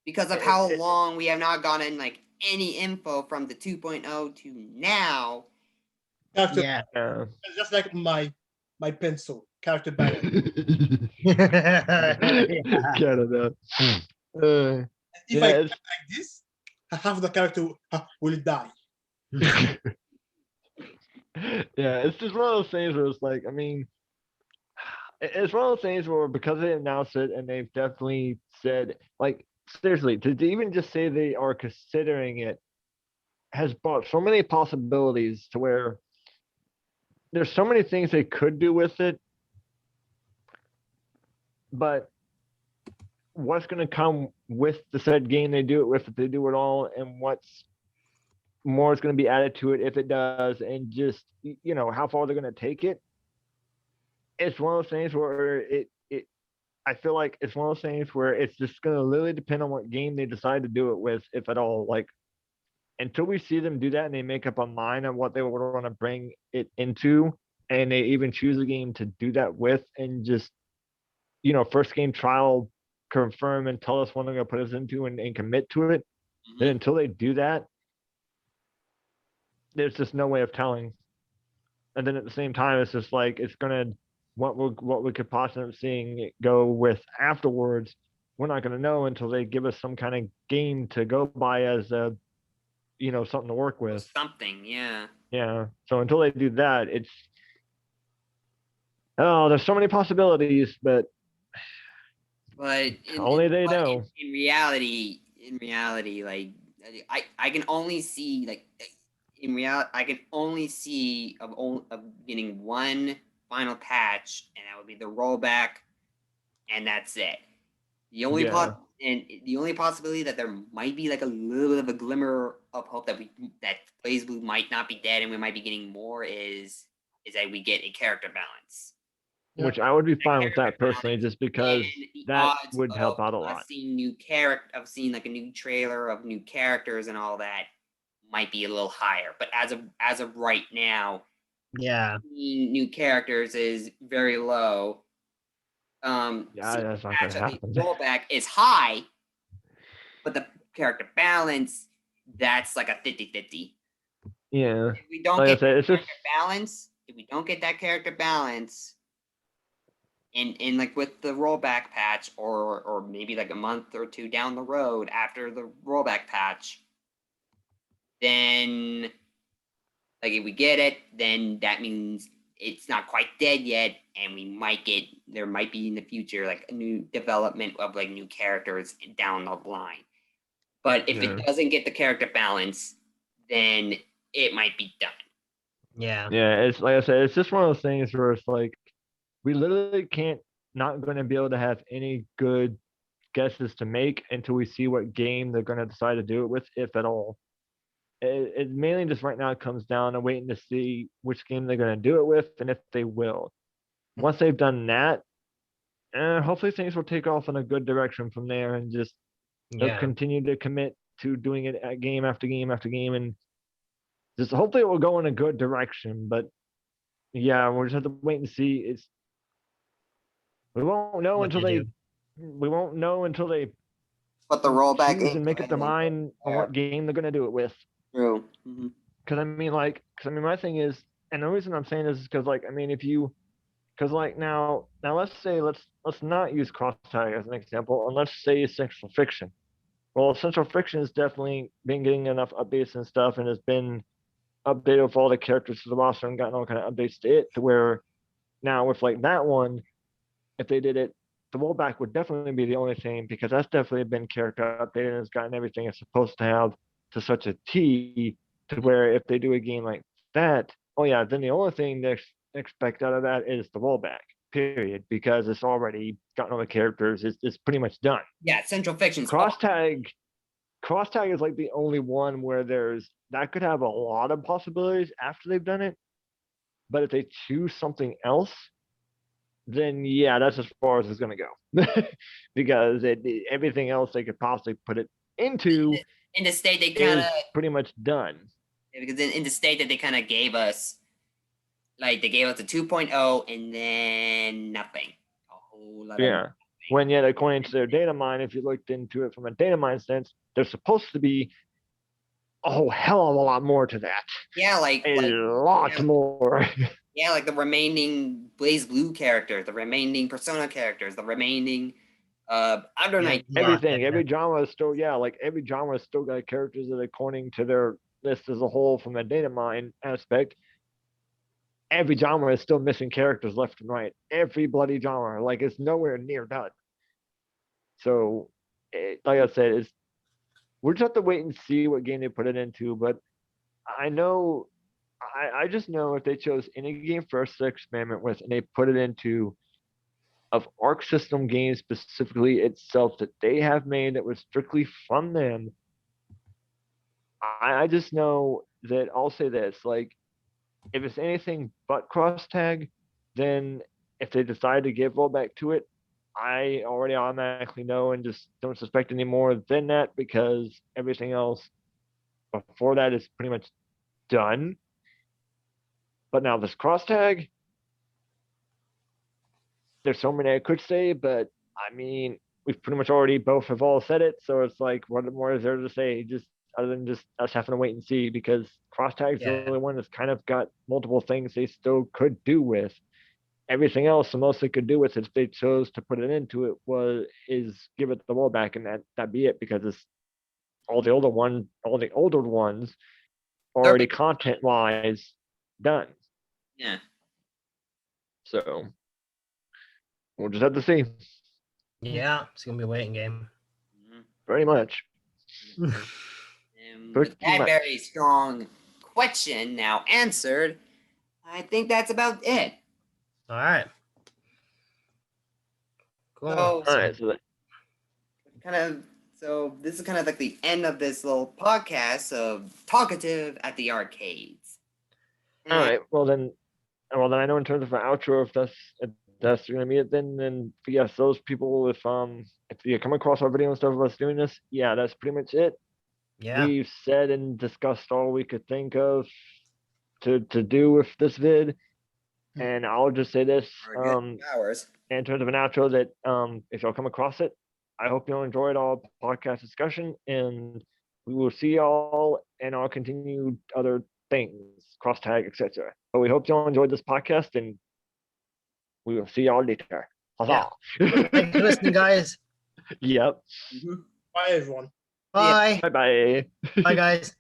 because of how long we have not gotten any info from the 2.0 to now. Yeah. It's just like my pencil character balance. Canada. If I like this, half the character will die. Yeah, it's just one of those things where it's like, I mean, it's one of those things where, because they announced it and they've definitely said, seriously, to even just say they are considering it has brought so many possibilities to where there's so many things they could do with it, but what's going to come with the said game they do it with, if they do it all, and what's more is going to be added to it if it does, and just, how far they're going to take it. It's one of those things where I feel like it's one of those things where it's just going to literally depend on what game they decide to do it with, if at all. Until we see them do that and they make up a mind on what they would want to bring it into, and they even choose a game to do that with, and just, first game trial, confirm and tell us what they're going to put us into, and commit to it. Then until they do that, there's just no way of telling. And then at the same time, it's just it's gonna, what we could possibly seeing it go with afterwards, we're not gonna know until they give us some kind of game to go by as a, something to work with. Something, yeah. Yeah. So until they do that, there's so many possibilities, but But only they know. in reality, like I can only see like in reality, I can only see of getting one final patch, and that would be the rollback, and that's it. The only Yeah. the only possibility that there might be like a little bit of a glimmer of hope that Blaze Blue might not be dead and we might be getting more is that we get a character balance. Yeah. Which I would be That fine with character that personally, balance just because and the that odds would help of out a us lot. seeing like a new trailer of new characters and all that might be a little higher. But as of right now, Yeah. seeing new characters is very low. Yeah, Seeing that's the not gonna patch of the happen. rollback is high, but the character balance, that's like a 50-50. Yeah. If we don't Like I get said, that it's just character balance, if we don't get that character balance, in like with the rollback patch, or maybe like a month or two down the road after the rollback patch, then like if we get it, then that means it's not quite dead yet, and there might be in the future like a new development of like new characters down the line. But if Yeah. it doesn't get the character balance, then it might be done. Yeah. Yeah, it's like I said, it's just one of those things where it's like we literally can't not going to be able to have any good guesses to make until we see what game they're going to decide to do it with, if at all. It mainly just right now comes down to waiting to see which game they're going to do it with and if they will. Once they've done that, hopefully things will take off in a good direction from there, and just they'll Yeah. continue to commit to doing it at game after game after game, and just hopefully it will go in a good direction. But yeah, we'll just have to wait and see. We won't know What until they do. we won't know until they But the rollback choose and make up their implemented mind on what game they're going to do it with. true. Because my thing is, and the reason I'm saying this is because, like, I mean, because like now let's say let's not use cross tag as an example, and let's say Central Fiction. Well, Central Fiction has definitely been getting enough updates and stuff, and has been updated with all the characters to the roster and gotten all kind of updates to it, to where now with like that one, if they did it, the rollback would definitely be the only thing, because that's definitely been character updated and has gotten everything it's supposed to have to such a T, to where if they do a game like that, oh yeah, then the only thing they expect out of that is the rollback, period, because it's already gotten all the characters. It's pretty much done. Yeah, Central Fiction's Cross tag is like the only one where that could have a lot of possibilities after they've done it. But if they choose something else, then yeah, that's as far as it's gonna go. Because everything else they could possibly put it into in the state they kind is of pretty much done. because in the state that they kind of gave us, like they gave us a 2.0 and then nothing. A whole lot of Yeah. When yet, according to their data mine, if you looked into it from a data mine sense, there's supposed to be a whole hell of a lot more to that. yeah, A lot more. Yeah, like the remaining Blaze Blue characters, the remaining Persona characters, the remaining other night. Everything, every genre is still, like every genre has still got characters that, according to their list as a whole, from a data mine aspect, every genre is still missing characters left and right. Every bloody genre, like, it's nowhere near done. So, like I said, we're just have to wait and see what game they put it into. But I just know if they chose any game first to experiment with, and they put it into of Arc System games specifically itself that they have made that was strictly from them, I just know that I'll say this: like, if it's anything but cross tag, then if they decide to give rollback to it, I already automatically know and just don't suspect any more than that, because everything else before that is pretty much done. But now this cross tag, there's so many I could say, but I mean, we've pretty much already both have all said it, so it's like, what more is there to say? Just other than just us having to wait and see, because cross tag's the only one that's kind of got multiple things they still could do with. Everything else, the most they could do with it, if they chose to put it into it, is give it the rollback, and that be it, because it's all the older ones already content-wise done. Yeah. So we'll just have to see. Yeah, it's gonna be a waiting game. Mhm. Pretty much. And Pretty with that much. very strong question now answered, I think that's about it. All right. Cool. So- All right. So this is kind of like the end of this little podcast of Talkative at the Arcades. All right. Well then I know in terms of an outro, if that's gonna be it, then yes, those people, if you come across our video and stuff of us doing this, yeah, that's pretty much it. Yeah. We've said and discussed all we could think of to do with this vid, and I'll just say this, Hours. in terms of an outro, that if y'all come across it, I hope you'll enjoy our podcast discussion, and we will see y'all in our continued other things, cross tag, etc. But we hope y'all enjoyed this podcast, and we will see y'all later. Huzzah. Thanks for listening, guys. Yep. Mhm. Bye, everyone. Bye. Bye bye. Bye, guys.